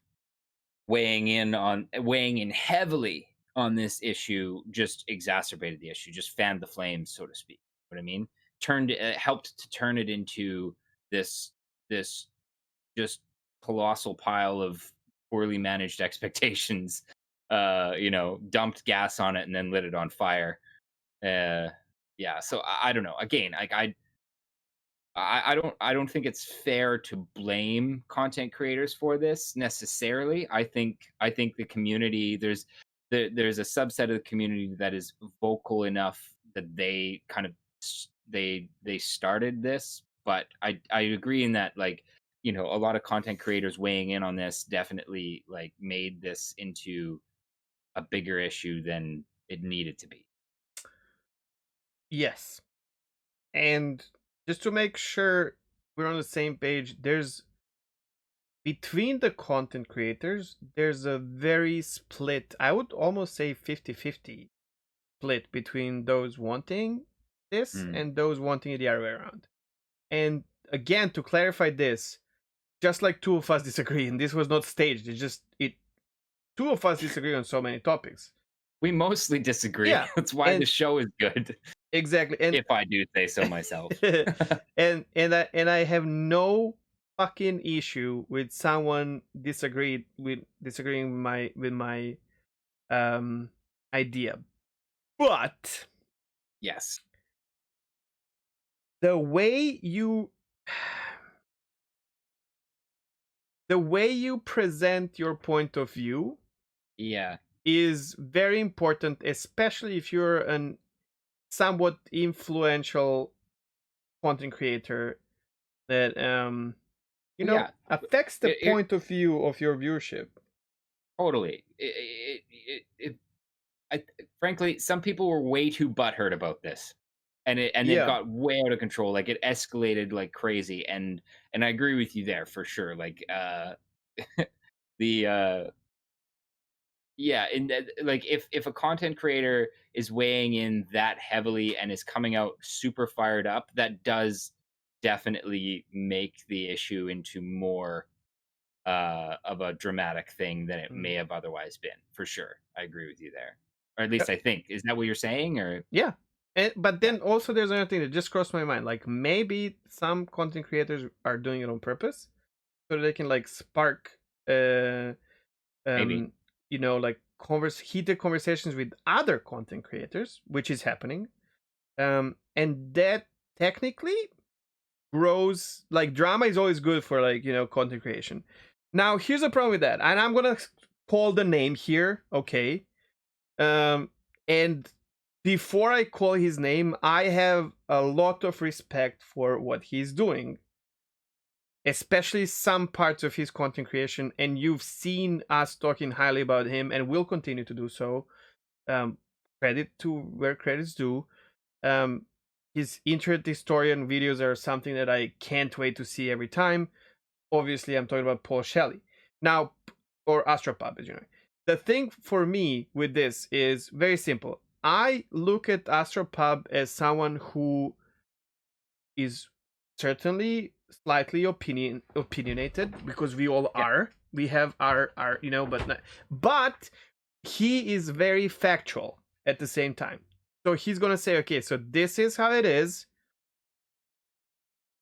weighing in heavily on this issue just exacerbated the issue, just fanned the flames, so to speak. What I mean, helped to turn it into this just colossal pile of poorly managed expectations. Dumped gas on it and then lit it on fire. Uh, yeah. So I don't know. Again, like I don't think it's fair to blame content creators for this necessarily. I think the community there's a subset of the community that is vocal enough that they kind of they started this, but I agree in that, like, a lot of content creators weighing in on this definitely like made this into a bigger issue than it needed to be. Yes. And just to make sure we're on the same page, there's between the content creators, there's a very split, I would almost say 50-50 split between those wanting this Mm. and those wanting it the other way around. And again, to clarify this, just like two of us disagree, and this was not staged, it's just it two of us disagree on so many topics. We mostly disagree. Yeah. That's why the And show is good. exactly. And If I do say so myself. and I have no fucking issue with someone disagreeing with my um idea. But Yes. the way you the way you present your point of view Yeah. is very important, especially if you're an somewhat influential content creator that Yeah, affects the it point of view of your viewership. totally. I, frankly, some people were way too butthurt about this, and it Yeah. got way out of control. Like it escalated like crazy, and I agree with you there for sure. Like the yeah, and like if a content creator is weighing in that heavily and is coming out super fired up, that does definitely make the issue into more of a dramatic thing than it Mm. may have otherwise been. For sure, I agree with you there, or at Uh, least I think. Is that what you're saying? Or Yeah. But yeah, then also there's another thing that just crossed my mind. Like maybe some content creators are doing it on purpose so they can like spark uh maybe. um like heated conversations with other content creators, which is happening. And that technically grows, like drama is always good for like content creation. Now here's a problem with that, and I'm gonna call the name here, okay? And before I call his name, I have a lot of respect for what he's doing, especially some parts of his content creation, and you've seen us talking highly about him and will continue to do so. um, Credit to where credit's due. um, his internet historian videos are something that I can't wait to see every time. Obviously I'm talking about Paul Shelley now, or Astropub, as you know. The thing for me with this is very simple. I look at Astropub as someone who is certainly slightly opinionated, because we all Yeah, are. We have our but he is very factual at the same time. So he's gonna say, okay, so this is how it is,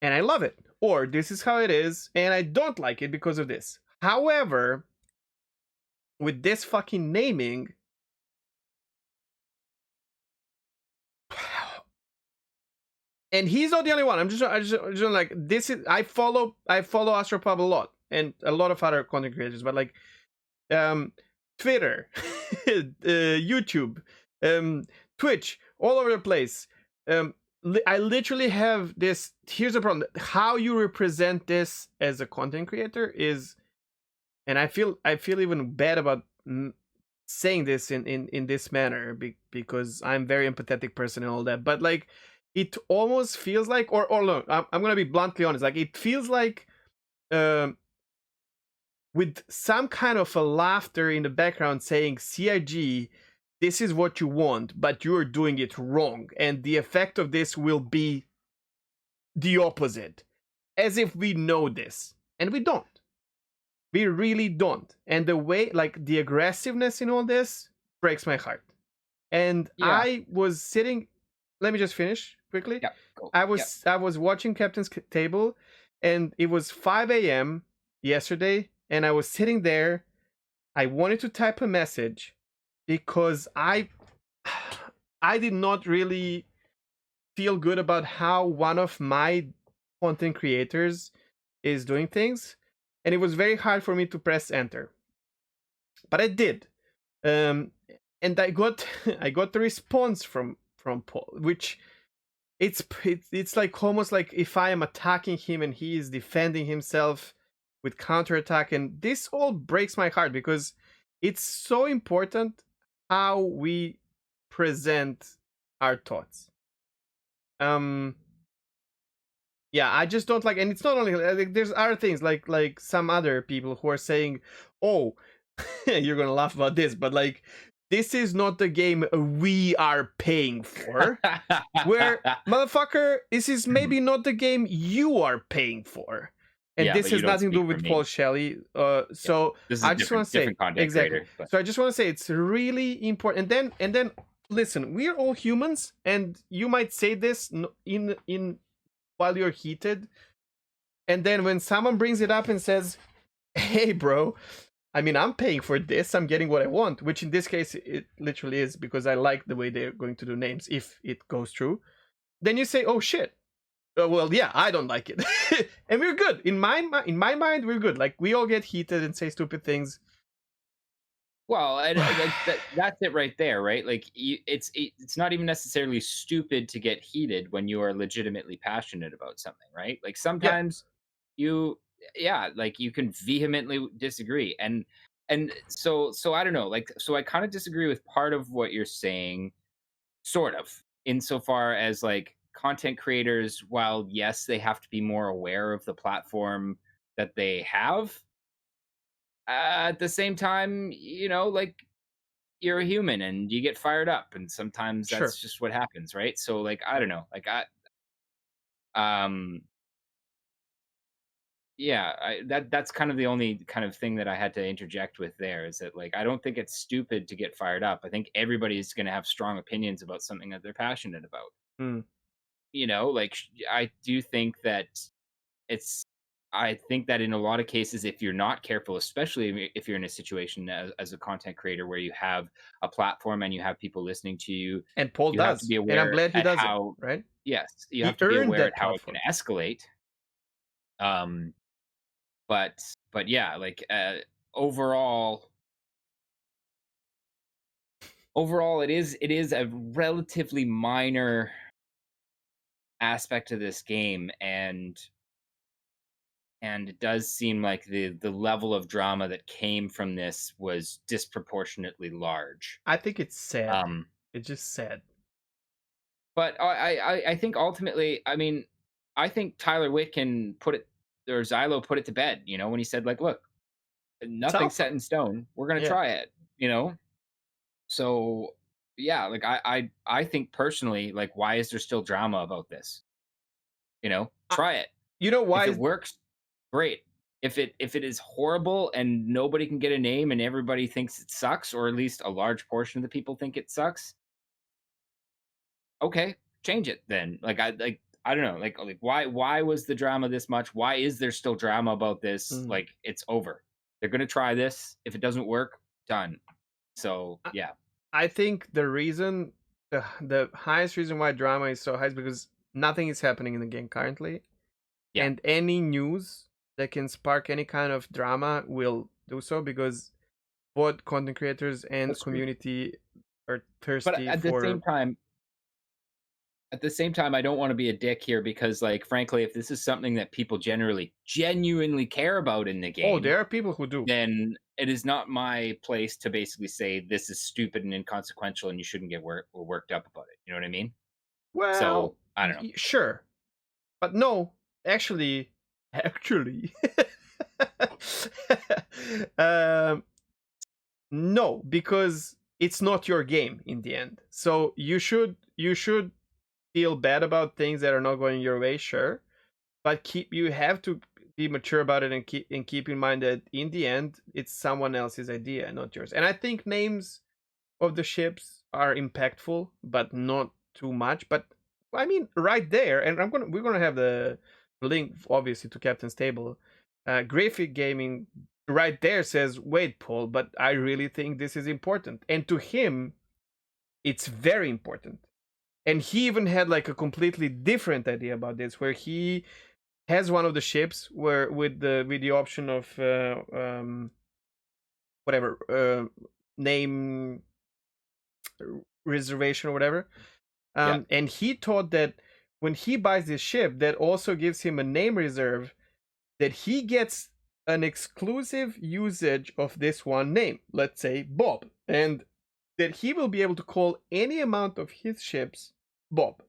and I love it, or this is how it is, and I don't like it because of this. However, with this fucking naming, and he's not the only one. I just like this is I follow Astropub a lot and a lot of other content creators, but like um Twitter, YouTube, Twitch, all over the place. I literally have this. Here's the problem: how you represent this as a content creator is, and I feel even bad about saying this in this manner, because I'm a very empathetic person and all that. But like, it almost feels like, or no, I'm gonna be bluntly honest. Like, it feels like, um, with some kind of a laughter in the background saying, CIG, this is what you want, but you're doing it wrong. And the effect of this will be the opposite. As if we know this. And we don't. We really don't. And the way, like, the aggressiveness in all this breaks my heart. And yeah, I was sitting, let me just finish quickly. yeah, cool, I yeah, was watching Captain's Table, and it was 5 a.m. yesterday, and I was sitting there. I wanted to type a message because I did not really feel good about how one of my content creators is doing things, and it was very hard for me to press enter. But I did. Um and I got I got the response from Paul, which it's like almost like if I am attacking him and he is defending himself with counterattack, and this all breaks my heart because it's so important how we present our thoughts. Um yeah, I just don't like, and it's not only like, there's other things like some other people who are saying, "Oh, you're gonna laugh about this," but like, this is not the game we are paying for. Where, motherfucker, this is maybe not the game you are paying for, and yeah. this But you has don't nothing to speak do for with Paul me. Shelley. Yeah, So this is I just want to say different content exactly. creator, but So I just want to say it's really important. And then listen, we are all humans, and you might say this in while you're heated, and then when someone brings it up and says, "Hey, bro, I mean, I'm paying for this. I'm getting what I want," which in this case it literally is, because I like the way they're going to do names if it goes through. Then you say, "Oh shit." Well, yeah, I don't like it, and we're good. In my mind, we're good. Like, we all get heated and say stupid things. well, and like that's it right there, right? Like it's not even necessarily stupid to get heated when you are legitimately passionate about something, right? Like Yeah, sometimes you yeah, like you can vehemently disagree. And so I don't know, like so I kind of disagree with part of what you're saying, sort of, insofar as like content creators, while yes, they have to be more aware of the platform that they have, at the same time, like you're a human and you get fired up, and sometimes Sure. that's just what happens, right? So like I don't know, like um yeah, that's kind of the only kind of thing that I had to interject with there, is that like I don't think it's stupid to get fired up. I think everybody's going to have strong opinions about something that they're passionate about. Mm. Like I do think that it's I think that in a lot of cases, if you're not careful, especially if you're in a situation as a content creator where you have a platform and you have people listening to you, And Paul you have to does, be and I'm aware glad he at does it. how, Right? yes, you He have to be earned aware that at how it can platform. escalate. Um, but yeah, like overall, it is a relatively minor aspect of this game, and it does seem like the level of drama that came from this was disproportionately large. I think it's sad. Um, It's just sad. but I think ultimately, I mean, I think Tyler Witt can put it, or Xylo put it to bed. When he said like, "Look, It's nothing's alpha. set in stone. We're gonna Yeah. try it." So yeah, like I think personally, like, why is there still drama about this? I, Try it. you know If why? it works, great. If it is horrible and nobody can get a name and everybody thinks it sucks, or at least a large portion of the people think it sucks, okay, change it then. I don't know, like why was the drama this much? Why is there still drama about this? Mm. Like it's over. They're gonna try this. If it doesn't work, done. So I, yeah, I think the highest reason why drama is so high is because nothing is happening in the game currently, yeah, and any news that can spark any kind of drama will do so, because both content creators and that's true. community are But thirsty at the for. same time, I don't want to be a dick here, because like frankly, if this is something that people generally genuinely care about in the Oh, game, there are people who do. then it is not my place to basically say this is stupid and inconsequential and you shouldn't get worked up about it. You know what I mean? Well, So I don't know. sure, but no, actually, um, no, because it's not your game in the end. So you should feel bad about things that are not going your way, sure, but you have to be mature about it, and keep in mind that in the end it's someone else's idea, not yours. And I think names of the ships are impactful, but not too much. But I mean, right there, and we're gonna have the link obviously to Captain's Table. Graphic Gaming right there says, "Wait, Paul, but I really think this is important," and to him, it's very important. And he even had like a completely different idea about this, where he has one of the ships where with the option of whatever name reservation or whatever. Yeah. And he thought that when he buys this ship, that also gives him a name reserve, that he gets an exclusive usage of this one name, let's say Bob, and that he will be able to call any amount of his ships Bob.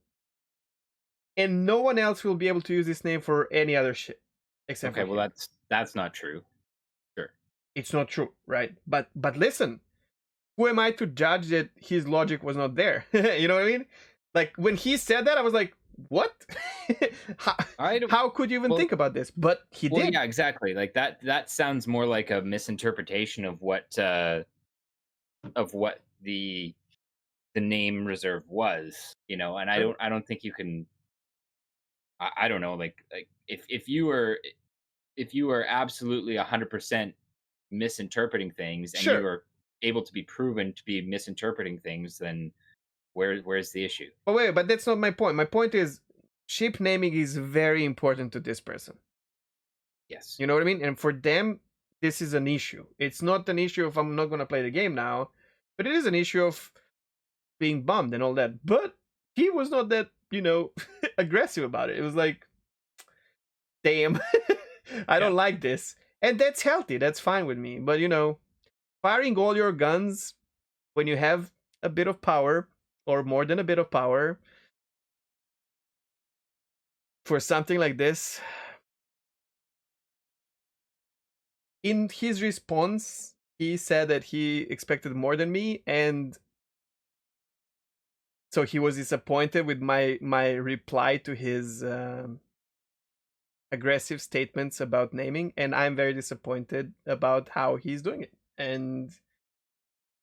And no one else will be able to use this name for any other ship except Okay. for Well, him. that's not true. Sure. It's not true, right? But listen, who am I to judge that his logic was not there? You know what I mean? Like when he said that, I was like, "What? how, I don't. how could you even Well, think about this?" But he well, did. yeah, exactly. Like that sounds more like a misinterpretation of what the name reserve was. And I True. don't think you can. I don't know. Like if you were absolutely 100% misinterpreting things, and you Sure, are able to be proven to be misinterpreting things, then where's the issue? but that's not my point. My point is, ship naming is very important to this person. Yes. You know what I mean? And for them, this is an issue. It's not an issue of I'm not gonna play the game now, but it is an issue of being bummed and all that. But he was not that aggressive about it. It was like, damn. I don't like this. And that's healthy. That's fine with me. But, firing all your guns when you have a bit of power or more than a bit of power for something like this. In his response, he said that he expected more than me, and so he was disappointed with my reply to his aggressive statements about naming, and I'm very disappointed about how he's doing it. And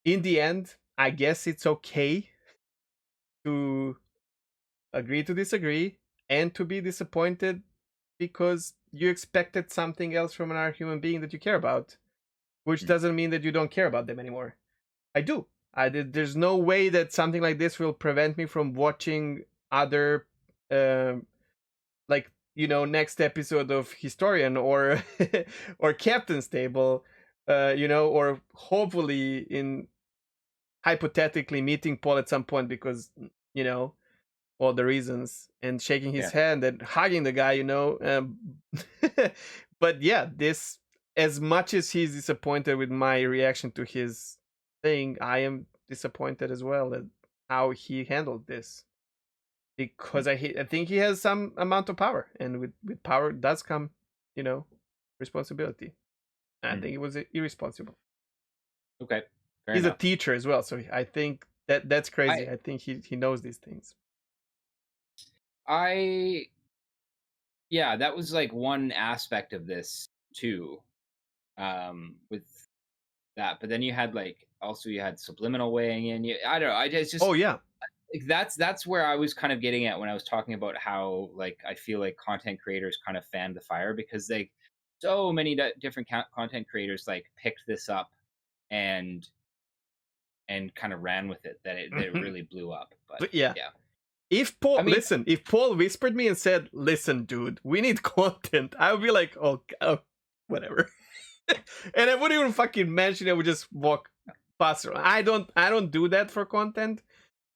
in the end, I guess it's okay to agree to disagree and to be disappointed because you expected something else from another human being that you care about, which doesn't mean that you don't care about them anymore. I do. There's no way that something like this will prevent me from watching other, like, next episode of Historian or or Captain's Table, or hopefully in hypothetically meeting Paul at some point because all the reasons and shaking his hand and hugging the guy, but yeah, this, as much as he's disappointed with my reaction to his thing, I am disappointed as well at how he handled this, because I think he has some amount of power, and with power does come responsibility. I think it was irresponsible. Okay, he's a teacher as well, so I think that's crazy. I think he knows these things. Yeah, that was like one aspect of this too, with that. But then you had you had subliminal weighing in. I don't know. I just oh yeah, that's where I was kind of getting at when I was talking about how I feel like content creators kind of fanned the fire, because so many different content creators picked this up and kind of ran with it that it really blew up. But yeah. If Paul, if Paul whispered me and said, "Listen, dude, we need content," I would be like, "Oh, whatever," and I wouldn't even fucking mention it. I would just walk past around. I don't do that for content.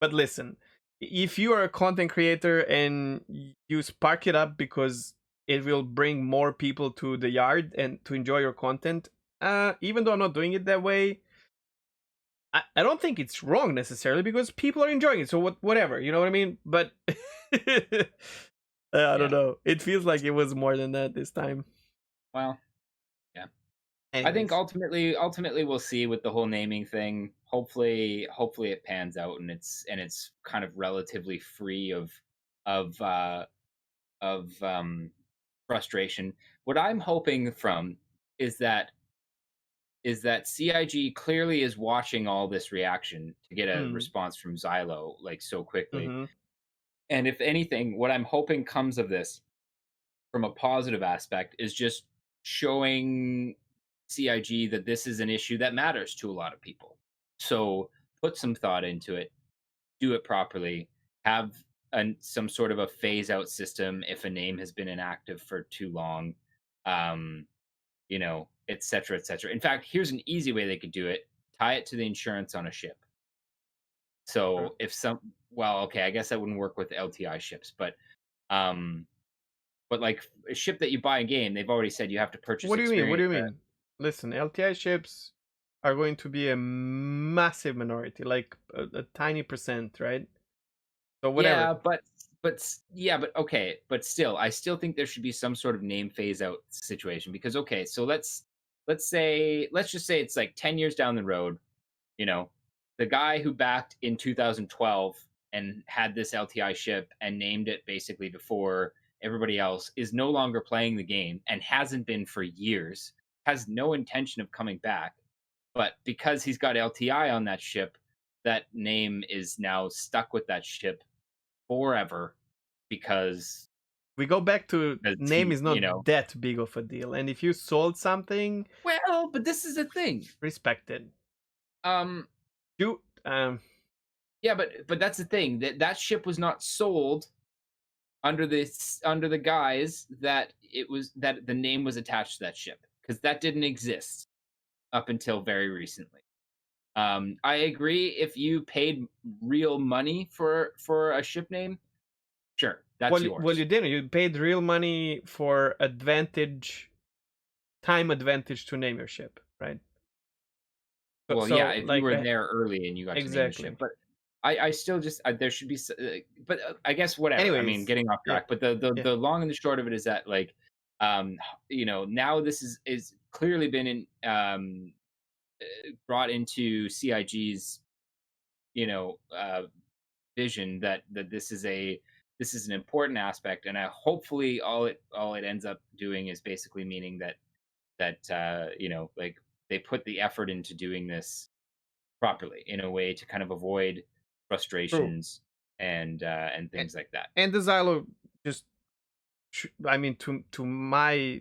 But listen, if you are a content creator and you spark it up because it will bring more people to the yard and to enjoy your content, even though I'm not doing it that way, I don't think it's wrong necessarily, because people are enjoying it. So whatever, you know what I mean? But I don't know. It feels like it was more than that this time. Well, yeah. Anyways. I think ultimately we'll see with the whole naming thing. Hopefully it pans out and it's kind of relatively free of frustration. What I'm hoping from is that CIG clearly is watching all this reaction to get a response from Xylo so quickly. Mm-hmm. And if anything, what I'm hoping comes of this from a positive aspect is just showing CIG that this is an issue that matters to a lot of people. So put some thought into it, do it properly, have some sort of a phase out system if a name has been inactive for too long, et cetera, et cetera. In fact, here's an easy way they could do it: tie it to the insurance on a ship. So if I guess that wouldn't work with LTI ships, but a ship that you buy in game, they've already said you have to purchase. What do you mean? What do you mean? Listen, LTI ships are going to be a massive minority, like a tiny percent, right? So whatever. Yeah, but still, I still think there should be some sort of name phase out situation, because so let's just say it's 10 years down the road, the guy who backed in 2012 and had this LTI ship and named it basically before everybody else is no longer playing the game and hasn't been for years, has no intention of coming back, but because he's got LTI on that ship, that name is now stuck with that ship forever, because we go back to name is not that big of a deal, and if you sold something, well, but this is the thing, respected. Yeah, but that's the thing, that ship was not sold under the guise that the name was attached to that ship, because that didn't exist up until very recently. I agree, if you paid real money for a ship name, sure, that's yours. Well, you didn't. You paid real money for advantage time advantage to name your ship, right? Well, yeah, So if you like were there early and you got to name the ship, exactly. but I still just there should be, but I guess whatever. I mean, Anyways, getting off yeah, track, but the yeah, the long and the short of it is that like, now this is clearly been brought into CIG's vision that this is an important aspect, and hopefully all it ends up doing is basically meaning that like they put the effort into doing this properly in a way to kind of avoid true. frustrations and A- things like that. And the Xylo just, I mean, to my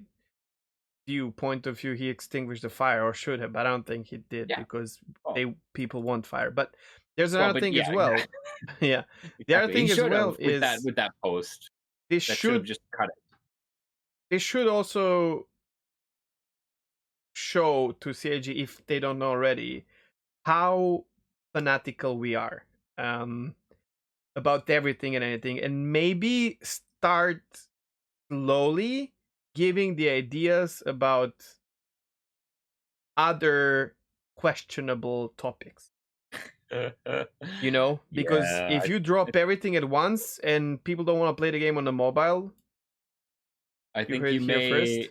point of view, he extinguished the fire or should have, but I don't think he did Yeah. because Oh, people want fire. But there's well, another but thing yeah, as well. exactly. Yeah, the other Exactly. He thing as should have well is with that post. they That should have should just cut it. they should also show to CIG, if they don't know already, how fanatical we are um, about everything and anything, and maybe start slowly giving the ideas about other questionable topics. Because Yeah, if you drop everything at once and people don't want to play the game on the mobile, I you think heard you it here may first.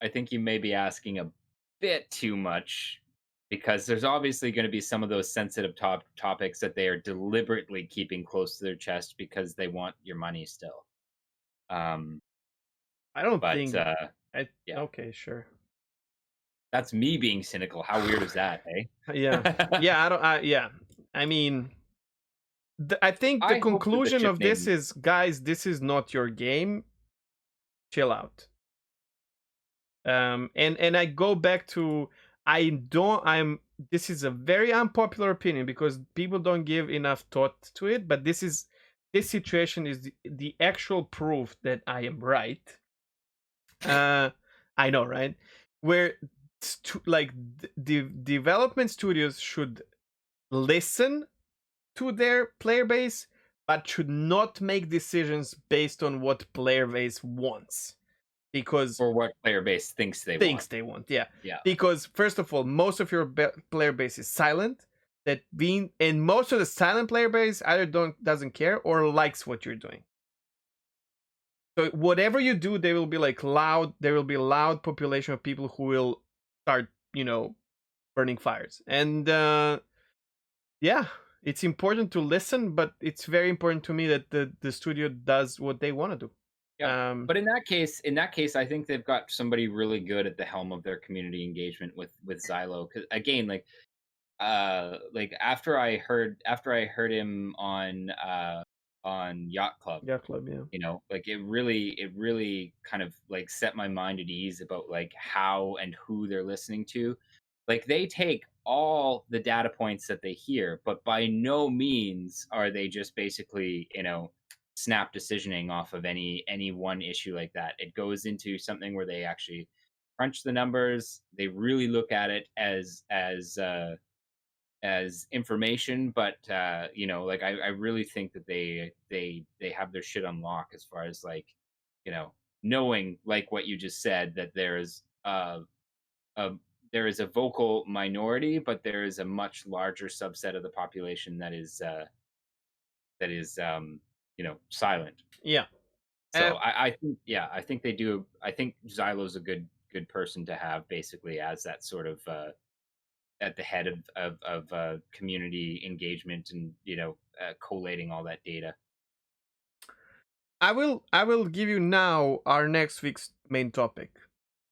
I think you may be asking a bit too much because there's obviously going to be some of those sensitive topics that they are deliberately keeping close to their chest because they want your money still. Um, I don't but think I yeah, okay, sure. that's me being cynical. How weird is that, hey? Yeah. Yeah, I don't yeah. I mean, I think the I hope that the conclusion ship of this name. is, guys, this is not your game. Chill out. And I go back to, I don't I'm this is a very unpopular opinion because people don't give enough thought to it, but this situation is the actual proof that I am right. uh I know, right? Where like the development studios should listen to their player base, but should not make decisions based on what player base wants, because Or what player base thinks they things want. they want. Yeah, Yeah. because first of all, most of your player base is silent. That being, and most of the silent player base either doesn't care or likes what you're doing. So whatever you do, they will be like loud. There will be a loud population of people who will start, burning fires. And yeah, it's important to listen, but it's very important to me that the studio does what they want to do. Yeah. But in that case, I think they've got somebody really good at the helm of their community engagement with Xylo. Because again, like after I heard him on Yacht Club, Yeah, club. Yeah. like it really kind of like set my mind at ease about like how and who they're listening to. Like they take all the data points that they hear, but by no means are they just basically snap decisioning off of any one issue like that. It goes into something where they actually crunch the numbers. They really look at it as information, but like I really think that they have their shit on lock as far as like, you know, knowing like what you just said, that a there is a vocal minority, but there is a much larger subset of the population that is silent. Yeah. So I think, yeah, I think they do. I think Xylo's a good person to have basically as that sort of at the head of community engagement and collating all that data. I will give you now our next week's main topic,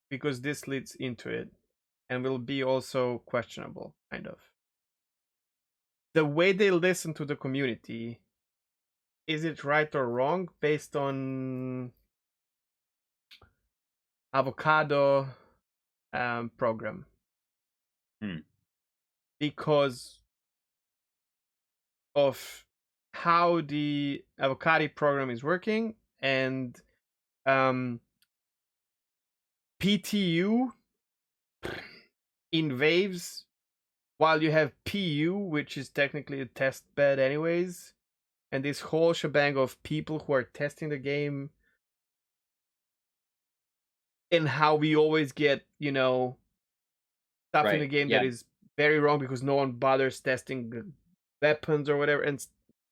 because this leads into it and will be also questionable, kind of. The way they listen to the community, is it right or wrong based on avocado program? Hmm. Because of how the avocado program is working, and um, PTU in waves, while you have PU, which is technically a test bed anyways, and this whole shebang of people who are testing the game. and how we always get, stuff in the Right. game Yeah. that is very wrong because no one bothers testing the weapons or whatever, and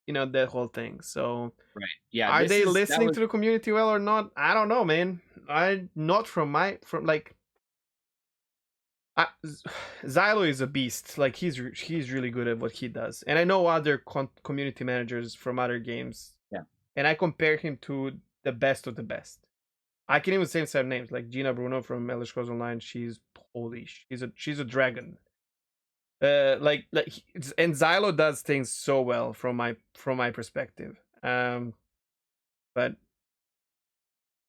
that whole thing. So Right. Yeah. are they That listening was to the community well or not? I don't know, man. I not from my from like Xylo is a beast. Like he's really good at what he does, and I know other community managers from other games, yeah. and I compare him to the best of the best. I can even say some names like Gina Bruno from Elder Scrolls Online. She's holy. She's a dragon. And Xylo does things so well from my perspective. But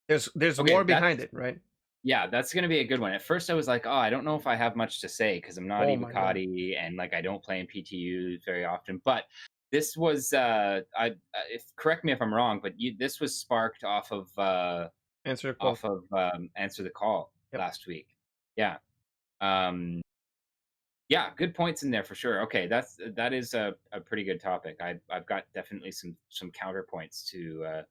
there's Okay. more behind it, right? Yeah, that's gonna be a good one. At first, I was like, "Oh, I don't know if I have much to say because I'm not Oh my god. Evocati and like I don't play in PTU very often." But this was, if correct me if I'm wrong, but this was sparked Answer the call. Answer the Call Yep. last week. Yeah, um, yeah, good points in there for sure. Okay, that is a pretty good topic. I've got definitely some counterpoints to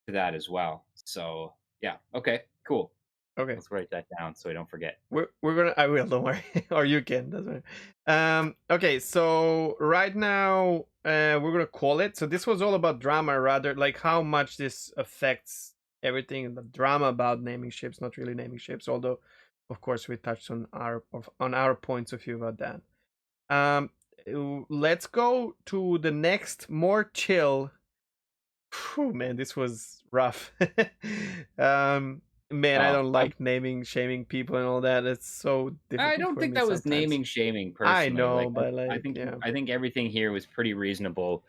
that as well. So yeah, okay, cool. Okay. Let's write that down so I don't forget. We're gonna. I will. Don't worry. Or you can. Doesn't matter. Okay. So right now, we're gonna call it. So this was all about drama, rather like how much this affects everything. The drama about naming ships, not really naming ships. Although, of course, we touched on our points of view about that. Um, let's go to the next more chill. Whew, man, this was rough. um, man, I Oh, don't like naming, shaming people and all that. It's so I difficult don't for think me that was sometimes. naming shaming I personally. know, Like but I like, think yeah, I think everything here was pretty reasonable.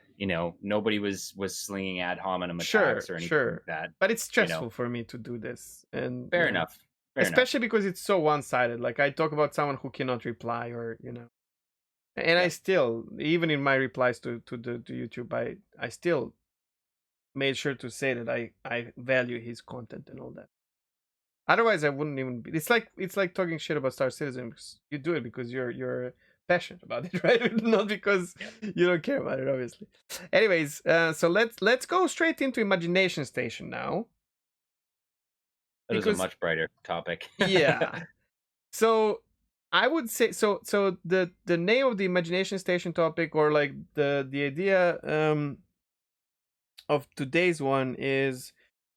Nobody was slinging ad hominem attacks sure, or anything like sure. that. But it's You know, stressful for me to do this, and fair yeah, enough. Fair enough. especially because it's so one-sided. Like I talk about someone who cannot reply, or and I Yep. still, even in my replies to YouTube, I still made sure to say that I value his content and all that. Otherwise, I wouldn't even be. It's like talking shit about Star Citizen. Because you do it because you're passionate about it, right? Not because Yep. you don't care about it, obviously. Anyways, so let's go straight into Imagination Station now, That is a because much brighter topic. yeah. So I would say so the name of the Imagination Station topic, or like the idea of today's one, is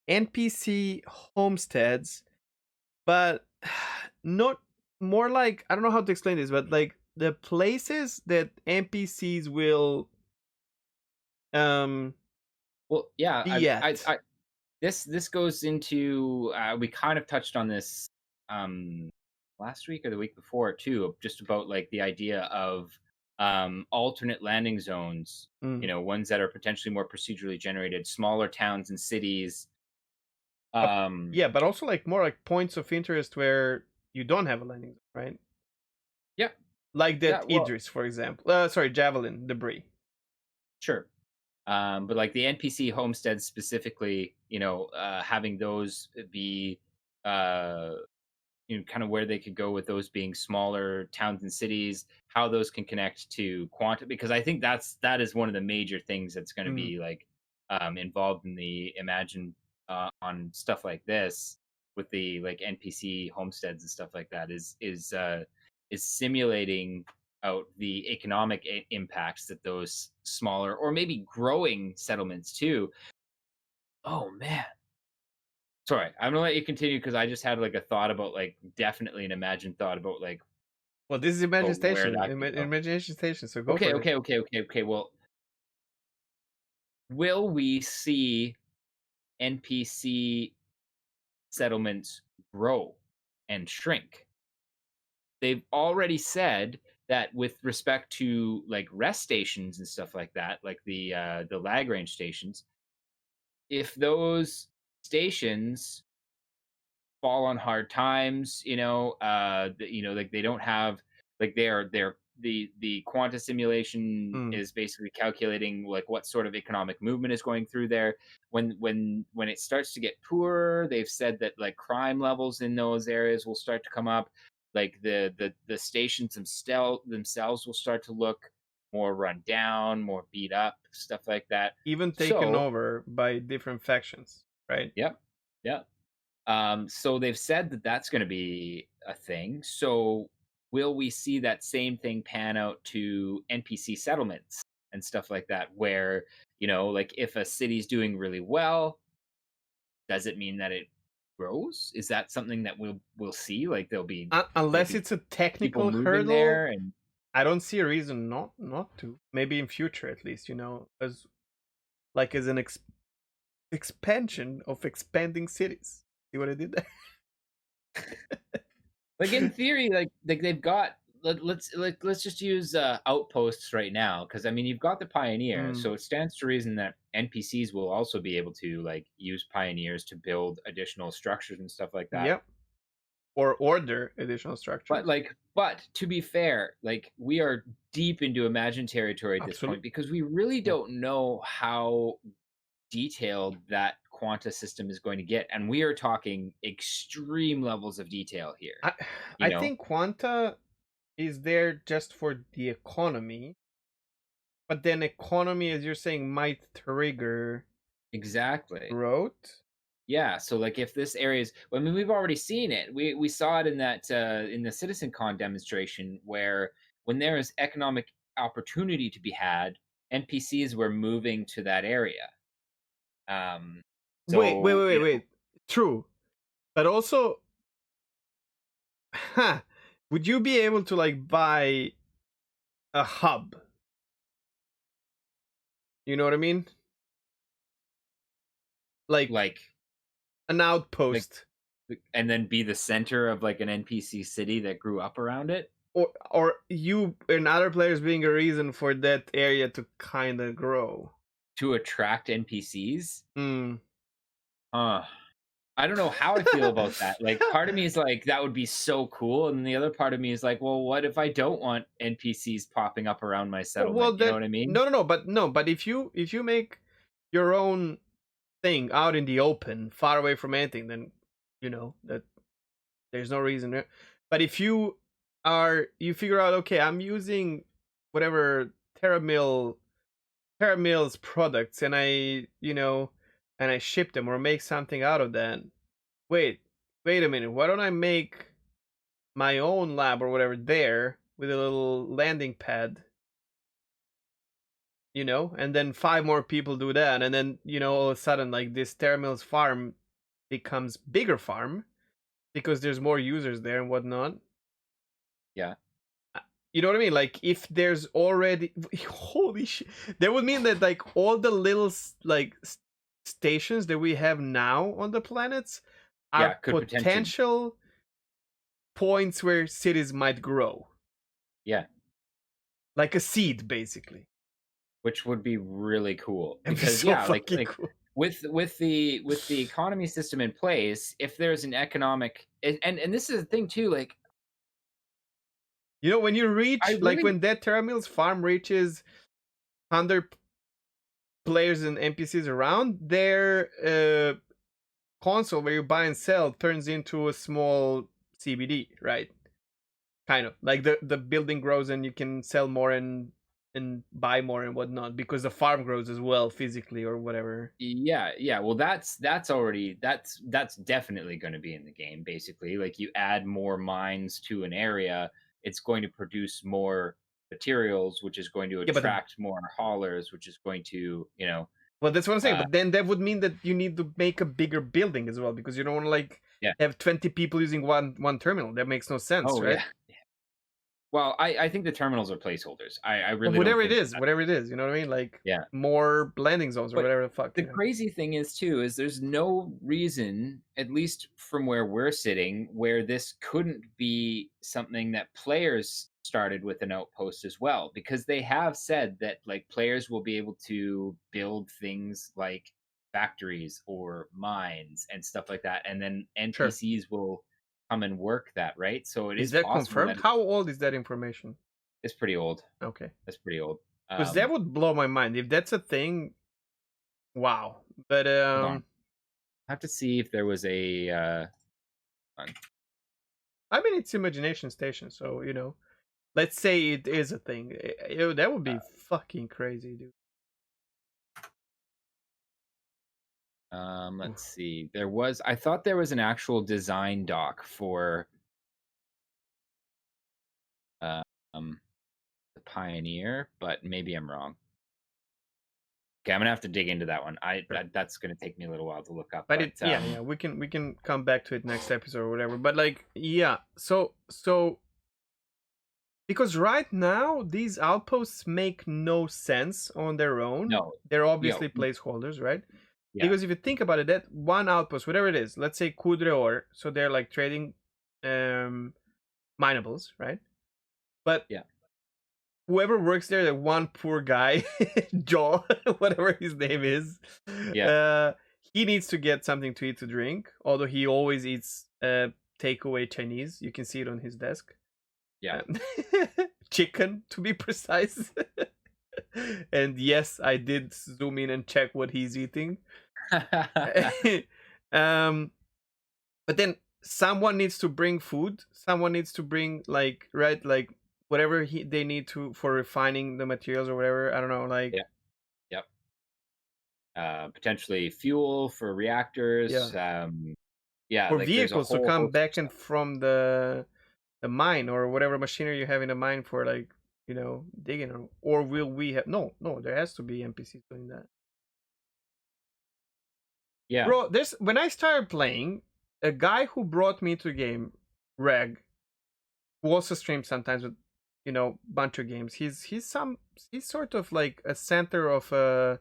NPC homesteads, but not more like, I don't know how to explain this, but like the places that NPCs will um Well, yeah, be at. this goes into we kind of touched on this um last week or the week before too, just about like the idea of alternate landing zones, Mm. ones that are potentially more procedurally generated, smaller towns and cities. Uh, um yeah, but also like more like points of interest where you don't have a landing zone, right? yeah, Like yeah, that well, Idris, for example. Sorry, Javelin debris. sure. But like the NPC homesteads specifically, having those be uh kind of where they could go with those being smaller towns and cities, how those can connect to quantum, because I think that is one of the major things that's going to Mm. be like involved in the Imagine on stuff like this with the like NPC homesteads and stuff like that is simulating out the economic impacts that those smaller or maybe growing settlements too. Oh man, sorry, I'm gonna let you continue because I just had like a thought about like definitely an imagined thought about like Well, this is about Imagination where Station. that could go. Imagination Station. So go Okay, for it. okay, okay, okay, okay. Well, will we see NPC settlements grow and shrink? They've already said that with respect to like rest stations and stuff like that, like the lag range stations, if those stations fall on hard times, like they don't have like they're the quanta simulation Mm. is basically calculating like what sort of economic movement is going through there. When it starts to get poorer, they've said that like crime levels in those areas will start to come up. Like the stations themselves will start to look more run down, more beat up, stuff like that. Even taken So, over by different factions, right? yep, yep. So they've said that that's going to be a thing. So will we see that same thing pan out to NPC settlements and stuff like that? Where like if a city's doing really well, does it mean that it grows? Is that something that we'll see? Like there'll be Unless maybe it's a people technical moving hurdle, there, and I don't see a reason not to. Maybe in future, at least, as like as an expansion of expanding cities. See what I did there? like in theory, like they've got. Let's just use outposts right now, because I mean you've got the pioneer, Mm, so it stands to reason that NPCs will also be able to like use pioneers to build additional structures and stuff like that. yep. Or order additional But structures. but to be fair, like we are deep into Imagine territory at this point Absolutely. because we really Yeah. don't know how detailed that quanta system is going to get, and we are talking extreme levels of detail here. I You I know think Quanta is there just for the economy, but then economy, as you're saying, might trigger exactly. growth. Yeah, so like if this area is, I mean, we've already seen it. We saw it in that in the CitizenCon demonstration where when there is economic opportunity to be had, NPCs were moving to that area. Um, Wait, wait, so wait, wait, wait. True, but also, huh? Would you be able to like buy a hub? You know what I mean? Like like an like outpost, and then be the center of like an NPC city that grew up around it or you and other players being a reason for that area to kind of grow. to attract NPCs. Hmm. Uh, I don't know how I feel about that. Like, part of me is like, that would be so cool, and the other part of me is like, well, what if I don't want NPCs popping up around my Well, settlement? You know then what I mean? no, but if you make your own thing out in the open, far away from anything, then that there's no reason. But if you figure out, okay, I'm using whatever Terramill's products, and I ship them or make something out of that. Wait, wait a minute. Why don't I make my own lab or whatever there with a little landing pad, and then five more people do that, and then all of a sudden, like, this Terramill's farm becomes bigger farm because there's more users there and whatnot. Yeah. You know what I mean? Like, if there's already holy shit, that would mean that like all the little like stations that we have now on the planets Yeah, are could potentially. potential points where cities might grow, Yeah, like a seed, basically. which would be really cool It'd be because so yeah, fucking like cool. with the economy system in place, if there's an economic, and this is the thing too, like When you I reach, like, really when that Terramill's farm reaches 100 players and NPCs around, their console where you buy and sell turns into a small CBD, right? Kind of like the building grows and you can sell more and buy more and whatnot because the farm grows as well physically or whatever. yeah, well that's already that's definitely going to be in the game. Basically, like you add more mines to an area, it's going to produce more materials, which is going to Yeah, but attract more haulers, which is going to well, that's what I'm saying. uh But then that would mean that you need to make a bigger building as well because you don't want to like yeah. have 20 people using one terminal. That makes no sense, Oh right? yeah. Well, I think the terminals are placeholders. I Or really don't whatever it think is, that. whatever it is, you know what I mean? Like Yeah. more blending zones or But whatever the fuck. the crazy thing is too is there's no reason, at least from where we're sitting, where this couldn't be something that players started with an outpost as well, because they have said that like players will be able to build things like factories or mines and stuff like that, and then Sure. NPCs will come and work that, right? So it Is is that possible confirmed? that How old is that information? it's pretty old. Okay. That's pretty old. Because that Um, would blow my mind. If that's a thing, wow. But Hold on. I have to see if there was a one. I mean, it's Imagination Station, so let's say it is a thing. That would be fucking crazy, dude. Let's see. I thought there was an actual design doc for um the Pioneer, but maybe I'm wrong. Okay, I'm gonna have to dig into that one. That's gonna take me a little while to look up, But but yeah, we can come back to it next episode or whatever. But like, yeah, so because right now these outposts make no sense on their own. no, They're yeah, obviously placeholders, right? yeah, Because if you think about it, that one outpost, whatever it is, let's say Kudreor, so they're like trading minables, right? But yeah, whoever works there, that one poor guy, Joe, whatever his name is, yeah, he needs to get something to eat, to drink. Although he always eats takeaway Chinese, you can see it on his desk. yeah. Chicken, to be precise. And yes, I did zoom in and check what he's eating. um, but then someone needs to bring food. Someone needs to bring like whatever they need to for refining the materials or whatever. I don't know, like Yeah, yep. Potentially fuel for reactors. yeah, Yeah, or like there's a vehicles to whole come host of back and stuff. from the mine or whatever machinery you have in the mine for like digging or will we have no there has to be NPCs doing that. Yeah, Bro, this when I started playing, a guy who brought me to the game, Reg, who also streams sometimes with bunch of games. He's sort of like a center of a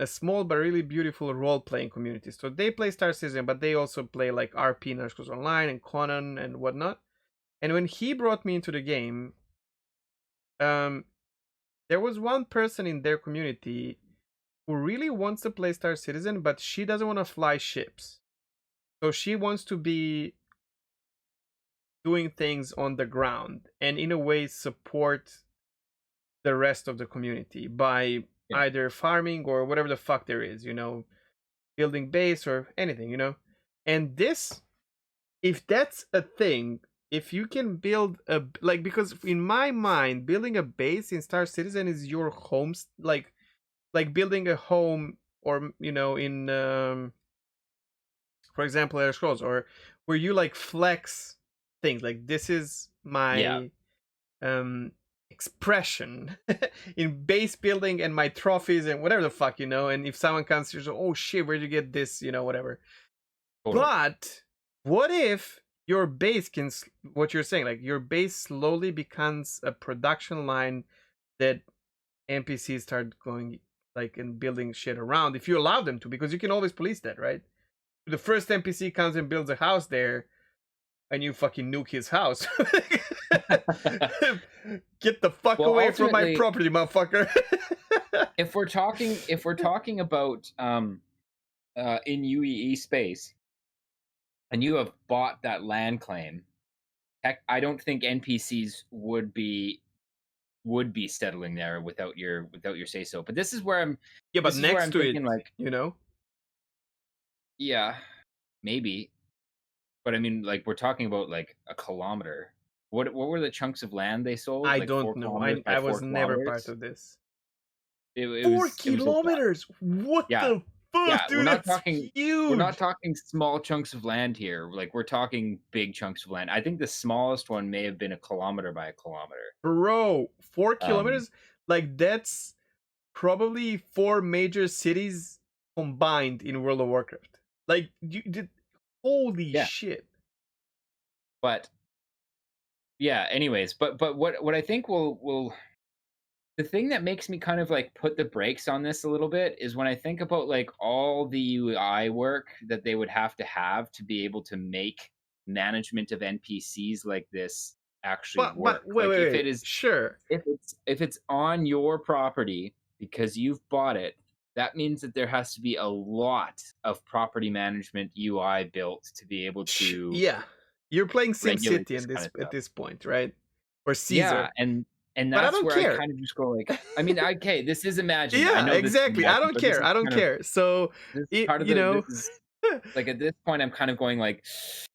small but really beautiful role playing community. So they play Star Citizen, but they also play like RP, Narcos Online, and Conan and whatnot. And when he brought me into the game, um, there was one person in their community who really wants to play Star Citizen, but she doesn't want to fly ships. So she wants to be doing things on the ground and in a way support the rest of the community by yeah, either farming or whatever the fuck there is, building base or anything, And this, if that's a thing, if you can build because in my mind, building a base in Star Citizen is your home, like building a home or in for example Elder Scrolls, or where you like flex things like this is yeah, my expression in base building and my trophies and whatever the fuck, and if someone comes to you, oh shit, where'd you get this, whatever. totally. But what if your base what you're saying, like your base slowly becomes a production line that NPCs start going like and building shit around if you allow them to, because you can always police that, right? The first NPC comes and builds a house there and you fucking nuke his house. Get the fuck Well, away from my ultimately, property, motherfucker. if we're talking about in UEE space, and you have bought that land claim, heck, I don't think NPCs would be settling there without your say so. But this is where I'm Yeah, but next to it, thinking like, yeah, maybe. But I mean, like we're talking about like a kilometer. What were the chunks of land they sold? I Like don't 4 know. kilometers by I 4 was never part kilometers? of this. It Four was a lot. kilometers? What Yeah. the Yeah, fuck, dude? That's we're not huge. talking small chunks of land here. Like we're talking big chunks of land. I think the smallest one may have been a kilometer by a kilometer. Bro, 4 Um, kilometers? Like, that's probably 4 major cities combined in World of Warcraft. Like, you did. Holy yeah, shit. but yeah. Anyways, but what I think will the thing that makes me kind of like put the brakes on this a little bit is when I think about like all the UI work that they would have to be able to make management of NPCs like this actually But work. Like wait. Sure. if it's on your property because you've bought it, that means that there has to be a lot of property management UI built to be able to Yeah. You're playing regulate SimCity this kind of at stuff. this point, right? Or Yeah, Caesar. and But I that's don't where I care. kind of just go like, I mean, okay, this is imagined. I Yeah, know this is exactly. I imagined, don't but this care. is I don't kind of care. So, this it, part of the this is like at this point I'm kind of going like, is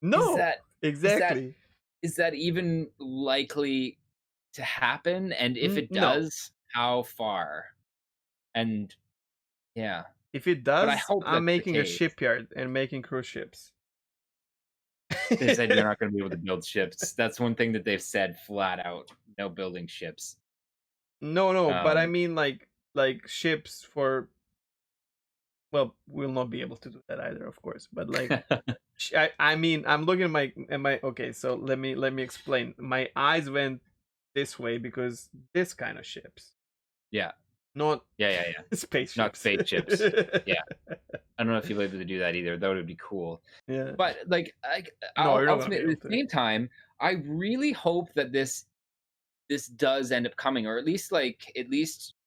no, that is that exactly. is that even likely to happen? And if it No. does, how far? And yeah. If it But I does, hope I'm that's the making a case. shipyard and making cruise ships. They said you're not going to be able to build ships. That's one thing that they've said flat out. No building ships. No, but I Um, mean like ships for, well, we'll not be able to do that either, of course. But like, I mean, I'm looking at my. Okay, so let me explain. My eyes went this way because this kind of ships, yeah, not yeah. Not spaceships. spaceships. Yeah, I don't know if you'll be able to do that either. That would be cool. Yeah. But like, No, you're not gonna be ultimately, able at the to. same time, I really hope that this does end up coming, or at least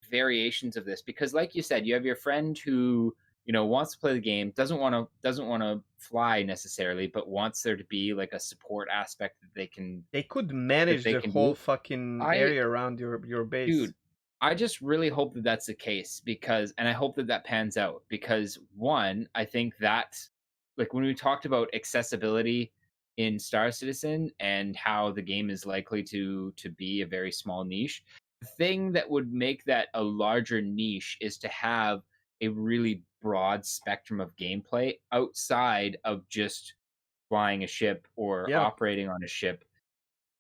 variations of this, because like you said, you have your friend who wants to play the game, doesn't want to fly necessarily, but wants there to be like a support aspect They could manage the do. whole fucking I area around your base. Dude, I just really hope that that's the case, and I hope that that pans out, because one, I think that, like, when we talked about accessibility in Star Citizen and how the game is likely to be a very small niche, the thing that would make that a larger niche is to have a really broad spectrum of gameplay outside of just flying a ship or Yeah. operating on a ship,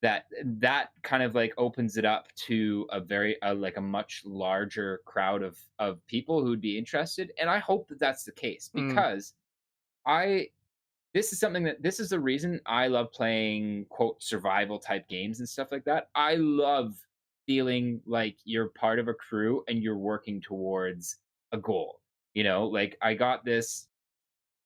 that kind of like opens it up to like a much larger crowd of people who'd be interested, and I hope that that's the case, Mm. because I this is the reason I love playing quote survival type games and stuff like that. I love feeling like you're part of a crew and you're working towards a goal. Like I got this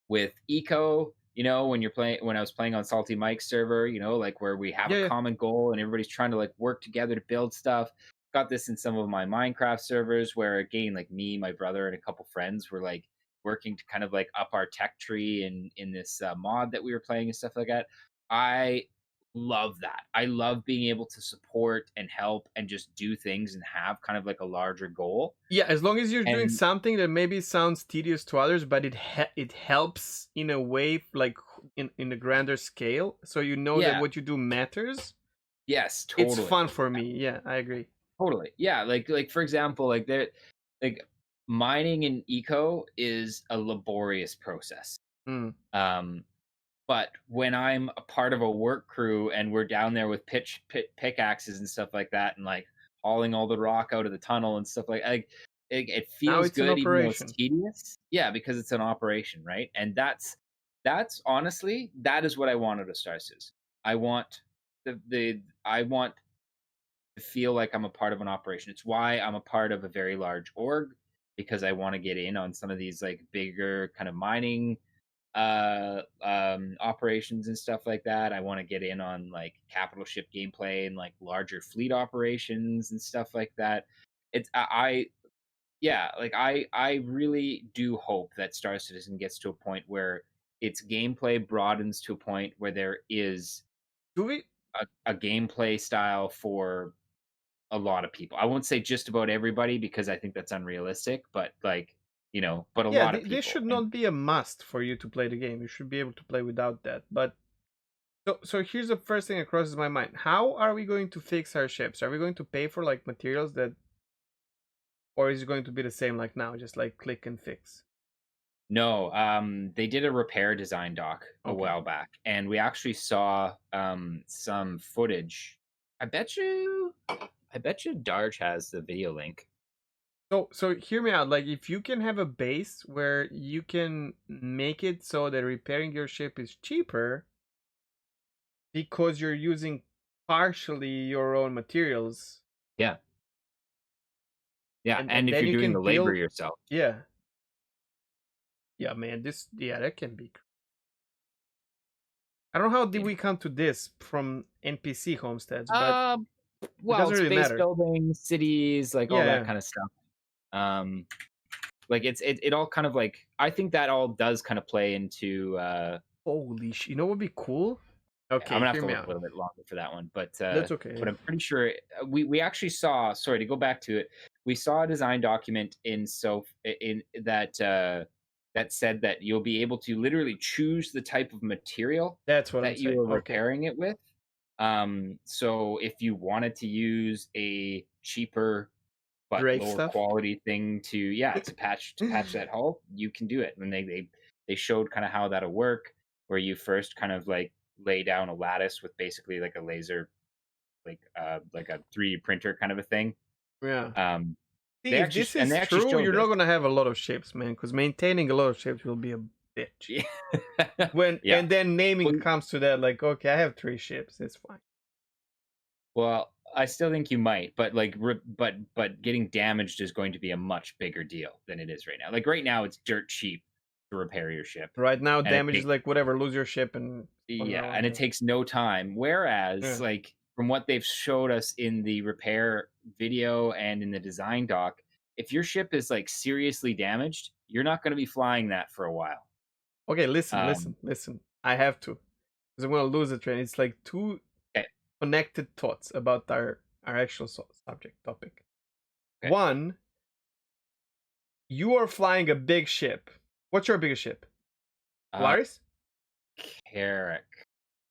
with eco, when I was playing on Salty Mike's server, like where we have a Yeah. Yeah. common goal and everybody's trying to like work together to build stuff. Got this in some of my Minecraft servers where, again, like me, my brother, and a couple friends were like working to kind of like up our tech tree in this mod that we were playing and stuff like that. I love that. I love being able to support and help and just do things and have kind of like a larger goal. Yeah, as long as you're doing And something that maybe sounds tedious to others, but it helps in a way, like in a grander scale, so you know that yeah, what you do matters. yes, It's totally. fun for me. Yeah, I agree. Totally. Yeah, like for example, like mining in eco is a laborious process. Mm. Um but when I'm a part of a work crew and we're down there with pickaxes and stuff like that, and like hauling all the rock out of the tunnel and stuff like it Now feels it's an good even though it's operation. tedious. Yeah, because it's an operation, right? And that's honestly, that is what I want out of Star Citizen. I want I want to feel like I'm a part of an operation. It's why I'm a part of a very large org, because I want to get in on some of these like bigger kind of mining operations and stuff like that. I want to get in on like capital ship gameplay and like larger fleet operations and stuff like that. It's yeah, like I really do hope that Star Citizen gets to a point where its gameplay broadens to a point where there is Do we? a gameplay style for a lot of people. I won't say just about everybody, because I think that's unrealistic, but like, but a Yeah, lot of this people. should And not be a must for you to play the game. You should be able to play without that. But so here's the first thing that crosses my mind: how are we going to fix our ships? Are we going to pay for like materials that, or is it going to be the same like now, just like click and fix? no, they did a repair design doc a Okay. while back, and we actually saw some footage. I bet you Darge has the video link. So hear me out. Like, if you can have a base where you can make it so that repairing your ship is cheaper because you're using partially your own materials, Yeah. Yeah, and and if then you're you doing can the labor build. yourself. Yeah, yeah, man. That can be. I don't know how did You we come to this from NPC homesteads, know. but it Well, doesn't it's really base matter. building, cities, like all Yeah, that yeah. kind of stuff. Um like it all kind of like, I think that all does kind of play into Holy shit! You know what would be cool? I'm Okay, gonna have hear to me look a out. little bit longer for that one, That's okay. but I'm pretty sure we actually saw. Sorry to go back to it. We saw a design document in that said that you'll be able to literally choose the type of material That's what I'm that you saying. are Okay. repairing it with. So if you wanted to use a cheaper but Drake lower stuff. quality thing to patch that hull, you can do it. And they showed kind of how that'll work, where you first kind of like lay down a lattice with basically like a laser, like a 3D printer kind of a thing. Yeah. Um, See, if this they is actually true, showed you're not this. gonna have a lot of ships, man, because maintaining a lot of ships will be a bitch. Yeah. When Yeah. and then naming Well, comes to that, like, okay, I have 3 ships, it's fine. well, I still think you might, but but getting damaged is going to be a much bigger deal than it is right now. Like right now, it's dirt cheap to repair your ship, Right now, and it damage is takes like whatever, lose your ship and on another yeah, one. and it Yeah. takes no time. Whereas, Yeah. like from what they've showed us in the repair video and in the design doc, if your ship is like seriously damaged, you're not going to be flying that for a while. Okay, listen, Um, listen, listen. I have to, because I'm gonna lose the train. It's like 2 okay, connected thoughts about our actual subject topic. okay. One, you are flying a big ship. What's your biggest ship? Uh, Polaris? Carrick.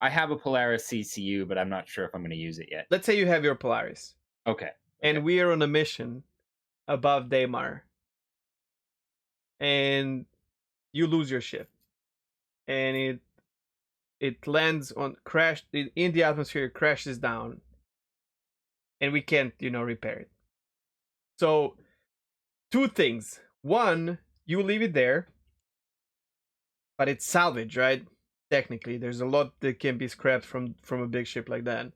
I have a Polaris CCU, but I'm not sure if I'm going to use it yet. Let's say you have your Polaris, Okay. and we are on a mission above Daymar, and you lose your ship, and it lands on crashed in the atmosphere, it crashes down, and we can't repair it. So 2 things. One, you leave it there, but it's salvage, right? Technically, there's a lot that can be scrapped from a big ship like that.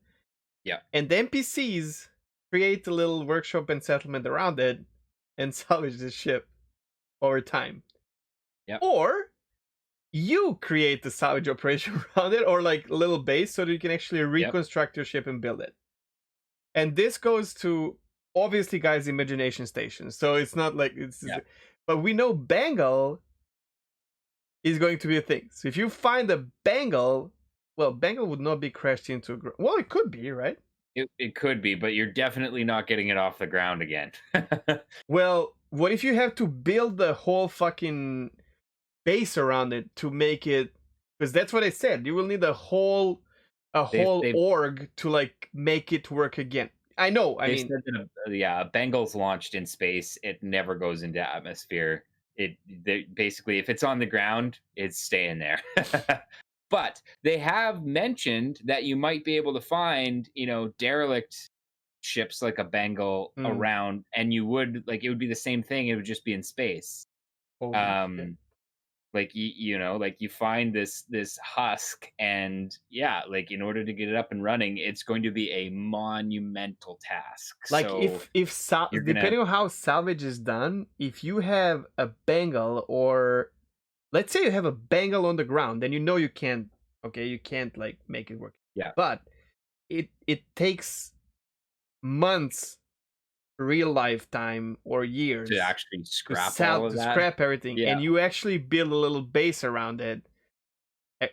Yeah. And the NPCs create a little workshop and settlement around it and salvage the ship over time. Yeah. Or you create the salvage operation around it, or like a little base, so that you can actually reconstruct your ship and build it. And this goes to obviously guys' imagination stations. So it's not like but we know Bengal is going to be a thing. So if you find a Bengal, well, Bengal would not be crashed into well, it could be, right? It could be, but you're definitely not getting it off the ground again. Well, what if you have to build the whole fucking base around it to make it, because that's what I said. You will need a whole They've org to like make it work again. I know. I they've mean, said that a Bengal's launched in space, it never goes into atmosphere. Basically, if it's on the ground, it's staying there. But they have mentioned that you might be able to find, derelict ships like a Bengal around, and you would like it would be the same thing. It would just be in space. holy shit. Like like you find this husk, and yeah, like in order to get it up and running, it's going to be a monumental task. Like So if you're gonna depending on how salvage is done, if you have a Bengal, or let's say you have a Bengal on the ground, then you can't, okay, you can't like make it work. yeah But it takes months, real lifetime, or years to actually to scrap all of to that. scrap everything, Yeah. and you actually build a little base around it.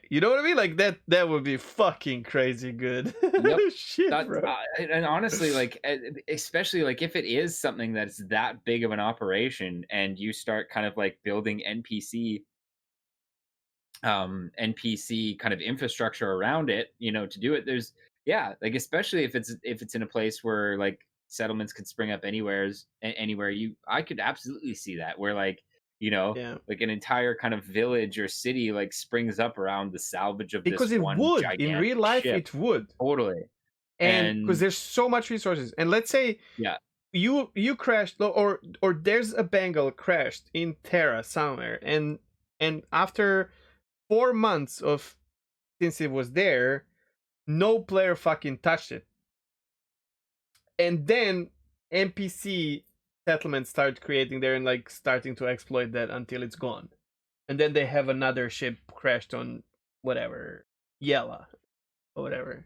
You know what I mean? Like that would be fucking crazy good. Yep. Shit, bro. And honestly, like especially like if it is something that's that big of an operation, and you start kind of like building NPC kind of infrastructure around it, to do it, there's like especially if it's in a place where like settlements could spring up anywhere, I could absolutely see that, where like Yeah. like an entire kind of village or city like springs up around the salvage of this Because it one would, in real gigantic life, ship. it would. Totally. And because And there's so much resources. And let's say yeah you crashed, or there's a Bengal crashed in Terra somewhere, and after 4 months of since it was there, no player fucking touched it. And then NPC settlements start creating there and like starting to exploit that until it's gone. And then they have another ship crashed on whatever, Yella or whatever.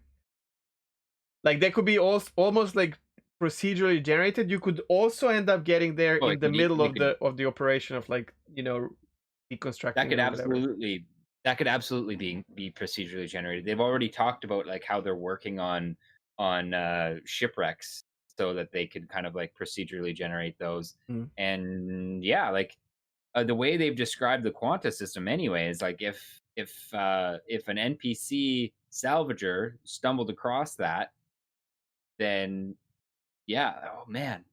Like that could be almost like procedurally generated. You could also end up getting there oh, in the middle you of could the operation of like deconstructing it or whatever. that could absolutely be procedurally generated. They've already talked about like how they're working on shipwrecks, so that they could kind of like procedurally generate those. Mm. And yeah, like the way they've described the quanta system anyway is like if an NPC salvager stumbled across that, then yeah, oh man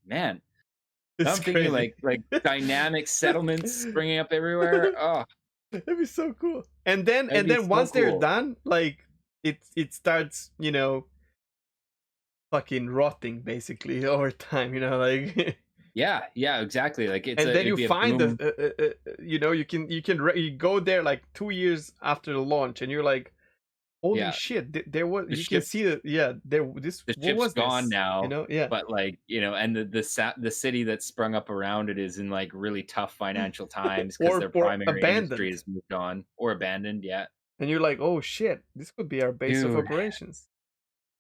It's I'm thinking crazy. like dynamic settlements springing up everywhere. Oh, That'd be so cool. And that'd be then so once they're cool. done, like it starts, fucking rotting basically over time, like. Yeah, yeah, exactly. Like And then it'd you be a find boom. you go there like 2 years after the launch, and you're like, holy Yeah, shit, there was, the you can ship's see that, yeah, there this, the what ship's was gone this, now, yeah. but like and the city that sprung up around it is in like really tough financial times because their Or primary industry abandoned, has moved on or abandoned. Yeah, and you're like, oh shit, this could be our base of dude. operations.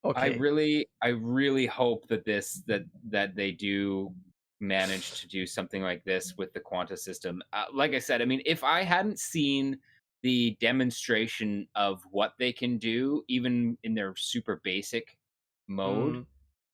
I Okay. really, I really hope that that they do manage to do something like this with the Quanta system. Like I said, I mean, if I hadn't seen the demonstration of what they can do, even in their super basic mode, Mm.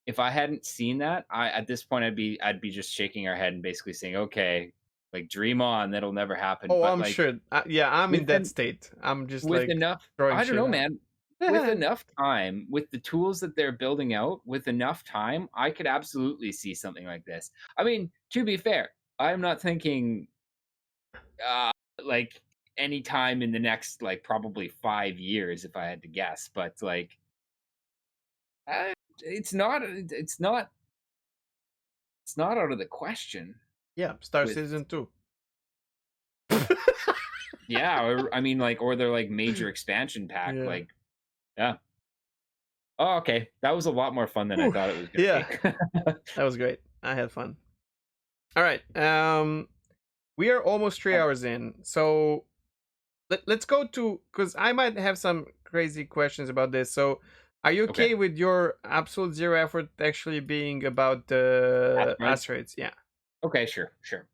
if I hadn't seen that, I at this point I'd be just shaking our head and basically saying, okay, like dream on, that'll never happen. Oh, But I'm like sure. Yeah, I'm in that within state. I'm just with like enough throwing I don't shit know, out. man. With enough time, with the tools that they're building out, with enough time, I could absolutely see something like this. I mean, to be fair, I'm not thinking uh like any time in the next like probably 5 years if I had to guess, but like it's not out of the question Yeah, Star with Citizen 2. yeah, or I mean like or their like major expansion pack Yeah. like yeah. Oh, okay. That was a lot more fun than I Whew. thought it was going to Yeah, be. that was great. I had fun. All right. We are almost 3 hours in, so let's go to, because I might have some crazy questions about this. So, are you Okay. okay with your absolute zero effort actually being about the Asteroids. asteroids? Yeah. Okay, sure, sure.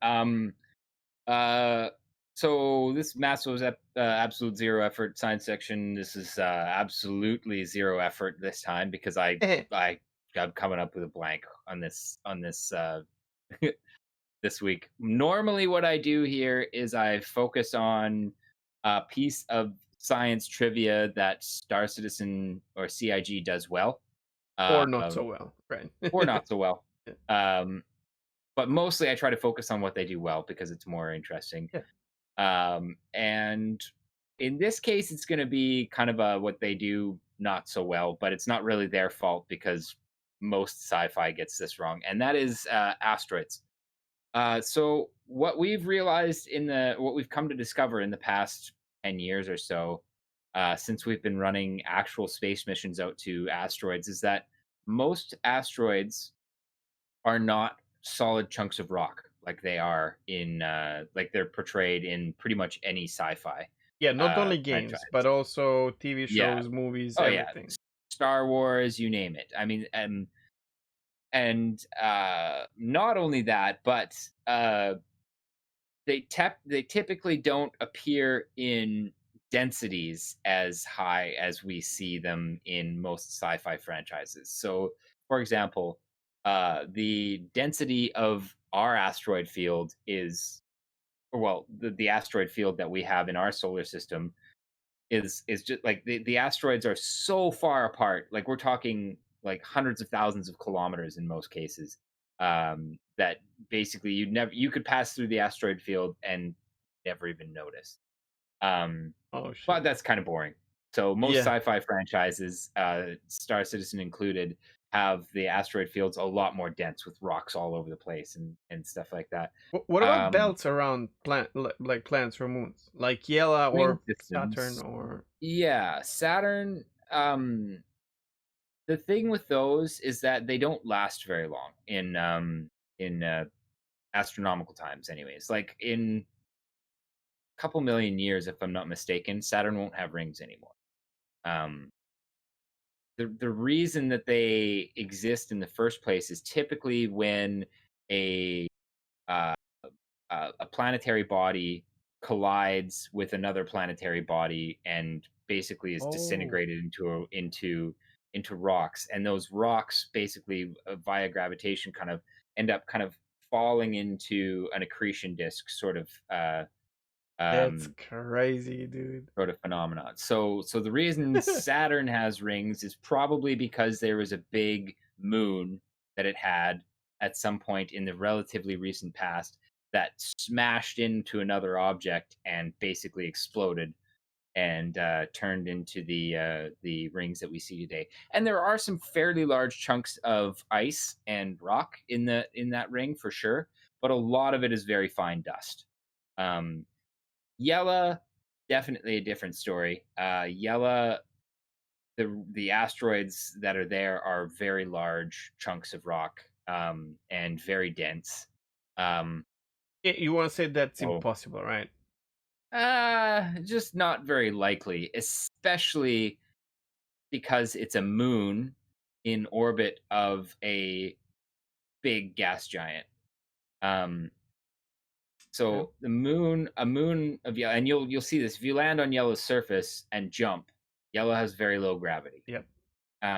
Uh, so this Maso's absolute zero effort science section. This is absolutely zero effort this time because I'm coming up with a blank on this this week. Normally, what I do here is I focus on a piece of science trivia that Star Citizen or CIG does well, Or not um, so well, right? or not so well. Yeah. Um, but mostly I try to focus on what they do well because it's more interesting. Yeah. And in this case, it's going to be kind of what they do not so well, but it's not really their fault because most sci-fi gets this wrong, and that is asteroids. So what we've realized what we've come to discover in the past 10 years or so, since we've been running actual space missions out to asteroids, is that most asteroids are not solid chunks of rock like they are in like they're portrayed in pretty much any sci-fi Yeah, not only franchise. games, but also TV Yeah. shows, movies, Oh yeah. everything. Star Wars, you name it. I mean, and not only that, but they typically don't appear in densities as high as we see them in most sci-fi franchises. So, for example, the density of our asteroid field is, or well, the asteroid field that we have in our solar system is just like the asteroids are so far apart. Like we're talking like hundreds of thousands of kilometers in most cases. That basically you could pass through the asteroid field and never even notice. Oh But shit. that's kind of boring. So most Yeah. sci-fi franchises, Star Citizen included, have the asteroid fields a lot more dense with rocks all over the place and stuff like that. What about Um, belts around like planets or moons, like Yela ring or Saturn systems, or? yeah, Saturn. The thing with those is that they don't last very long in astronomical times anyways. Like in a couple million years if I'm not mistaken, Saturn won't have rings anymore. Um the reason that they exist in the first place is typically when a uh, a planetary body collides with another planetary body and basically is Oh, disintegrated into rocks, and those rocks basically via gravitation kind of end up kind of falling into an accretion disk that's um, crazy, dude. sort of phenomenon. So the reason Saturn has rings is probably because there was a big moon that it had at some point in the relatively recent past that smashed into another object and basically exploded and turned into the rings that we see today. And there are some fairly large chunks of ice and rock in that ring for sure, but a lot of it is very fine dust. Um, Yella, definitely a different story. Yella, the asteroids that are there are very large chunks of rock and very dense. Um, You want to say that's so impossible, right? just not very likely, especially because it's a moon in orbit of a big gas giant. Um, Yeah. so the moon, a moon of Yellow, and you'll see this if you land on Yellow's surface and jump. Yellow has very low gravity, Yep.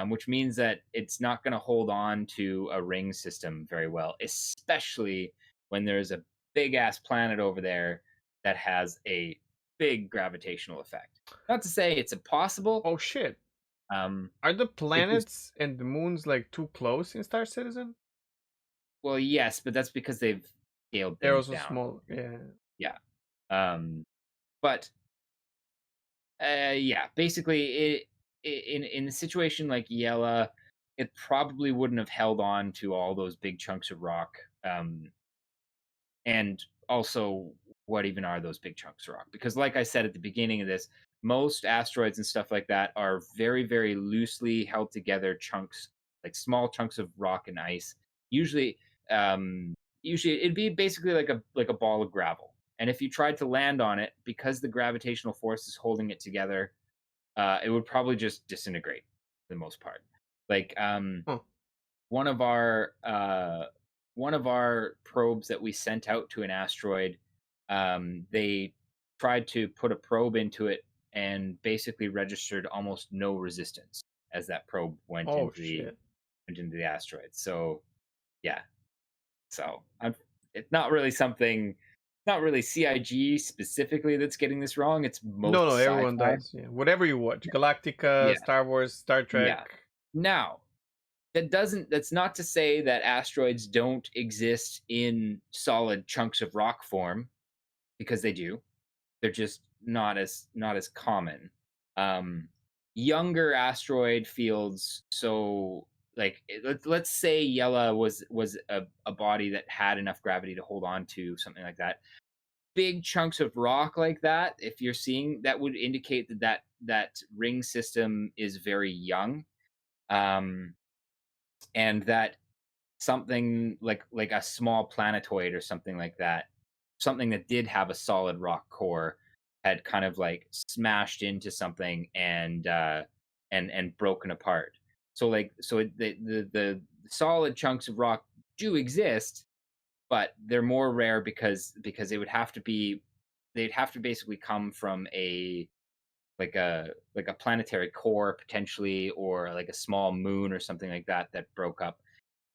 which means that it's not going to hold on to a ring system very well, especially when there's a big ass planet over there that has a big gravitational effect. Not to say it's impossible. Oh shit. Um, Are the it just planets and the moons like too close in Star Citizen? Well, yes, but that's because they've scaled They're things also down. small. Yeah. Yeah. Um, but yeah, basically, in a situation like Yella, it probably wouldn't have held on to all those big chunks of rock. And also, what even are those big chunks of rock? Because, like I said at the beginning of this, most asteroids and stuff like that are very, very loosely held together chunks, like small chunks of rock and ice. Usually, usually it'd be basically like a ball of gravel. And if you tried to land on it, because the gravitational force is holding it together, it would probably just disintegrate for the most part. Like Huh. one of our one of our probes that we sent out to an asteroid, they tried to put a probe into it and basically registered almost no resistance as that probe Oh shit. went into the asteroid. So yeah, so it's not really something, not really CIG specifically that's getting this wrong. It's No, most no, everyone sci-fi. does. Yeah. Whatever you watch, Yeah, Galactica, Star Wars, Star Trek. yeah. Now, that's not to say that asteroids don't exist in solid chunks of rock form, because they do. They're just not as common. um Younger asteroid fields, so like let's say Yella was a body that had enough gravity to hold on to something like that. Big chunks of rock like that, if you're seeing that, would indicate that ring system is very young. um and that something like a small planetoid or something like that, something that did have a solid rock core, had kind of like smashed into something and broken apart. So the solid chunks of rock do exist, but they're more rare because they'd have to basically come from a like a planetary core potentially, or like a small moon or something like that that broke up.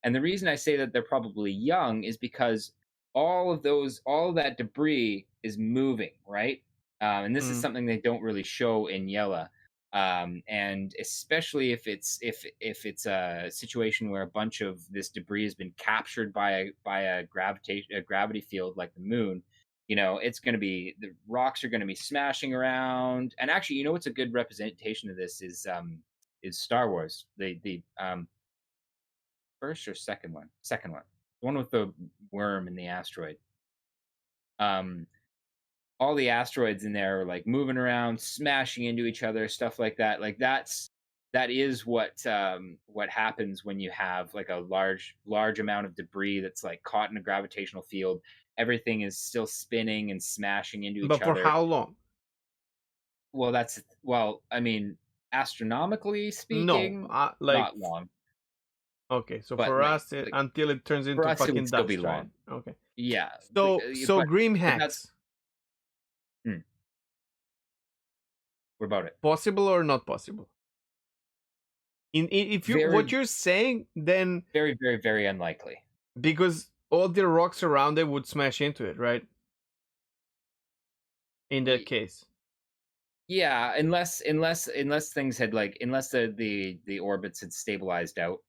And the reason I say that they're probably young is because all of that debris is moving, right? And this is Mm. something they don't really show in Yella. And especially if it's a situation where a bunch of this debris has been captured by a gravity field like the moon, it's going to be, the rocks are going to be smashing around. And actually, what's a good representation of this is Star Wars. The first or second one? Second one. The one with the worm in the asteroid. Um, all the asteroids in there are like moving around, smashing into each other, stuff like that. Like that is what happens when you have like a large amount of debris that's like caught in a gravitational field. Everything is still spinning and smashing into each But for other. how long? I mean, astronomically No, speaking, like not long, okay. So but for us, until it turns for into us it would fucking still be dust, right? long. Okay. Yeah, So Grim but that's hacks, hmm, what about it? possible or not possible? If you what Very, you're saying, then very, very, very unlikely. because all the rocks around it would smash into it, right? In that Y- case. Yeah, unless things had like unless the orbits had stabilized out.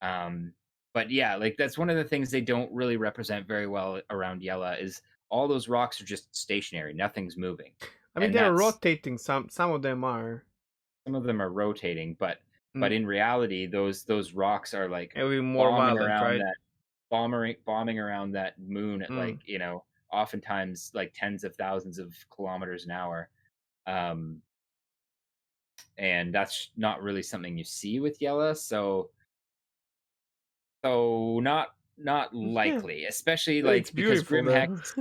Um, But yeah, like that's one of the things they don't really represent very well around Yella is all those rocks are just stationary, nothing's moving. I mean, And they're that's rotating. Some of them are. some of them are rotating, but Mm, in reality, those rocks are like it'll be more bombing violent, around right? that bombing around that moon at like, Mm. oftentimes like tens of thousands of kilometers an hour. Um, and that's not really something you see with Yella, so not Yeah, likely, especially it's like because beautiful Grim though. Hex.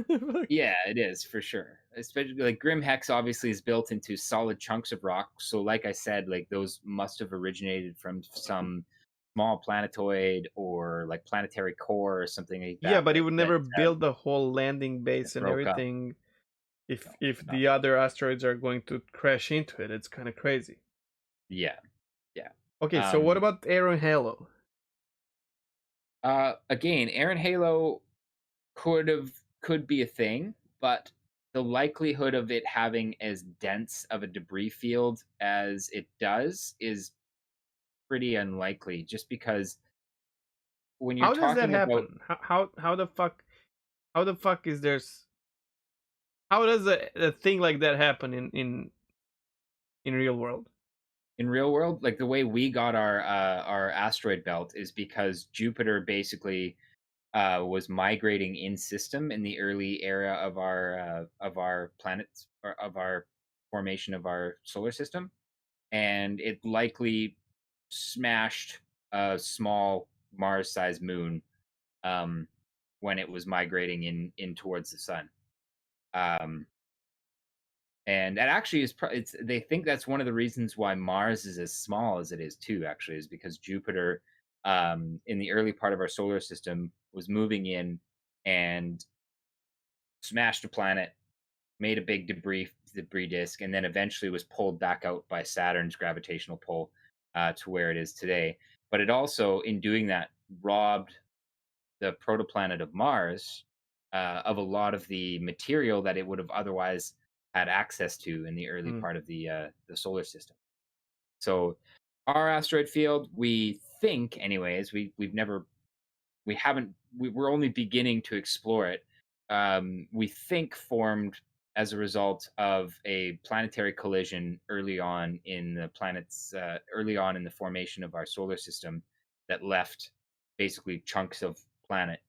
Yeah, it is for sure. Especially like Grim Hex obviously is built into solid chunks of rock. So like I said, like those must have originated from some small planetoid or like planetary core or something like Yeah, that but it that would that never build a whole landing that base and broke up. everything No, if not the other asteroids are going to crash into it. It's kind of crazy. yeah, yeah. Okay, so what Um about Aaron Halo? again, Aaron Halo could be a thing, but the likelihood of it having as dense of a debris field as it does is pretty unlikely just because when you're How does that talking about happen? How the fuck is how does a thing like that happen in real world? in real world, like the way we got our asteroid belt is because Jupiter basically was migrating in system in the early era of our planets or of our formation of our solar system, and it likely smashed a small Mars-sized moon um, when it was migrating in towards the sun. Um, and that actually is it's they think that's one of the reasons why Mars is as small as it is too. Actually, is because Jupiter in the early part of our solar system was moving in and smashed a planet, made a big debris disk, and then eventually was pulled back out by Saturn's gravitational pull to where it is today. But it also, in doing that, robbed the protoplanet of Mars of a lot of the material that it would have otherwise had access to in the early Hmm. part of the solar system. So our asteroid field, we think, anyways, we've never we haven't we're only beginning to explore it. We think formed as a result of a planetary collision early on in the formation of our solar system that left basically chunks of planet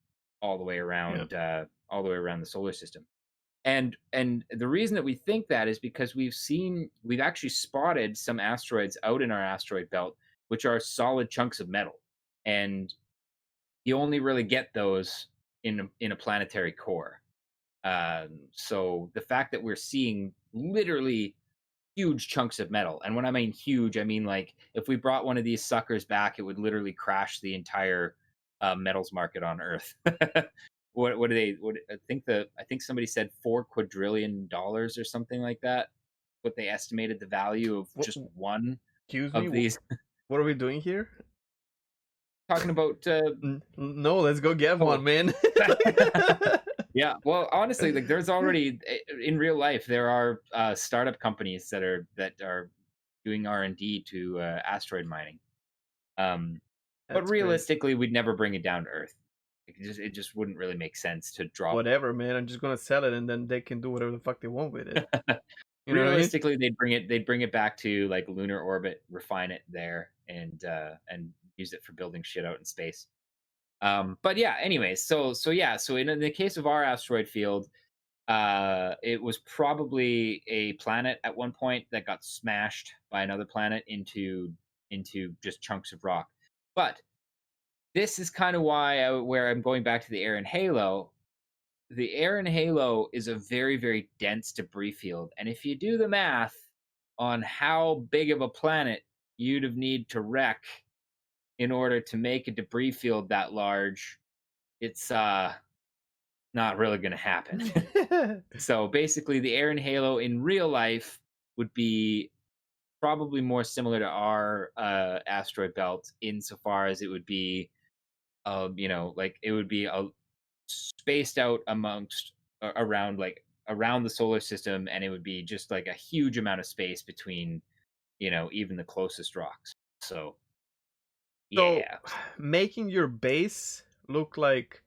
all the way Yeah. around all the way around the solar system. And the reason that we think that is because we've actually spotted some asteroids out in our asteroid belt which are solid chunks of metal, and you only really get those in a planetary core. So the fact that we're seeing literally huge chunks of metal, and when I mean huge, I mean like if we brought one of these suckers back, it would literally crash the entire metals market on Earth. What do they? What I think somebody said $4 quadrillion or something like that. What they estimated the value of What? just one Excuse me. of these. What are we doing here? Talking about No, let's go get oh one, man. yeah, well, honestly, like there's already in real life there are startup companies that are doing R&D to asteroid mining. Um, but That's great. realistically, we'd never bring it down to Earth. It just wouldn't really make sense to drop. Whatever, man. I'm just gonna sell it, and then they can do whatever the fuck they want with it. You know what I mean? Realistically, they'd bring it back to like lunar orbit, refine it there, and use it for building shit out in space. But yeah, anyways, so yeah, so in the case of our asteroid field, it was probably a planet at one point that got smashed by another planet into just chunks of rock. But this is kind of where I'm going back to the air and halo. The air and halo is a very very dense debris field, and if you do the math on how big of a planet you'd have need to wreck in order to make a debris field that large, it's not really going to happen. So basically, the Air and Halo in real life would be probably more similar to our asteroid belt insofar as it would be, like it would be spaced out around like around the solar system, and it would be just like a huge amount of space between, even the closest rocks. So So Yeah. making your base look like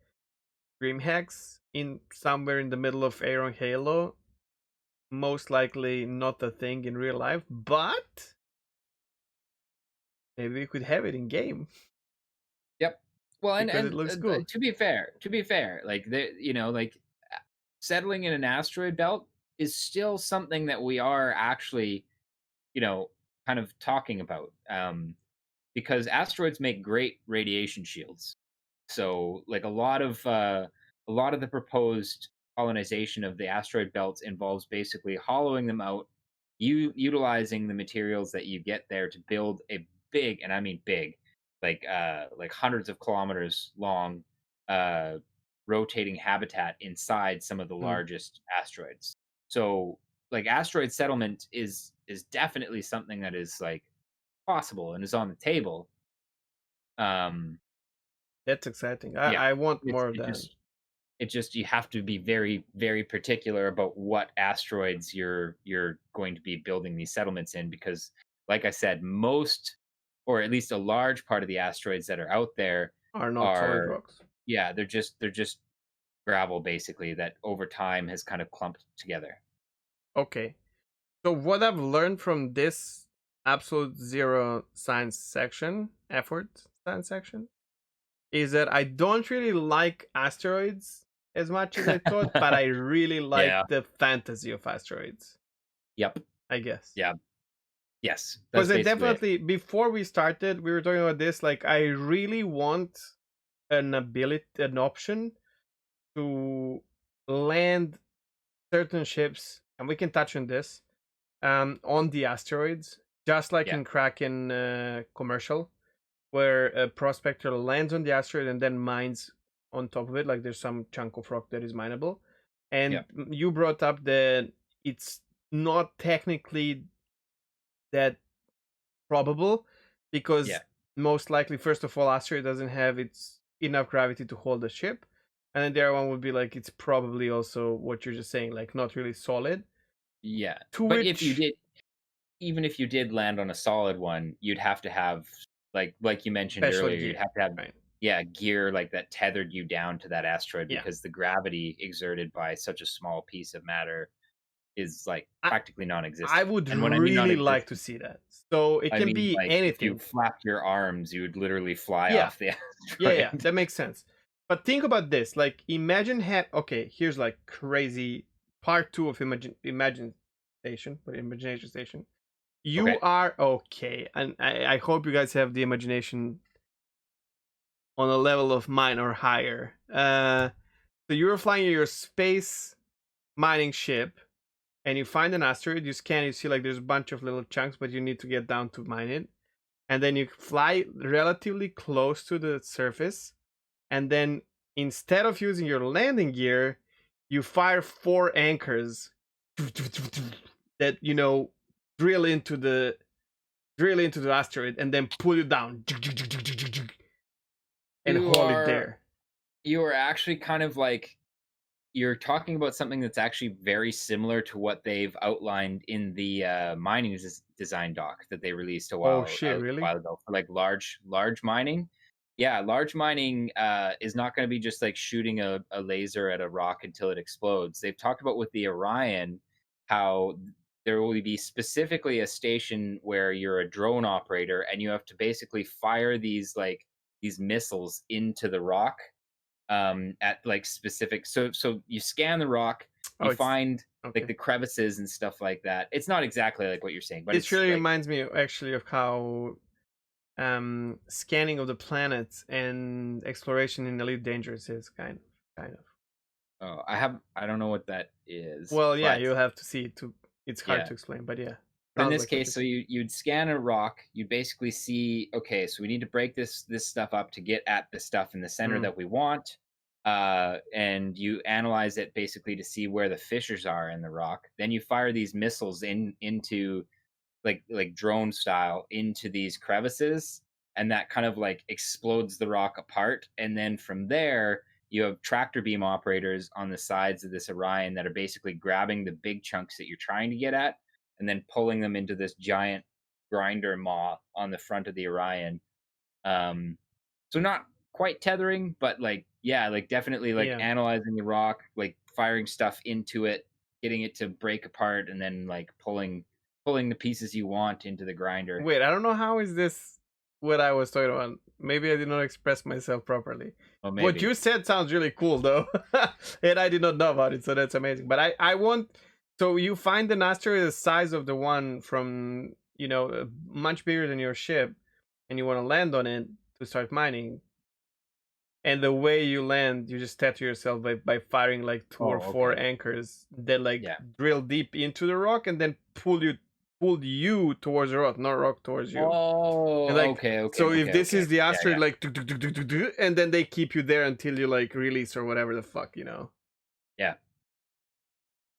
DreamHacks in somewhere in the middle of Aeron Halo, most likely not a thing in real life, but maybe we could have it in game Yep. Well, because it looks cool. to be fair, like like settling in an asteroid belt is still something that we are actually, you know, kind of talking about. Because asteroids make great radiation shields. So, like a lot of the proposed colonization of the asteroid belts involves basically hollowing them out, utilizing the materials that you get there to build a big, and I mean big, like hundreds of kilometers long, uh, rotating habitat inside some of the Mm. largest asteroids. So, like asteroid settlement is definitely something that is like possible and is on the table. um That's exciting. yeah, I want it's more of that. it just you have to be very very particular about what asteroids you're going to be building these settlements in, because like I said, most, or at least a large part of the asteroids that are out there Are not solid are, rocks. yeah, they're just gravel basically that over time has kind of clumped together. Okay. So what I've learned from this absolute zero science section, effort science section, is that I don't really like asteroids as much as I thought, but I really Yeah. like the fantasy of asteroids, Yep. I guess. Yeah. Yes, that's Because I basically it. definitely, before we started, we were talking about this. Like, I really want an option to land certain ships, and we can touch on this, on the asteroids, just like Yeah. in Kraken commercial, where a prospector lands on the asteroid and then mines on top of it. Like there's some chunk of rock that is mineable. Yeah. And you brought up that it's not technically that probable Yeah. because most likely, first of all, asteroid doesn't have its enough gravity to hold the ship. And then the other one would be like it's probably also what you're just saying, like not really solid. Yeah. To But if you which did, even if you did land on a solid one, you'd have to have, like you mentioned special earlier, you'd gear, have to have, right? yeah, gear like that tethered you down to that asteroid, Yeah. because the gravity exerted by such a small piece of matter is like I, practically I non-existent. would And when I mean really like to non-existent, see that. So it I can mean be like if you anything. flapped your arms, you would literally fly Yeah, off the yeah, asteroid. that makes sense. But think about this. Like, imagine okay, here's like crazy part two of Imagine Station, but Imagination Station. You Okay. are okay, and I hope you guys have the imagination on a level of mine or higher. So you're flying your space mining ship, and you find an asteroid. You scan, you see like there's a bunch of little chunks, but you need to get down to mine it. And then you fly relatively close to the surface, and then instead of using your landing gear, you fire four anchors that drill into the asteroid and then put it down and You hold it are there. you are actually kind of like, you're talking about something that's actually very similar to what they've outlined in the mining design doc that they released Oh shit, a really? while ago for like large mining. Yeah, large mining is not going to be just like shooting a laser at a rock until it explodes. They've talked about with the Orion how there will be specifically a station where you're a drone operator and you have to basically fire these missiles into the rock, at like specific, so you scan the rock, Oh, you it's find like okay. the crevices and stuff like that. It's not exactly like what you're saying, but This it's really like, reminds me actually of how scanning of the planets and exploration in Elite Dangerous is kind of. oh, I don't know what that is, Well, yeah, but you'll have to see it to. It's hard yeah. to explain, but yeah, But in sounds this like what case, you're so saying. you'd scan a rock, you basically see, okay, so we need to break this stuff up to get at the stuff in the center Mm. that we want. And you analyze it basically to see where the fissures are in the rock. Then you fire these missiles into like drone style into these crevices, and that kind of like explodes the rock apart. And then from there, you have tractor beam operators on the sides of this Orion that are basically grabbing the big chunks that you're trying to get at and then pulling them into this giant grinder maw on the front of the Orion. So not quite tethering, but like yeah, like definitely like Yeah. analyzing the rock, like firing stuff into it, getting it to break apart, and then like pulling the pieces you want into the grinder. Wait, I don't know how is this what I was talking about. Maybe I did not express myself properly. Well, What maybe. you said sounds really cool though. And I did not know about it, so that's amazing. But I want, so you find an asteroid the size of the one from, much bigger than your ship, and you want to land on it to start mining. And the way you land, you just tattoo yourself by firing like two or Oh, four okay. anchors that like Yeah. drill deep into the rock and then pull you towards the rock, not rock towards you. And Oh, like, okay, okay, so if okay, this okay. is the Yeah, yeah, asteroid, like, tuk, tuk, tuk, tuk, tuk, tuk, and then they keep you there until you like release or whatever the fuck. yeah.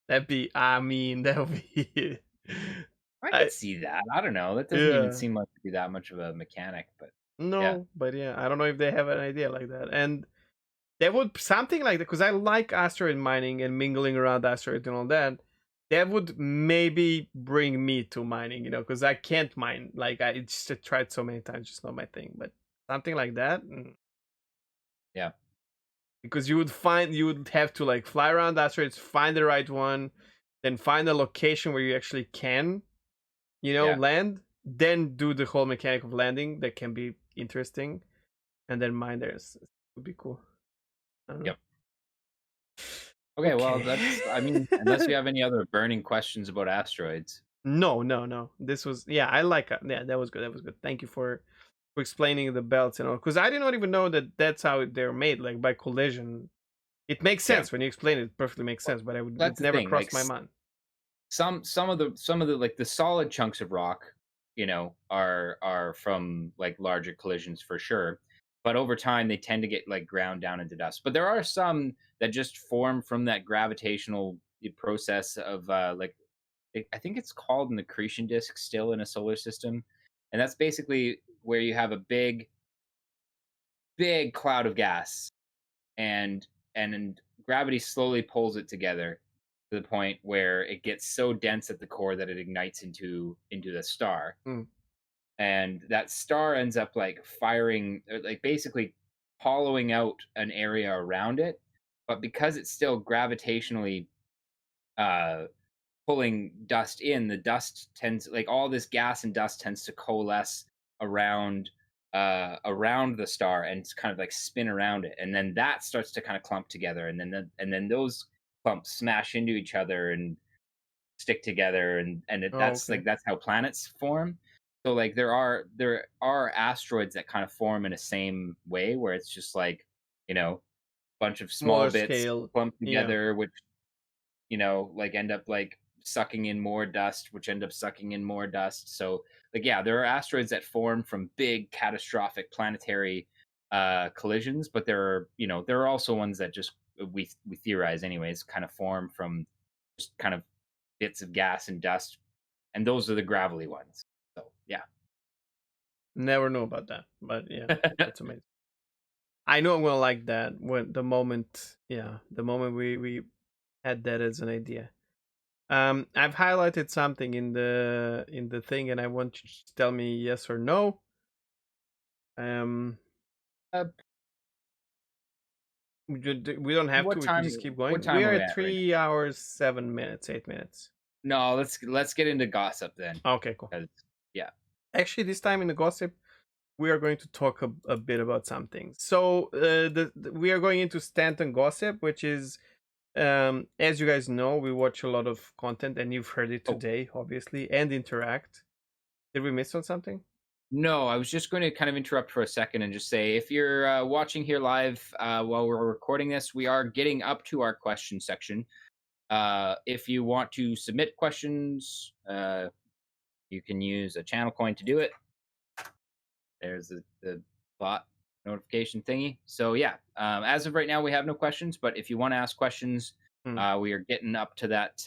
That'd be, I mean, that would be, I I could see that. I don't know. That doesn't even yeah, seem like to be that much of a mechanic, but yeah, no, but yeah, I don't know if they have an idea like that, and that would something like that because I like asteroid mining and mingling around asteroids and all that. That would maybe bring me to mining, because I can't mine. Like I just tried so many times, just not my thing. But something like that. yeah, Because you would have to like fly around asteroids, find the right one, then find a location where you actually can yeah, land, then do the whole mechanic of landing that can be interesting, and then mine theirs. It would be cool. I don't know. yep. Okay, well, Okay. that's. I mean, unless you have any other burning questions about asteroids. No, no, no. This was, yeah, I like yeah, that was good. That was good. Thank you for explaining the belts and all, because I did not even know that that's how they're made, like by collision. It makes Yeah, sense when you explain it. It perfectly makes well, sense, but it that's the never thing. Like crossed my mind. some of the like the solid chunks of rock, are from like larger collisions for sure. But over time, they tend to get like ground down into dust. But there are some that just form from that gravitational process of like I think it's called an accretion disk still in a solar system, and that's basically where you have a big cloud of gas, and and gravity slowly pulls it together to the point where it gets so dense at the core that it ignites into the star, Mm. and that star ends up like firing, like basically hollowing out an area around it, but because it's still gravitationally uh pulling dust in, the dust tends, like all this gas and dust tends to coalesce around around the star and kind of like spin around it, and then that starts to kind of clump together, and then those clumps smash into each other and stick together, Oh, that's okay. like that's how planets form. So like there are asteroids that kind of form in a same way where it's just like, bunch of small Smaller bits scale. clumped Yeah. together, which like end up like sucking in more dust, which end up sucking in more dust. So like yeah, there are asteroids that form from big catastrophic planetary collisions, but there are also ones that just we theorize anyways kind of form from just kind of bits of gas and dust, and those are the gravelly ones. So yeah. Never knew about that, but yeah, that's amazing. I know I'm gonna like that when the moment we had that as an idea. I've highlighted something in the thing, and I want you to tell me yes or no. Um, uh, we don't have to. what We can time just keep what going. We time are are we at at right 3 hours 7 minutes, 8 minutes. now? No, let's get into gossip then, Okay, cool. 'cause- yeah. Actually, this time in the gossip, we are going to talk a bit about something. So, we are going into Stanton Gossip, which is, as you guys know, we watch a lot of content, and you've heard it Oh, today, obviously, and interact. Did we miss on something? no, I was just going to kind of interrupt for a second and just say, if you're watching here live while we're recording this, we are getting up to our question section. If you want to submit questions, you can use a channel coin to do it. There's the bot notification thingy. So yeah, as of right now, we have no questions. But if you want to ask questions, Hmm. we are getting up to that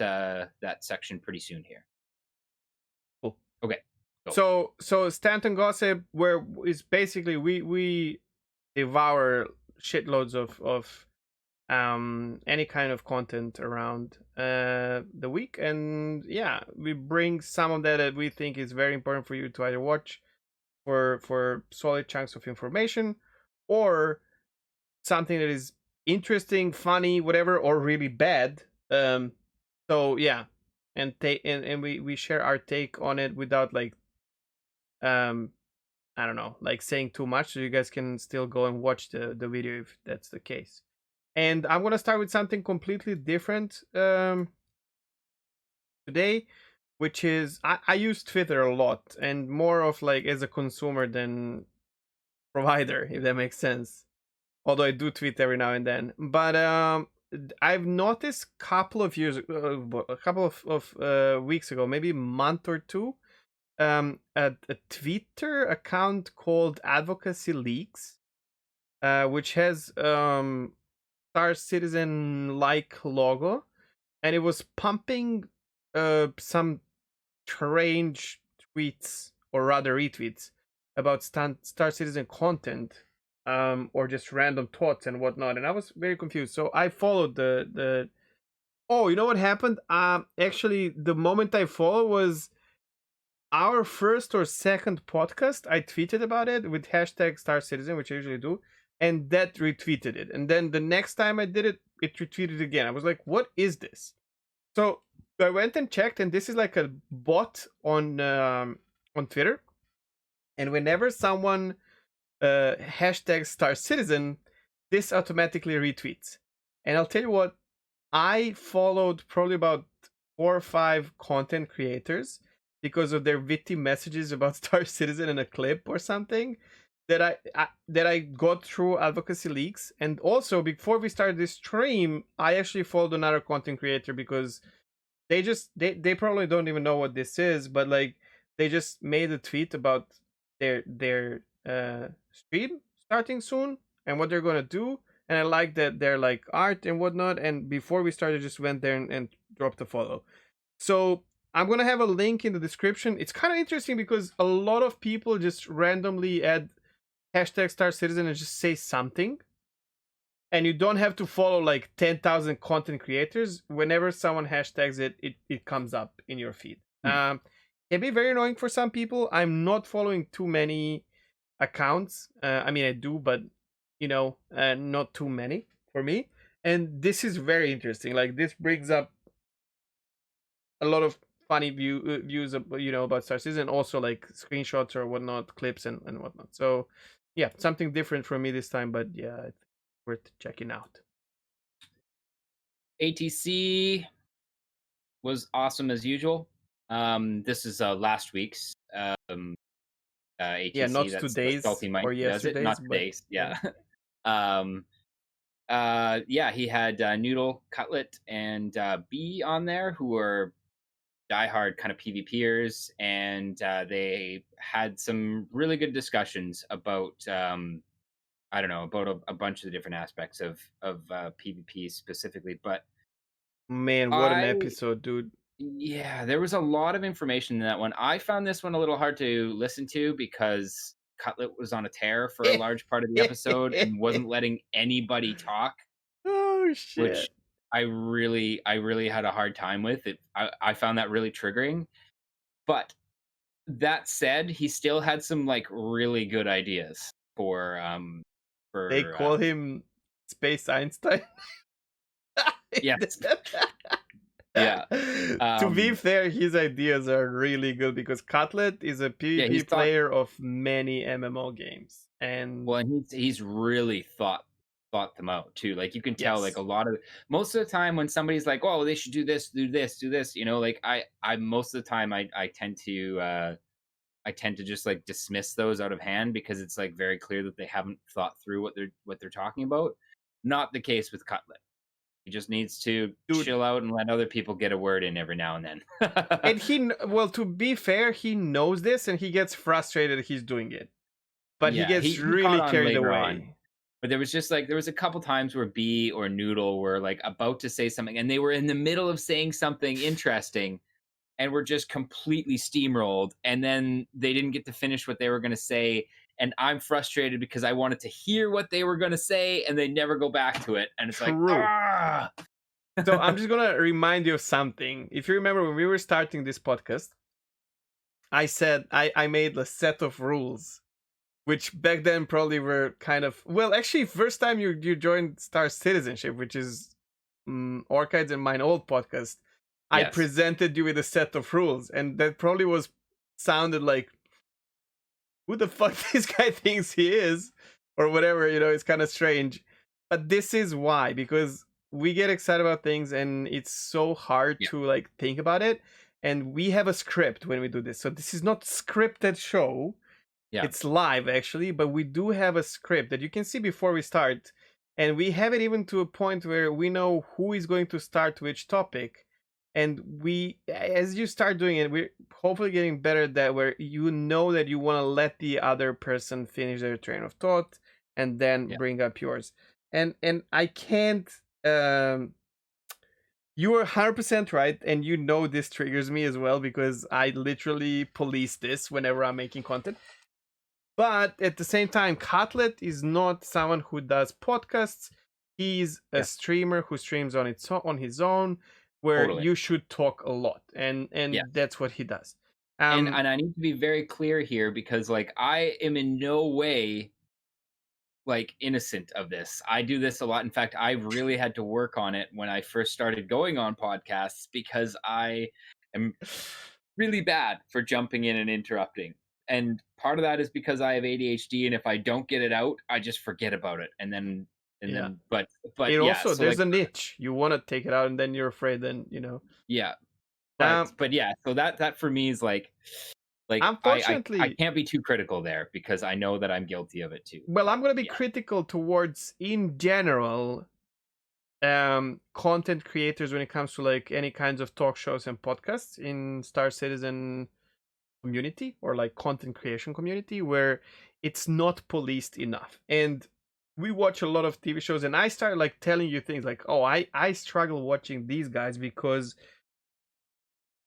section pretty soon here. Cool. Okay, go. So Stanton Gossip, where is basically we devour shitloads of any kind of content around the week, and yeah, we bring some of that we think is very important for you to either watch, for solid chunks of information, or something that is interesting, funny, whatever, or really bad. So yeah, and we share our take on it without like um I don't know, like saying too much, so you guys can still go and watch the video if that's the case. And I'm gonna start with something completely different today, which is I use Twitter a lot and more of like as a consumer than provider, if that makes sense. Although I do tweet every now and then, but I've noticed a couple of weeks ago, maybe a month or two, a Twitter account called Advocacy Leaks, which has Star Citizen like logo, and it was pumping some strange tweets, or rather retweets, about Star Citizen content, or just random thoughts and whatnot. And I was very confused. So I followed the. Oh, you know what happened? Actually, the moment I followed was our first or second podcast. I tweeted about it with hashtag Star Citizen, which I usually do, and that retweeted it. And then the next time I did it, it retweeted again. I was like, "What is this?" So I went and checked, and this is like a bot on Twitter. And whenever someone hashtag Star Citizen, this automatically retweets. And I'll tell you what, I followed probably about 4 or 5 content creators because of their witty messages about Star Citizen in a clip or something that I got through Advocacy Leaks. And also, before we started this stream, I actually followed another content creator because they probably don't even know what this is, but like they just made a tweet about their stream starting soon and what they're gonna do. And I like that they're like art and whatnot. And before we started, just went there and dropped a follow. So I'm gonna have a link in the description. It's kind of interesting because a lot of people just randomly add hashtag Star Citizen and just say something, and you don't have to follow like 10,000 content creators. Whenever someone hashtags it comes up in your feed. It can be very annoying for some people. I'm not following too many accounts. I mean, I do, but not too many for me. And this is very interesting. Like, this brings up a lot of funny views about Star Citizen, also like screenshots or whatnot, clips and whatnot. So yeah, something different for me this time, but yeah, it's worth checking out. ATC was awesome as usual. This is last week's ATC. Yeah, not That's today's Salty Mike or does it, yesterday's, not but today's. Yeah. Yeah, he had Noodle, Cutlet, and B on there, who are diehard kind of PvPers, and they had some really good discussions about I don't know, about a bunch of the different aspects of PvP specifically. But man, what an episode, dude. Yeah, there was a lot of information in that one. I found this one a little hard to listen to because Cutlet was on a tear for a large part of the episode and wasn't letting anybody talk. Oh shit. Which I really had a hard time with. I found that really triggering. But that said, he still had some like really good ideas for they call him Space Einstein. Yes. Yeah. To be fair, his ideas are really good because Cutlet is a PvP player of many MMO games, and he's really thought them out too. Like, you can tell, like, most of the time when somebody's like, "Oh, they should do this, do this, do this," like I most of the time I tend to just like dismiss those out of hand because it's like very clear that they haven't thought through what they're talking about. Not the case with Cutlet. He just needs to chill out and let other people get a word in every now and then. And to be fair, he knows this and he gets frustrated he's doing it. But he gets really carried away. On. But there was a couple times where B or Noodle were like about to say something and they were in the middle of saying something interesting and were just completely steamrolled. And then they didn't get to finish what they were going to say. And I'm frustrated because I wanted to hear what they were going to say and they never go back to it. And it's like, ah! So I'm just going to remind you of something. If you remember when we were starting this podcast, I said I made a set of rules, which back then probably were kind of, well, actually, first time you joined Star Citizenship, which is Orchids and mine old podcast. I Yes. presented you with a set of rules, and that probably was sounded like, who the fuck this guy thinks he is, or whatever. It's kind of strange, but this is why, because we get excited about things and it's so hard Yeah. to like think about it, and we have a script when we do this, so this is not scripted show. Yeah. It's live actually, but we do have a script that you can see before we start, and we have it even to a point where we know who is going to start which topic. And we, as you start doing it, we're hopefully getting better at that, where you know that you want to let the other person finish their train of thought and then Yeah. bring up yours. And I can't you are 100% right, and this triggers me as well, because I literally police this whenever I'm making content. But at the same time, Cutlet is not someone who does podcasts. He's a Yeah. streamer who streams on his own, where Totally. you should talk a lot, and Yeah. that's what he does. And I need to be very clear here, because like I am in no way like innocent of this. I do this a lot. In fact, I really had to work on it when I first started going on podcasts, because I am really bad for jumping in and interrupting. And part of that is because I have ADHD, and if I don't get it out, I just forget about it. Yeah. But It yeah, also, so there's like a niche. You want to take it out, and then you're afraid. Then yeah, Um, but yeah, so that for me is like I unfortunately, can't be too critical there, because I know that I'm guilty of it too. well, But I'm gonna be yeah. critical towards, in general, content creators when it comes to like any kinds of talk shows and podcasts in Star Citizen community, or like content creation community, where it's not policed enough. And we watch a lot of TV shows, and I start like telling you things like, oh, I struggle watching these guys because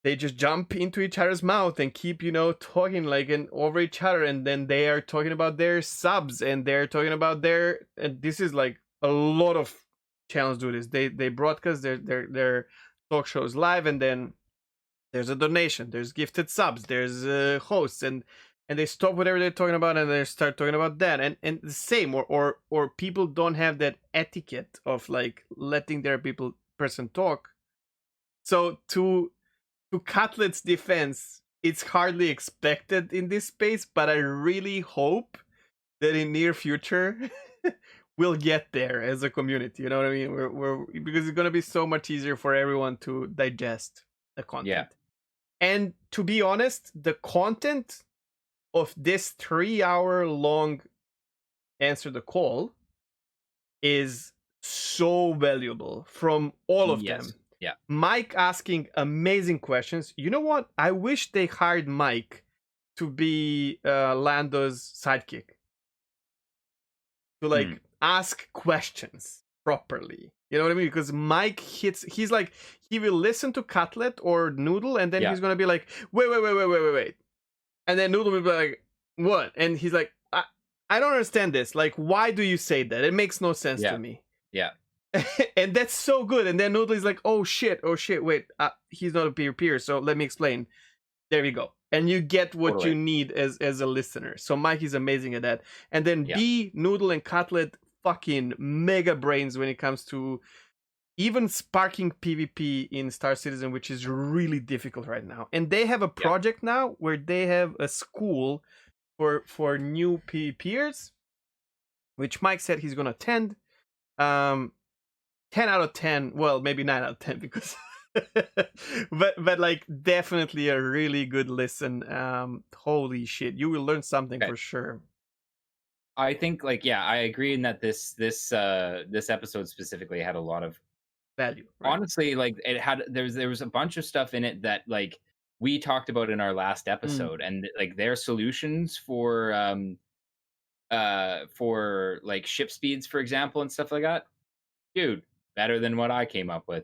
they just jump into each other's mouth and keep talking like and over each other, and then they are talking about their subs, and they're talking about their, and this is like a lot of channels do this. They broadcast their talk shows live, and then there's a donation, there's gifted subs, there's hosts, and they stop whatever they're talking about, and they start talking about that, and the same, or people don't have that etiquette of like letting their person talk. So to Cutlet's defense, it's hardly expected in this space, but I really hope that in near future we'll get there as a community. You know what I mean? Because it's gonna be so much easier for everyone to digest the Yeah. content. And to be honest, the content of this 3-hour long answer the call is so valuable from all of Yes. them. Yeah. Mike asking amazing questions. You know what? I wish they hired Mike to be Lando's sidekick, to like ask questions properly. You know what I mean? Because Mike he's like, he will listen to Cutlet or Noodle, and then Yeah. he's gonna be like, wait. And then Noodle will be like, what? And he's like, I don't understand this. Like, why do you say that? It makes no sense Yeah. to me. Yeah. And that's so good. And then Noodle is like, oh shit, wait, he's not a peer, so let me explain. There we go. And you get what Totally. you need as a listener. So Mike is amazing at that. And then Yeah. B, Noodle and Cutlet, fucking mega brains when it comes to even sparking PvP in Star Citizen, which is really difficult right now. And they have a project now where they have a school for new PvPers, which Mike said he's gonna attend. 10 out of 10, well, maybe 9 out of 10, because but like definitely a really good listen. Holy shit, you will learn something for sure. I think like yeah, I agree in that this episode specifically had a lot of Value, right? honestly, like it had there was a bunch of stuff in it that like we talked about in our last episode, and like their solutions for like ship speeds, for example, and stuff like that, dude, better than what I came up with.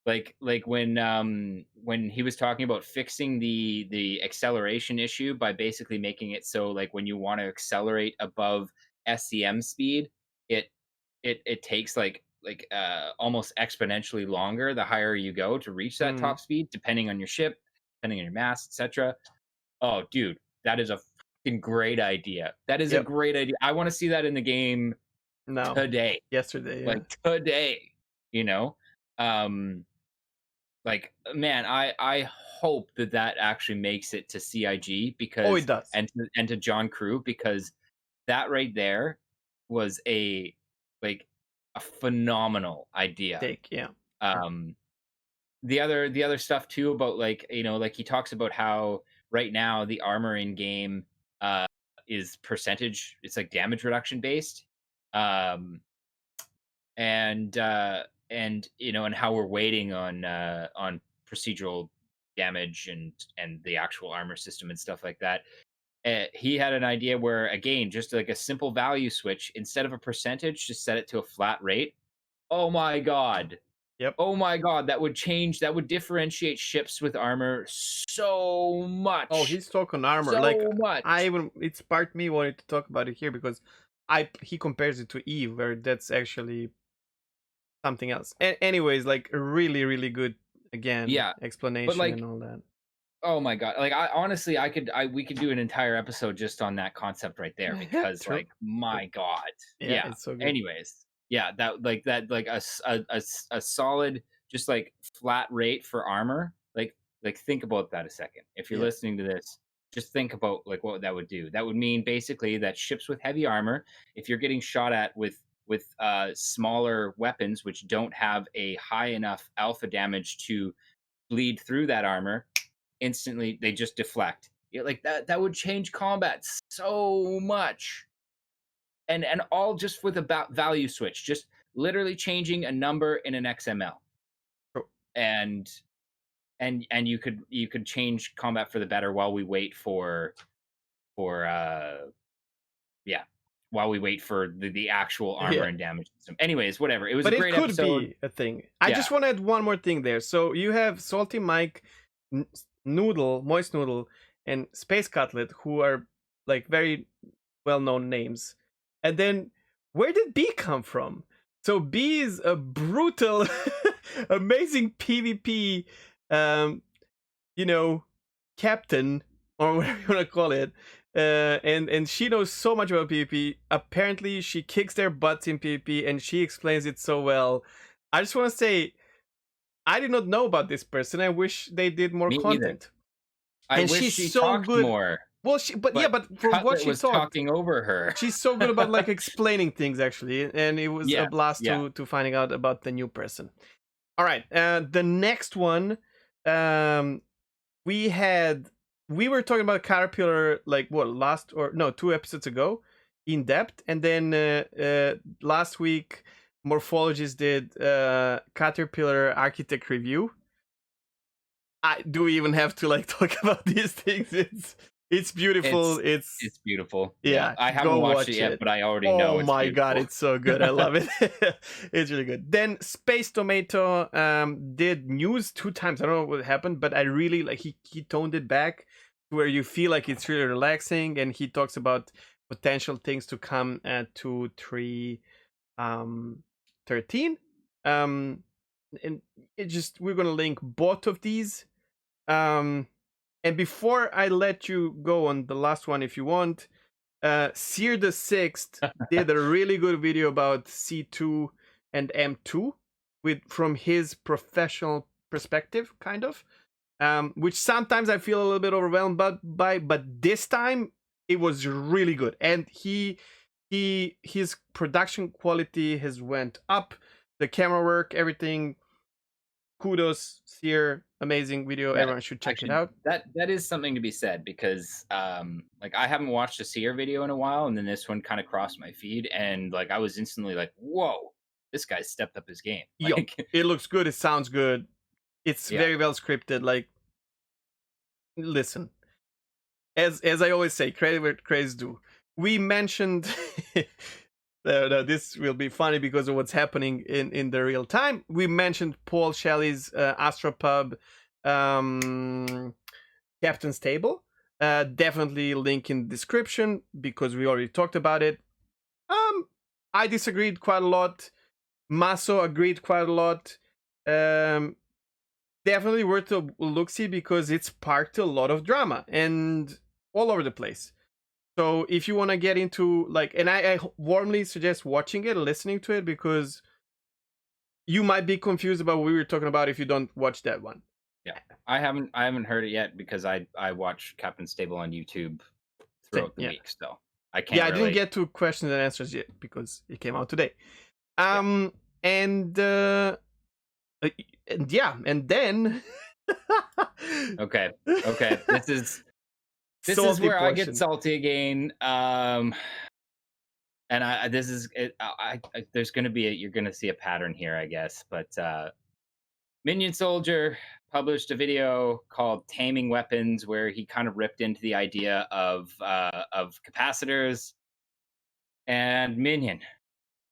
Like when he was talking about fixing the acceleration issue by basically making it so like when you want to accelerate above SCM speed, it it takes like almost exponentially longer the higher you go to reach that top speed, depending on your ship, depending on your mass, etc. Oh, dude, that is a fucking great idea. That is a Yep. great idea. I want to see that in the game No. today. Yesterday, yeah. Like today, you know? Um like man, I hope that that actually makes it to CIG Oh, it because does. and to John Crew because that right there was a like a phenomenal idea. Take, yeah. Um the other stuff too about like like he talks about how right now the armor in game uh is percentage, it's like damage reduction based. Um and and how we're waiting on procedural damage and the actual armor system and stuff like that. He had an idea where again just like a simple value switch, instead of a percentage just set it to a flat rate. Oh my god. Yep. Oh my god, that would differentiate ships with armor so Oh, much. he's talking armor. Like, So I much. even it sparked me wanting to talk about it here because he compares it to Eve, where that's actually something else. Anyways, like a really, really good again Yeah. But explanation and like, all that. oh my god. Like I honestly I we could do an entire episode just on that concept right there because True. like my god. Yeah, Yeah. it's so good. Anyways, yeah, that like a solid just like flat rate for armor. Like think about that a second. If you're Yeah. listening to this, just think about like what that would do. That would mean basically that ships with heavy armor, if you're getting shot at with smaller weapons which don't have a high enough alpha damage to bleed through that armor, instantly they just deflect. Like that would change combat so much. And all just with a value switch, just literally changing a number in an XML. True. And you could change combat for the better while we wait for yeah, while we wait for the actual armor Yeah. and damage system. Anyways, whatever. It was a But it great could episode. be a thing. I Yeah. just want to add one more thing there. So you have Salty Mike, Noodle, Moist Noodle, and Space Cutlet, who are like very well-known names. And then where did B come from? So B is a brutal, amazing PvP, um, captain or whatever you want to call it. And she knows so much about PvP. Apparently, she kicks their butts in PvP, and she explains it so well. I just want to say, I did not know about this person. I wish they did more Me either. content. I And wish she's she so talked good. more. Well, but from what Cutlet she was talked, talking over her. she's so good about like explaining things actually, and it was a Yeah. blast Yeah. to finding out about the new person. All right, the next one, we were talking about Caterpillar like what last or no 2 episodes ago in depth, and then last week Morphologist did Caterpillar Architect review. Do we even have to like talk about these things? It's beautiful. It's beautiful. Yeah, I haven't go watched watch it yet, it. but I already know Oh it's my god, beautiful. it's so good. I love it. It's really good. Then Space Tomato did news 2 times. I don't know what happened, but I really like he toned it back to where you feel like it's really relaxing, and he talks about potential things to come at 2, 3, 13. And it just we're gonna link both of these. And before I let you go on the last one, if you want, Sear the Sixth did a really good video about C2 and M2 from his professional perspective, kind of. Which sometimes I feel a little bit overwhelmed by, but this time it was really good, and his production quality has went up, the camera work, everything. Kudos, Sear, amazing video. Yeah, Everyone should check it actually, out. that is something to be said because like I haven't watched a Seer video in a while, and then this one kind of crossed my feed, and like I was instantly like, "Whoa, this guy's stepped up his game." Yo, Like, it looks good. It sounds good. It's yeah, very well scripted. Like, listen, as I always say, credit where credit's due. We mentioned no, this will be funny because of what's happening in the real time. We mentioned Paul Shelley's Astropub Captain's Table. Definitely link in the description because we already talked about it. I disagreed quite a lot. Maso agreed quite a lot. definitely worth a look-see because it sparked a lot of drama and all over the place. So if you want to get into like, and I warmly suggest watching it, listening to it, because you might be confused about what we were talking about if you don't watch that one. Yeah, I haven't heard it yet because I watch Captain Stable on YouTube throughout the week, so I can't. Yeah, I didn't get to questions and answers yet because it came out today. And yeah, and then okay, this is where I get salty again. And there's gonna be you're gonna see a pattern here, I guess. But Minion Soldier published a video called "Taming Weapons," where he kind of ripped into the idea of capacitors and Minion.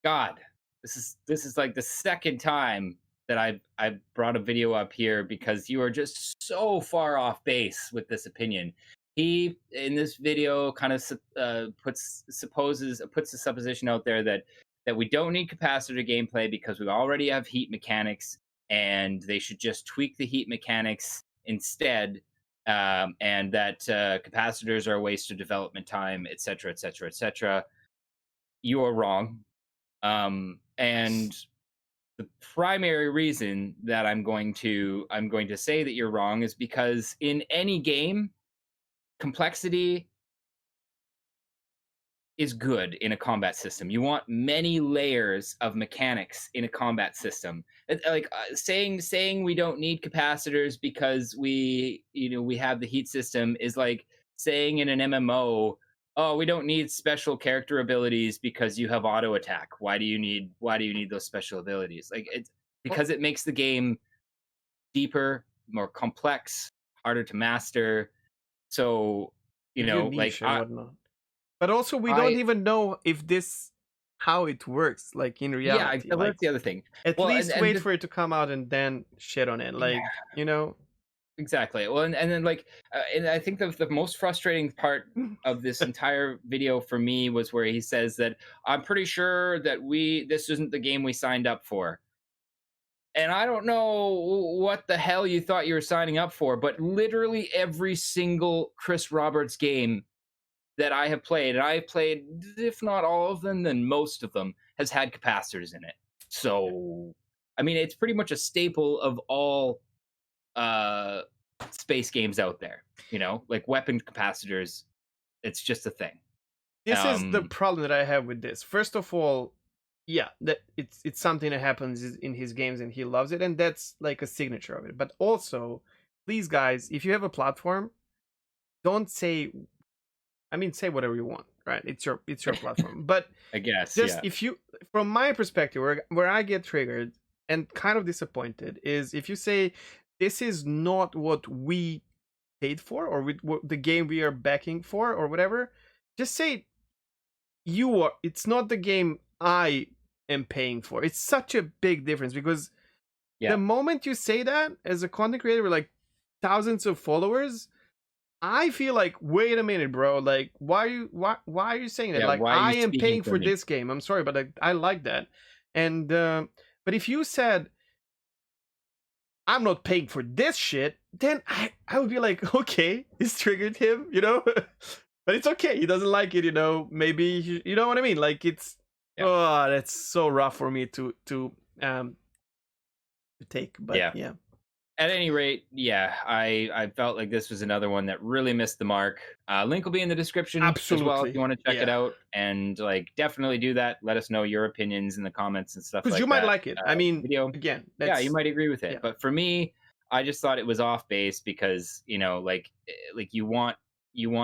God, this is like the second time that I brought a video up here because you are just so far off base with this opinion. He in this video kind of puts the supposition out there that we don't need capacitor gameplay because we already have heat mechanics and they should just tweak the heat mechanics instead, and that capacitors are a waste of development time, etc., etc., etc. You are wrong. And the primary reason that I'm going to say that you're wrong is because in any game, complexity is good in a combat system. You want many layers of mechanics in a combat system. Like saying we don't need capacitors because we have the heat system is like saying in an MMO, oh, we don't need special character abilities because you have auto attack. Why do you need those special abilities? Like it's because it makes the game deeper, more complex, harder to master. So, like whatnot. But also we don't even know if this how it works, like in reality. Yeah, that's the other thing. At least wait for it to come out and then shit on it. Like, Exactly. Well, and then like, and I think the most frustrating part of this entire video for me was where he says that I'm pretty sure that this isn't the game we signed up for. And I don't know what the hell you thought you were signing up for, but literally every single Chris Roberts game that I have played, and I've played, if not all of them, then most of them, has had capacitors in it. So, I mean, it's pretty much a staple of all space games out there, like weapon capacitors. It's just a thing. This is the problem that I have with this. First of all, yeah, that it's something that happens in his games and he loves it, and that's like a signature of it. But also, please guys, if you have a platform, don't say, I mean, say whatever you want, right? It's your platform. But I guess just if you, from my perspective, where I get triggered and kind of disappointed is if you say this is not what we paid for or what the game we are backing for or whatever, just say it's not the game I am paying for. It's such a big difference because the moment you say that as a content creator with like thousands of followers, I feel like, wait a minute, bro. Like, why are you saying that? Yeah, like, I am paying for this game. I'm sorry, but I like that. And but if you said I'm not paying for this shit, then I would be like, okay, it's triggered him, but it's okay. He doesn't like it, maybe you know what I mean? Like it's oh, that's so rough for me to take. But yeah. At any rate, I felt like this was another one that really missed the mark. Link will be in the description as well if you want to check it out, and like definitely do that. Let us know your opinions in the comments and stuff. Because you might like it. I mean, video. Again, you might agree with it. But for me, I just thought it was off base because like you want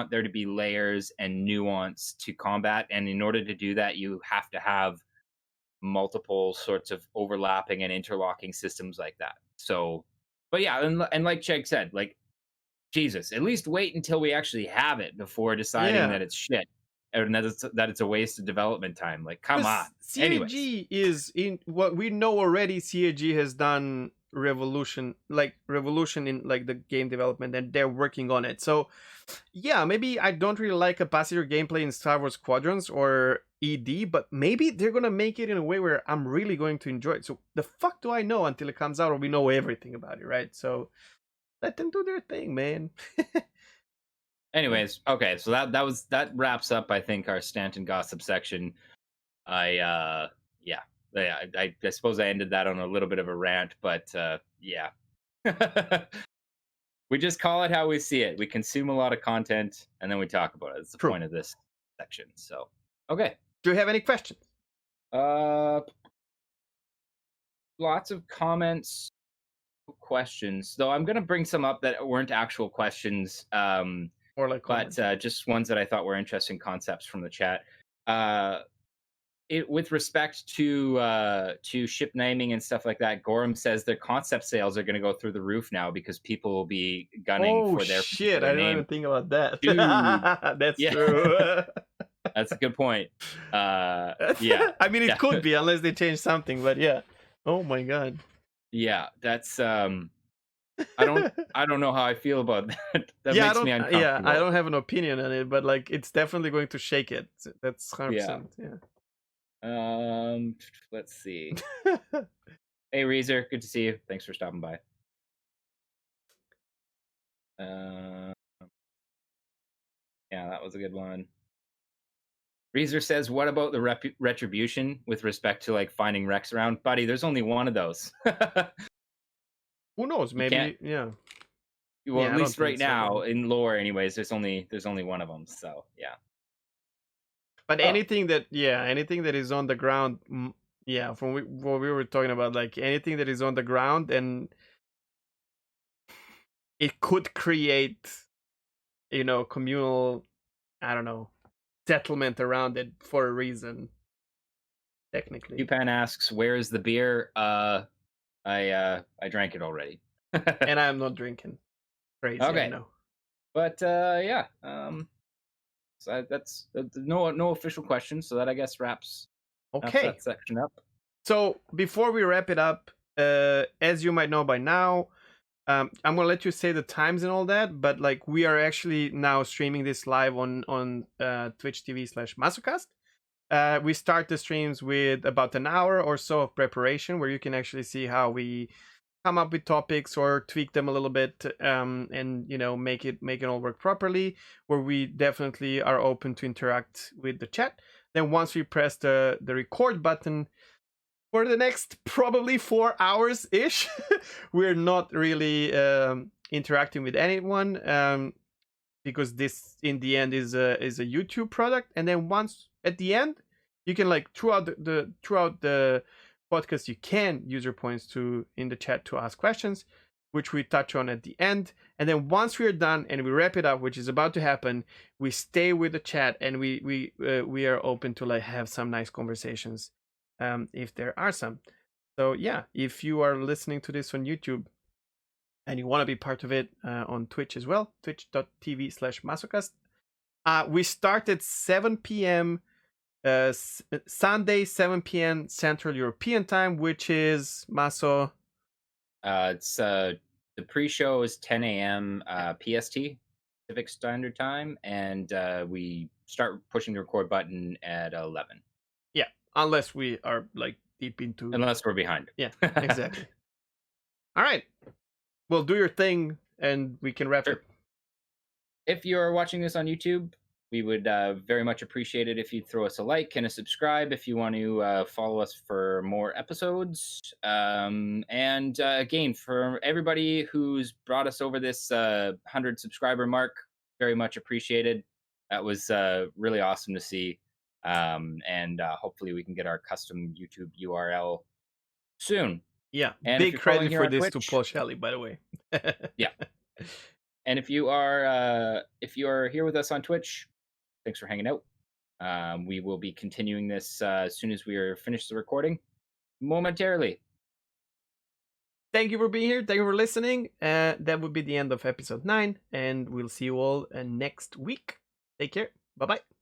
there to be layers and nuance to combat, and in order to do that, you have to have multiple sorts of overlapping and interlocking systems like that. So. But yeah, and like Chegg said, like, Jesus, at least wait until we actually have it before deciding that it's shit and that it's a waste of development time. Like, come on. CAG is in what we know already. CAG has done revolution in like the game development, and they're working on it. So yeah, maybe I don't really like capacitor gameplay in Star Wars Squadrons or ED, but maybe they're gonna make it in a way where I'm really going to enjoy it. So the fuck do I know until it comes out, or we know everything about it, right? So let them do their thing, man. Anyways, okay, so that wraps up, I think, our Stanton Gossip section. I suppose I ended that on a little bit of a rant, but yeah. We just call it how we see it. We consume a lot of content and then we talk about it. It's the point of this section. So, okay. Do you have any questions? Lots of comments, questions. Though I'm gonna bring some up that weren't actual questions. Or like comments. But just ones that I thought were interesting concepts from the chat. With respect to ship naming and stuff like that, Gorham says their concept sales are going to go through the roof now because people will be gunning for their shit! I didn't even think about that. Dude. That's true. That's a good point. Yeah, I mean, it could be unless they change something, but yeah. Oh my god. Yeah, that's I don't know how I feel about that. That makes me uncomfortable. Yeah, I don't have an opinion on it, but like it's definitely going to shake it. That's 100%. Yeah. Let's see. Hey Reezer, good to see you. Thanks for stopping by. Yeah, that was a good one. Reezer says, what about the retribution with respect to like finding Rex around? Buddy, there's only one of those. Who knows? Maybe, yeah. Well, at least right now, in lore anyways, there's only one of them, so yeah. But anything that is on the ground, yeah, from what we were talking about, like anything that is on the ground and it could create, communal, I don't know, settlement around it for a reason. Technically. Upan asks, "Where is the beer?" I drank it already, and I'm not drinking. Crazy, okay. I know. But yeah, so that's no official questions. So that I guess wraps that section up. So before we wrap it up, as you might know by now, I'm gonna let you say the times and all that, but like we are actually now streaming this live on Twitch TV/MasoKast. We start the streams with about an hour or so of preparation, where you can actually see how we come up with topics or tweak them a little bit, and make it all work properly. Where we definitely are open to interact with the chat. Then once we press the record button, for the next probably 4 hours ish, we're not really interacting with anyone, because this in the end is a YouTube product. And then once at the end, you can like throughout the podcast, you can use your points in the chat to ask questions, which we touch on at the end. And then once we're done and we wrap it up, which is about to happen, we stay with the chat and we are open to like have some nice conversations, if there are some. So yeah, if you are listening to this on YouTube and you want to be part of it on Twitch as well, twitch.tv/MasoKast. We start at 7 p.m. Sunday, 7 p.m. Central European Time, which is Maso. It's the pre-show is 10 a.m. PST, Pacific Standard Time, and we start pushing the record button at 11. Yeah, unless we are like deep into. Unless we're behind. Yeah, exactly. All right. Well, do your thing, and we can wrap it. If you're watching this on YouTube, we would very much appreciate it if you'd throw us a like and a subscribe if you want to follow us for more episodes. And again, for everybody who's brought us over this 100 subscriber mark, very much appreciated. That was really awesome to see. And hopefully we can get our custom YouTube URL soon. Yeah, and big credit for this to Paul Shelley, by the way. Yeah. And if you are here with us on Twitch, thanks for hanging out. We will be continuing this as soon as we are finished the recording momentarily. Thank you for being here. Thank you for listening. That would be the end of episode 9, and we'll see you all next week. Take care. Bye-bye.